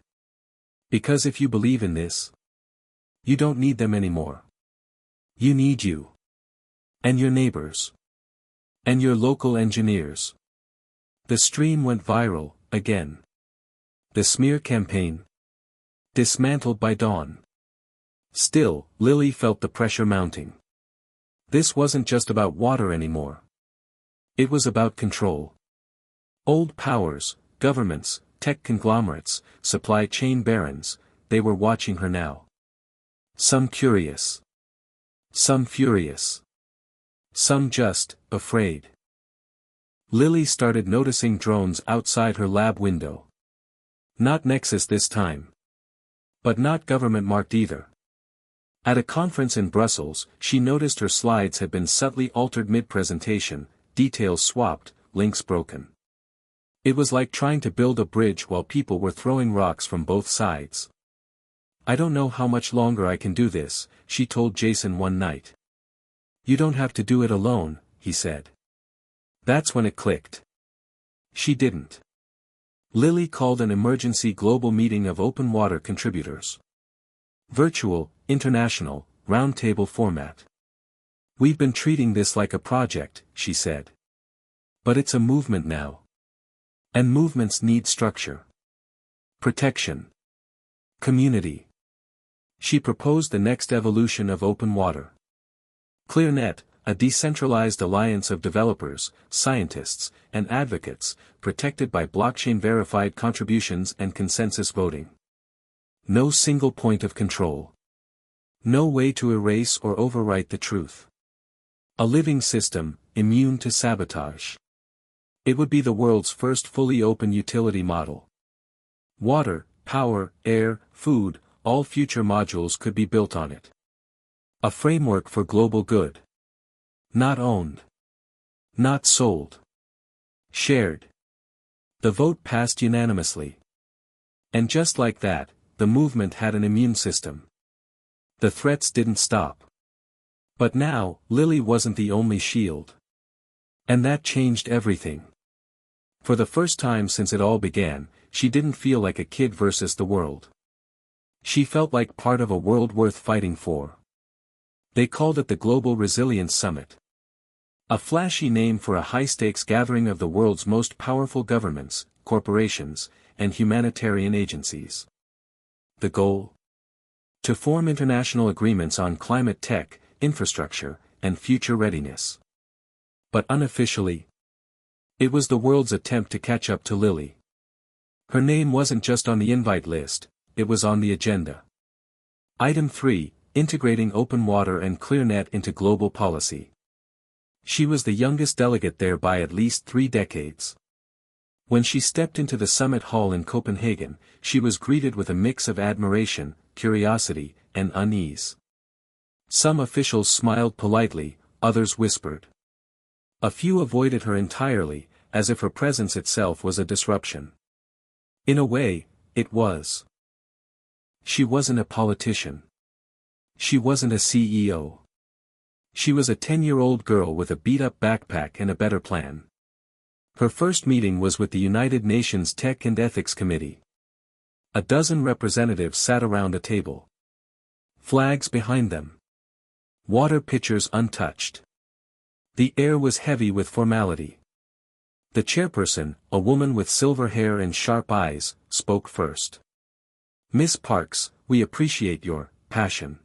Because if you believe in this, you don't need them anymore. You need you. And your neighbors. And your local engineers. The stream went viral, again. The smear campaign. Dismantled by dawn. Still, Lily felt the pressure mounting. This wasn't just about water anymore. It was about control. Old powers, governments, tech conglomerates, supply chain barons, they were watching her now. Some curious. Some furious. Some just, afraid. Lily started noticing drones outside her lab window. Not Nexus this time. But not government-marked either. At a conference in Brussels, she noticed her slides had been subtly altered mid-presentation, details swapped, links broken. It was like trying to build a bridge while people were throwing rocks from both sides. I don't know how much longer I can do this, she told Jason one night. You don't have to do it alone, he said. That's when it clicked. She didn't. Lily called an emergency global meeting of open water contributors. Virtual, international, roundtable format. "We've been treating this like a project," she said. "But it's a movement now. And movements need structure. Protection. Community." She proposed the next evolution of open water. ClearNet, a decentralized alliance of developers, scientists, and advocates, protected by blockchain-verified contributions and consensus voting. No single point of control. No way to erase or overwrite the truth. A living system, immune to sabotage. It would be the world's first fully open utility model. Water, power, air, food, all future modules could be built on it. A framework for global good. Not owned. Not sold. Shared. The vote passed unanimously. And just like that, the movement had an immune system. The threats didn't stop. But now, Lily wasn't the only shield. And that changed everything. For the first time since it all began, she didn't feel like a kid versus the world. She felt like part of a world worth fighting for. They called it the Global Resilience Summit. A flashy name for a high-stakes gathering of the world's most powerful governments, corporations, and humanitarian agencies. The goal? To form international agreements on climate tech, infrastructure, and future readiness. But unofficially, it was the world's attempt to catch up to Lily. Her name wasn't just on the invite list, it was on the agenda. Item 3, integrating open water and ClearNet into global policy. She was the youngest delegate there by at least 3 decades. When she stepped into the summit hall in Copenhagen, she was greeted with a mix of admiration, curiosity, and unease. Some officials smiled politely, others whispered. A few avoided her entirely, as if her presence itself was a disruption. In a way, it was. She wasn't a politician. She wasn't a CEO. She was a 10-year-old girl with a beat-up backpack and a better plan. Her first meeting was with the United Nations Tech and Ethics Committee. A dozen representatives sat around a table. Flags behind them. Water pitchers untouched. The air was heavy with formality. The chairperson, a woman with silver hair and sharp eyes, spoke first. "Miss Parks, we appreciate your passion.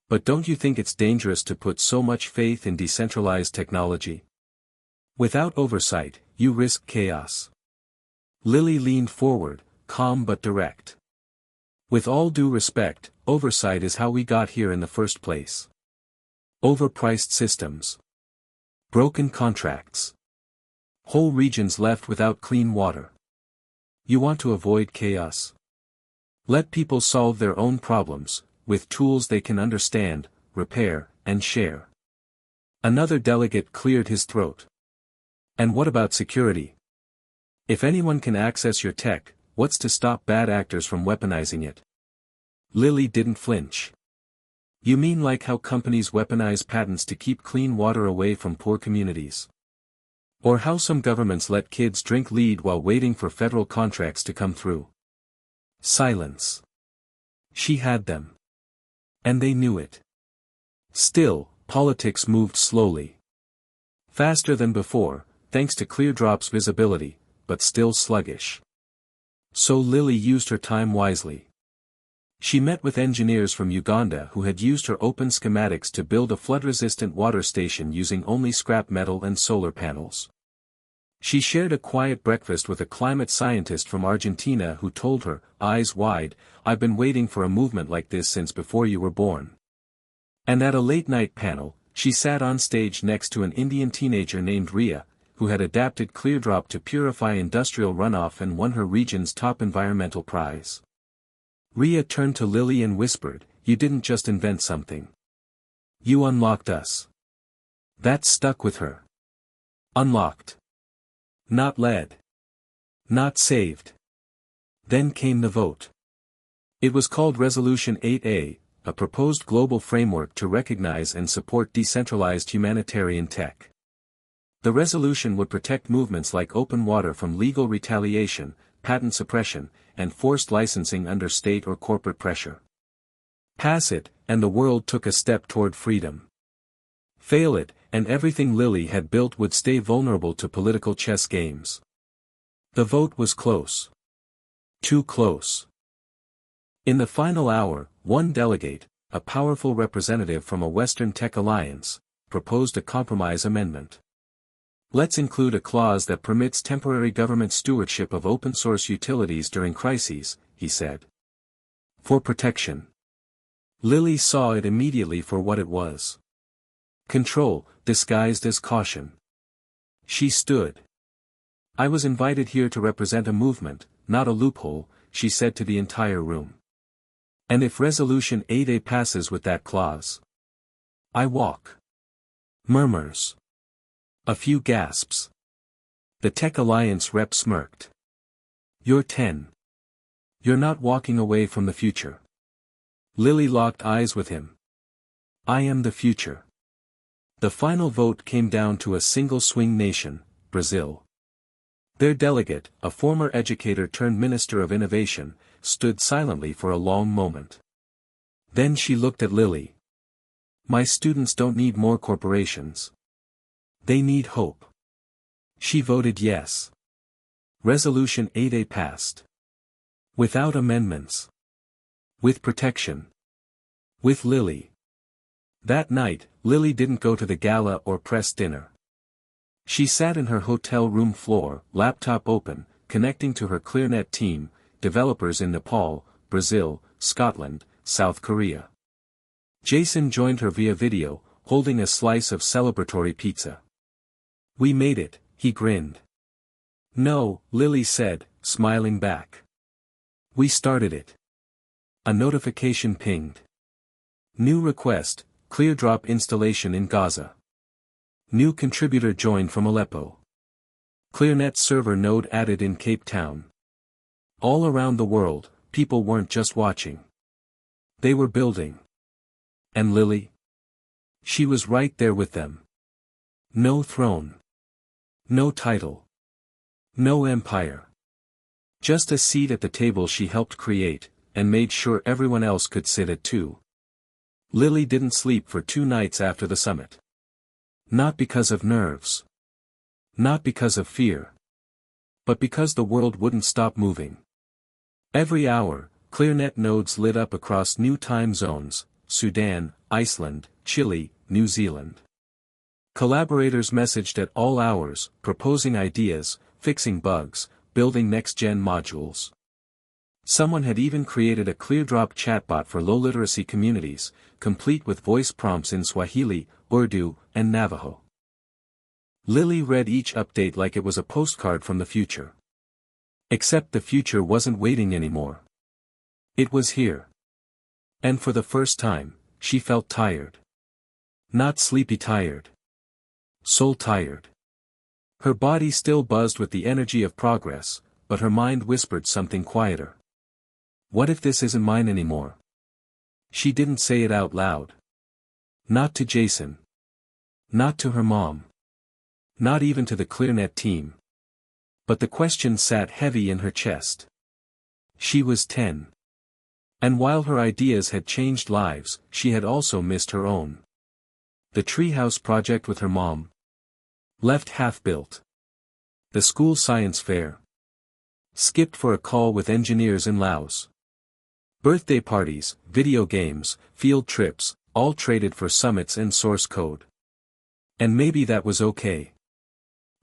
But don't you think it's dangerous to put so much faith in decentralized technology? Without oversight, you risk chaos." Lily leaned forward, calm but direct. "With all due respect, oversight is how we got here in the first place. Overpriced systems. Broken contracts. Whole regions left without clean water. You want to avoid chaos? Let people solve their own problems, with tools they can understand, repair, and share." Another delegate cleared his throat. "And what about security? If anyone can access your tech, what's to stop bad actors from weaponizing it?" Lily didn't flinch. "You mean like how companies weaponize patents to keep clean water away from poor communities? Or how some governments let kids drink lead while waiting for federal contracts to come through?" Silence. She had them. And they knew it. Still, politics moved slowly. Faster than before, thanks to Cleardrop's visibility, but still sluggish. So Lily used her time wisely. She met with engineers from Uganda who had used her open schematics to build a flood-resistant water station using only scrap metal and solar panels. She shared a quiet breakfast with a climate scientist from Argentina who told her, eyes wide, "I've been waiting for a movement like this since before you were born." And at a late-night panel, she sat on stage next to an Indian teenager named Ria, who had adapted Cleardrop to purify industrial runoff and won her region's top environmental prize. Ria turned to Lily and whispered, "You didn't just invent something. You unlocked us." That stuck with her. Unlocked. Not led. Not saved. Then came the vote. It was called Resolution 8A, a proposed global framework to recognize and support decentralized humanitarian tech. The resolution would protect movements like open water from legal retaliation, patent suppression, and forced licensing under state or corporate pressure. Pass it, and the world took a step toward freedom. Fail it, and everything Lily had built would stay vulnerable to political chess games. The vote was close. Too close. In the final hour, one delegate, a powerful representative from a Western tech alliance, proposed a compromise amendment. Let's include a clause that permits temporary government stewardship of open-source utilities during crises, he said. For protection. Lily saw it immediately for what it was. Control, disguised as caution. She stood. I was invited here to represent a movement, not a loophole, she said to the entire room. And if Resolution 8A passes with that clause? I walk. Murmurs. A few gasps. The Tech Alliance rep smirked. You're 10. You're not walking away from the future. Lily locked eyes with him. I am the future. The final vote came down to a single swing nation, Brazil. Their delegate, a former educator turned Minister of Innovation, stood silently for a long moment. Then she looked at Lily. My students don't need more corporations. They need hope. She voted yes. Resolution 8A passed. Without amendments. With protection. With Lily. That night, Lily didn't go to the gala or press dinner. She sat in her hotel room floor, laptop open, connecting to her ClearNet team, developers in Nepal, Brazil, Scotland, South Korea. Jason joined her via video, holding a slice of celebratory pizza. We made it, he grinned. No, Lily said, smiling back. We started it. A notification pinged. New request, ClearDrop installation in Gaza. New contributor joined from Aleppo. ClearNet server node added in Cape Town. All around the world, people weren't just watching. They were building. And Lily? She was right there with them. No throne. No title. No empire. Just a seat at the table she helped create, and made sure everyone else could sit at too. Lily didn't sleep for 2 nights after the summit. Not because of nerves. Not because of fear. But because the world wouldn't stop moving. Every hour, ClearNet nodes lit up across new time zones, Sudan, Iceland, Chile, New Zealand. Collaborators messaged at all hours, proposing ideas, fixing bugs, building next-gen modules. Someone had even created a ClearDrop chatbot for low-literacy communities, complete with voice prompts in Swahili, Urdu, and Navajo. Lily read each update like it was a postcard from the future. Except the future wasn't waiting anymore. It was here. And for the first time, she felt tired. Not sleepy tired. Soul tired. Her body still buzzed with the energy of progress, but her mind whispered something quieter. What if this isn't mine anymore? She didn't say it out loud. Not to Jason. Not to her mom. Not even to the ClearNet team. But the question sat heavy in her chest. She was 10. And while her ideas had changed lives, she had also missed her own. The treehouse project with her mom. Left half-built. The school science fair. Skipped for a call with engineers in Laos. Birthday parties, video games, field trips, all traded for summits and source code. And maybe that was okay.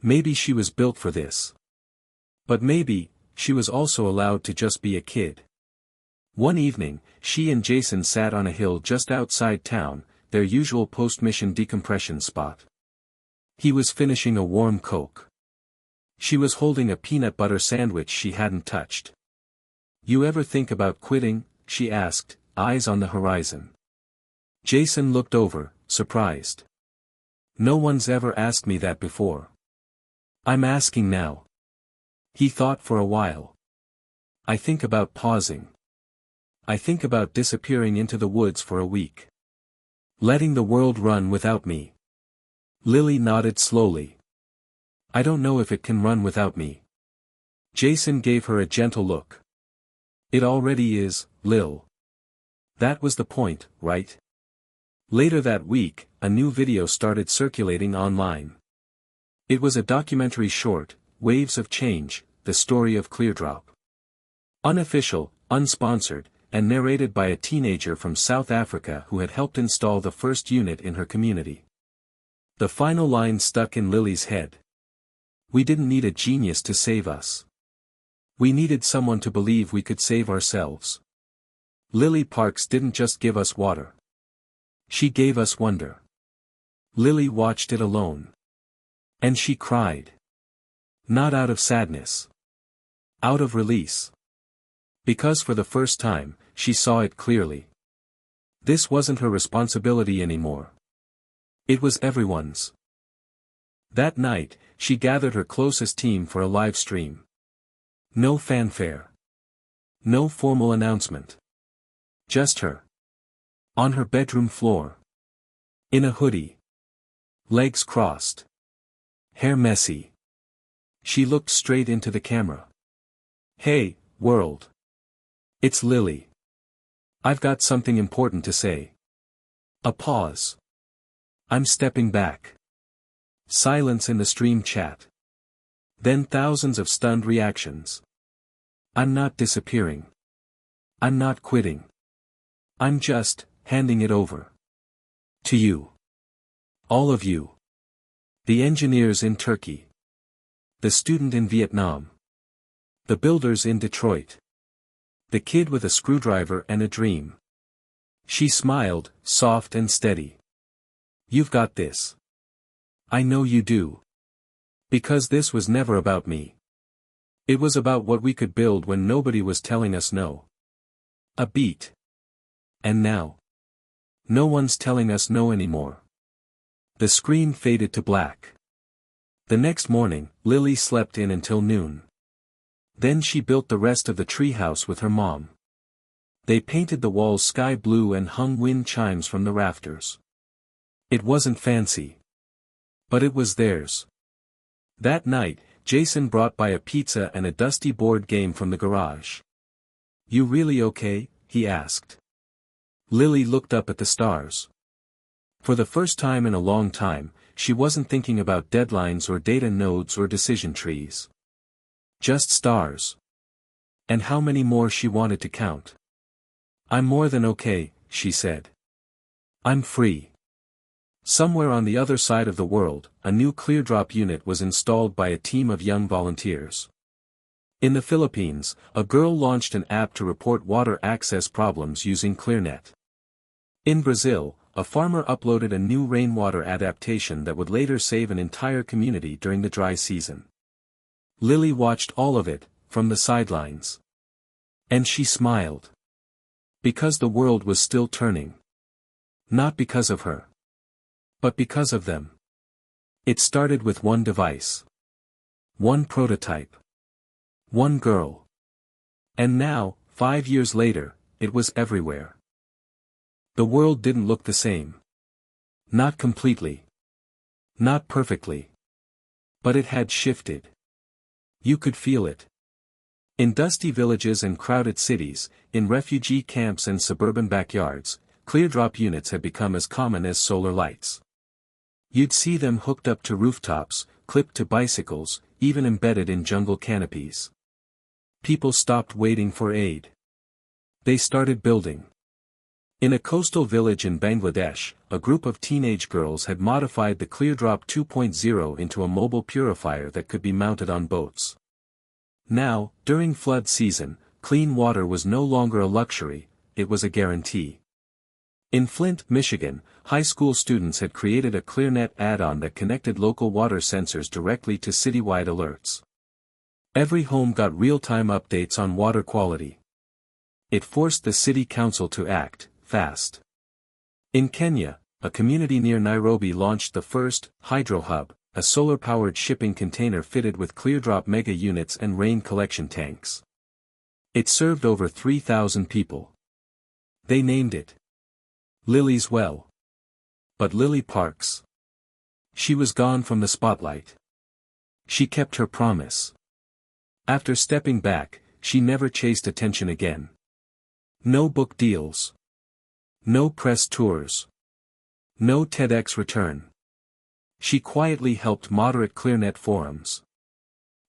Maybe she was built for this. But maybe, she was also allowed to just be a kid. One evening, she and Jason sat on a hill just outside town, their usual post-mission decompression spot. He was finishing a warm Coke. She was holding a peanut butter sandwich she hadn't touched. You ever think about quitting? She asked, eyes on the horizon. Jason looked over, surprised. No one's ever asked me that before. I'm asking now. He thought for a while. I think about pausing. I think about disappearing into the woods for a week. Letting the world run without me. Lily nodded slowly. I don't know if it can run without me. Jason gave her a gentle look. It already is, Lil. That was the point, right? Later that week, a new video started circulating online. It was a documentary short, Waves of Change, the story of Cleardrop. Unofficial, unsponsored, and narrated by a teenager from South Africa who had helped install the first unit in her community. The final line stuck in Lily's head. We didn't need a genius to save us. We needed someone to believe we could save ourselves. Lily Parks didn't just give us water. She gave us wonder. Lily watched it alone. And she cried. Not out of sadness. Out of release. Because for the first time, she saw it clearly. This wasn't her responsibility anymore. It was everyone's. That night, she gathered her closest team for a live stream. No fanfare. No formal announcement. Just her. On her bedroom floor. In a hoodie. Legs crossed. Hair messy. She looked straight into the camera. Hey, world. It's Lily. I've got something important to say. A pause. I'm stepping back. Silence in the stream chat. Then thousands of stunned reactions. I'm not disappearing. I'm not quitting. I'm just handing it over. To you. All of you. The engineers in Turkey. The student in Vietnam. The builders in Detroit. The kid with a screwdriver and a dream. She smiled, soft and steady. You've got this. I know you do. Because this was never about me. It was about what we could build when nobody was telling us no. A beat. And now. No one's telling us no anymore. The screen faded to black. The next morning, Lily slept in until noon. Then she built the rest of the treehouse with her mom. They painted the walls sky blue and hung wind chimes from the rafters. It wasn't fancy. But it was theirs. That night, Jason brought by a pizza and a dusty board game from the garage. You really okay? He asked. Lily looked up at the stars. For the first time in a long time, she wasn't thinking about deadlines or data nodes or decision trees. Just stars. And how many more she wanted to count. I'm more than okay, she said. I'm free. Somewhere on the other side of the world, a new Cleardrop unit was installed by a team of young volunteers. In the Philippines, a girl launched an app to report water access problems using ClearNet. In Brazil, a farmer uploaded a new rainwater adaptation that would later save an entire community during the dry season. Lily watched all of it, from the sidelines. And she smiled. Because the world was still turning. Not because of her. But because of them. It started with one device. One prototype. One girl. And now, 5 years later, it was everywhere. The world didn't look the same. Not completely. Not perfectly. But it had shifted. You could feel it. In dusty villages and crowded cities, in refugee camps and suburban backyards, Cleardrop units had become as common as solar lights. You'd see them hooked up to rooftops, clipped to bicycles, even embedded in jungle canopies. People stopped waiting for aid. They started building. In a coastal village in Bangladesh, a group of teenage girls had modified the Cleardrop 2.0 into a mobile purifier that could be mounted on boats. Now, during flood season, clean water was no longer a luxury, it was a guarantee. In Flint, Michigan, high school students had created a ClearNet add-on that connected local water sensors directly to citywide alerts. Every home got real-time updates on water quality. It forced the city council to act fast. In Kenya, a community near Nairobi launched the first Hydro Hub, a solar-powered shipping container fitted with Cleardrop mega units and rain collection tanks. It served over 3,000 people. They named it Lily's Well. But Lily Parks. She was gone from the spotlight. She kept her promise. After stepping back, she never chased attention again. No book deals. No press tours. No TEDx return. She quietly helped moderate ClearNet forums.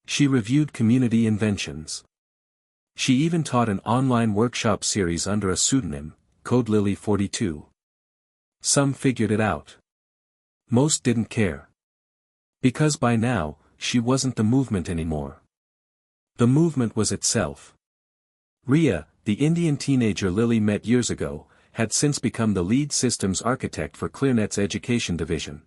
She reviewed community inventions. She even taught an online workshop series under a pseudonym, CodeLily42. Some figured it out. Most didn't care. Because by now, she wasn't the movement anymore. The movement was itself. Ria, the Indian teenager Lily met years ago, had since become the lead systems architect for ClearNet's education division.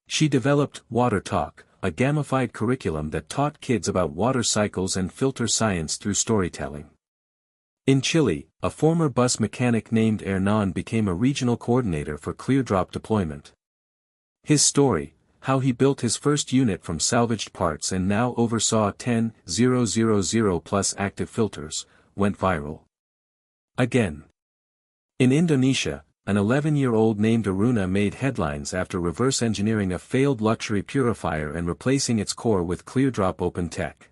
She developed Water Talk, a gamified curriculum that taught kids about water cycles and filter science through storytelling. In Chile, a former bus mechanic named Hernan became a regional coordinator for ClearDrop deployment. His story, how he built his first unit from salvaged parts and now oversaw 10,000 plus active filters, went viral. Again. In Indonesia, an 11-year-old named Aruna made headlines after reverse engineering a failed luxury purifier and replacing its core with ClearDrop Open Tech.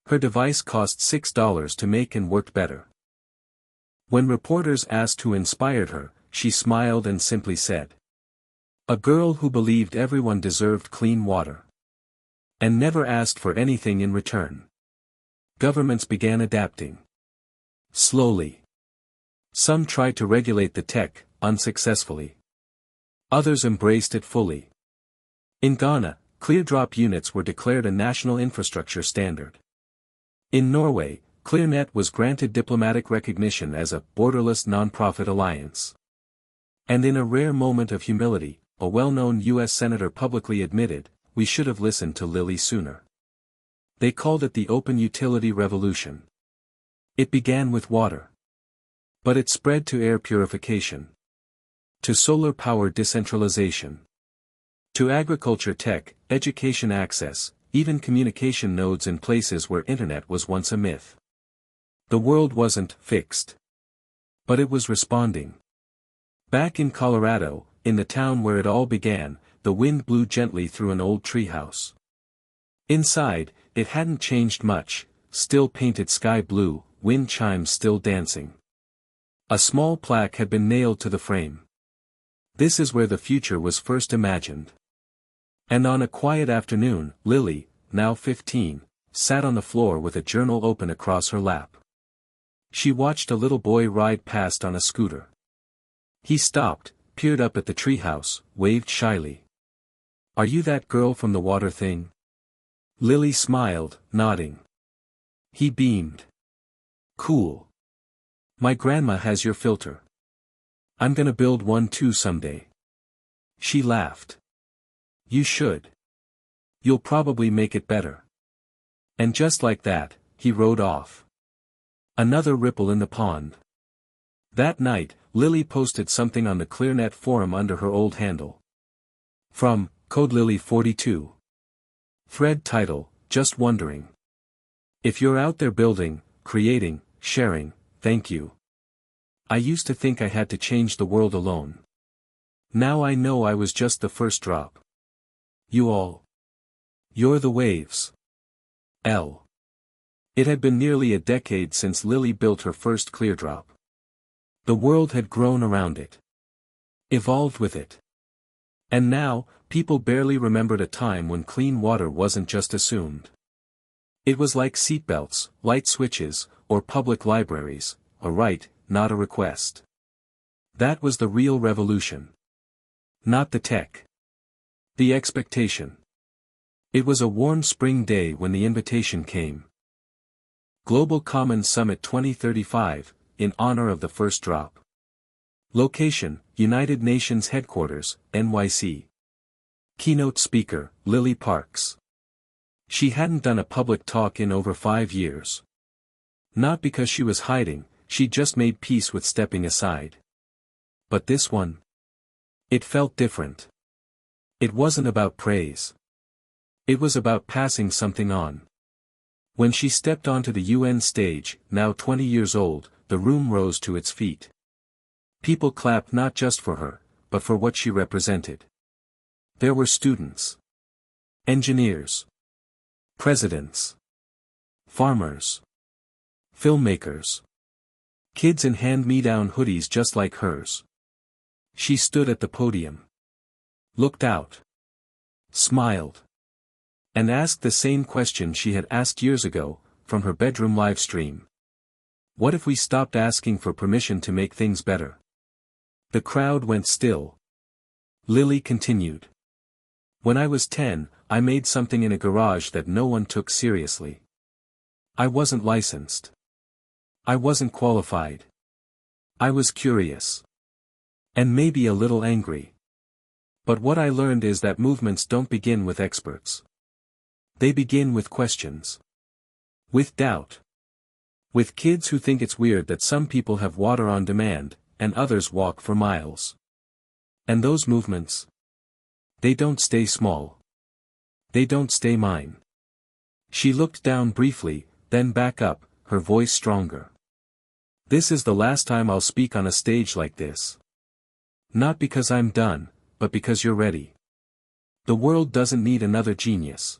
Her device cost $6 to make and worked better. When reporters asked who inspired her, she smiled and simply said, "A girl who believed everyone deserved clean water. And never asked for anything in return." Governments began adapting. Slowly. Some tried to regulate the tech, unsuccessfully. Others embraced it fully. In Ghana, ClearDrop units were declared a national infrastructure standard. In Norway, ClearNet was granted diplomatic recognition as a borderless non-profit alliance. And in a rare moment of humility, a well-known U.S. senator publicly admitted, "We should have listened to Lily sooner." They called it the Open Utility Revolution. It began with water. But it spread to air purification. To solar power decentralization. To agriculture tech, education access, even communication nodes in places where internet was once a myth. The world wasn't fixed. But it was responding. Back in Colorado, in the town where it all began, the wind blew gently through an old treehouse. Inside, it hadn't changed much, still painted sky blue, wind chimes still dancing. A small plaque had been nailed to the frame. "This is where the future was first imagined." And on a quiet afternoon, Lily, now 15, sat on the floor with a journal open across her lap. She watched a little boy ride past on a scooter. He stopped, peered up at the treehouse, waved shyly. "Are you that girl from the water thing?" Lily smiled, nodding. He beamed. "Cool. My grandma has your filter. I'm gonna build one too someday." She laughed. "You should. You'll probably make it better." And just like that, he rode off. Another ripple in the pond. That night, Lily posted something on the ClearNet forum under her old handle. From CodeLily42. Thread title, "Just Wondering. If you're out there building, creating, sharing, thank you. I used to think I had to change the world alone. Now I know I was just the first drop. You all. You're the waves. L." It had been nearly a decade since Lily built her first ClearDrop. The world had grown around it. Evolved with it. And now, people barely remembered a time when clean water wasn't just assumed. It was like seatbelts, light switches, or public libraries, a right, not a request. That was the real revolution. Not the tech. The expectation. It was a warm spring day when the invitation came. Global Commons Summit 2035, in honor of the first drop. Location, United Nations Headquarters, NYC. Keynote speaker, Lily Parks. She hadn't done a public talk in over 5 years. Not because she was hiding, she just made peace with stepping aside. But this one? It felt different. It wasn't about praise. It was about passing something on. When she stepped onto the UN stage, now 20 years old, the room rose to its feet. People clapped not just for her, but for what she represented. There were students. Engineers. Presidents. Farmers. Filmmakers. Kids in hand-me-down hoodies just like hers. She stood at the podium. Looked out. Smiled. And asked the same question she had asked years ago, from her bedroom livestream. What if we stopped asking for permission to make things better? The crowd went still. Lily continued. When I was 10, I made something in a garage that no one took seriously. I wasn't licensed. I wasn't qualified. I was curious. And maybe a little angry. But what I learned is that movements don't begin with experts. They begin with questions. With doubt. With kids who think it's weird that some people have water on demand, and others walk for miles. And those movements? They don't stay small. They don't stay mine. She looked down briefly, then back up, her voice stronger. This is the last time I'll speak on a stage like this. Not because I'm done, but because you're ready. The world doesn't need another genius.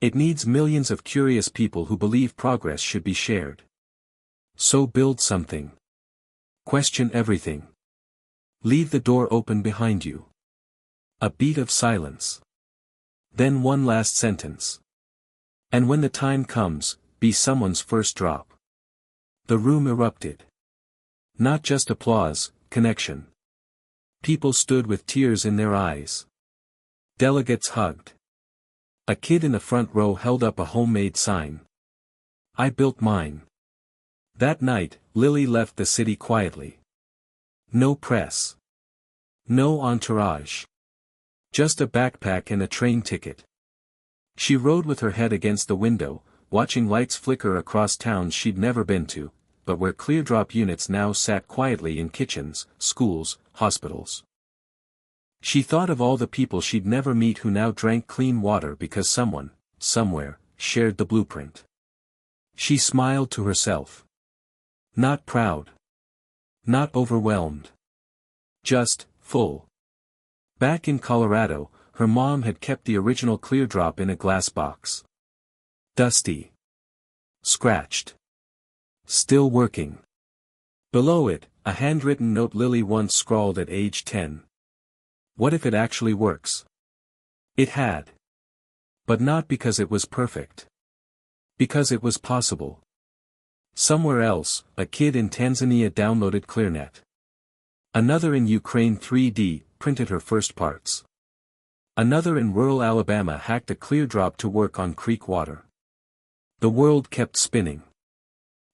It needs millions of curious people who believe progress should be shared. So build something. Question everything. Leave the door open behind you. A beat of silence. Then one last sentence. And when the time comes, be someone's first drop. The room erupted. Not just applause, connection. People stood with tears in their eyes. Delegates hugged. A kid in the front row held up a homemade sign. I built mine. That night, Lily left the city quietly. No press. No entourage. Just a backpack and a train ticket. She rode with her head against the window, watching lights flicker across towns she'd never been to, but where clear-drop units now sat quietly in kitchens, schools, hospitals. She thought of all the people she'd never meet who now drank clean water because someone, somewhere, shared the blueprint. She smiled to herself. Not proud. Not overwhelmed. Just, full. Back in Colorado, her mom had kept the original clear drop in a glass box. Dusty. Scratched. Still working. Below it, a handwritten note Lily once scrawled at age 10. What if it actually works? It had. But not because it was perfect. Because it was possible. Somewhere else, a kid in Tanzania downloaded ClearNet. Another in Ukraine 3D printed her first parts. Another in rural Alabama hacked a clear drop to work on creek water. The world kept spinning.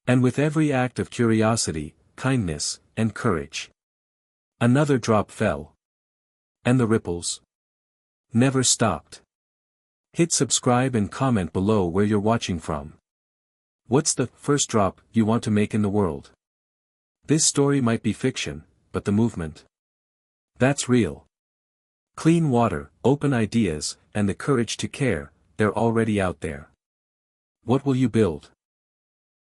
And with every act of curiosity, kindness, and courage, another drop fell. And the ripples never stopped. Hit subscribe and comment below where you're watching from. What's the first drop you want to make in the world? This story might be fiction, but the movement, that's real. Clean water, open ideas, and the courage to care, they're already out there. What will you build?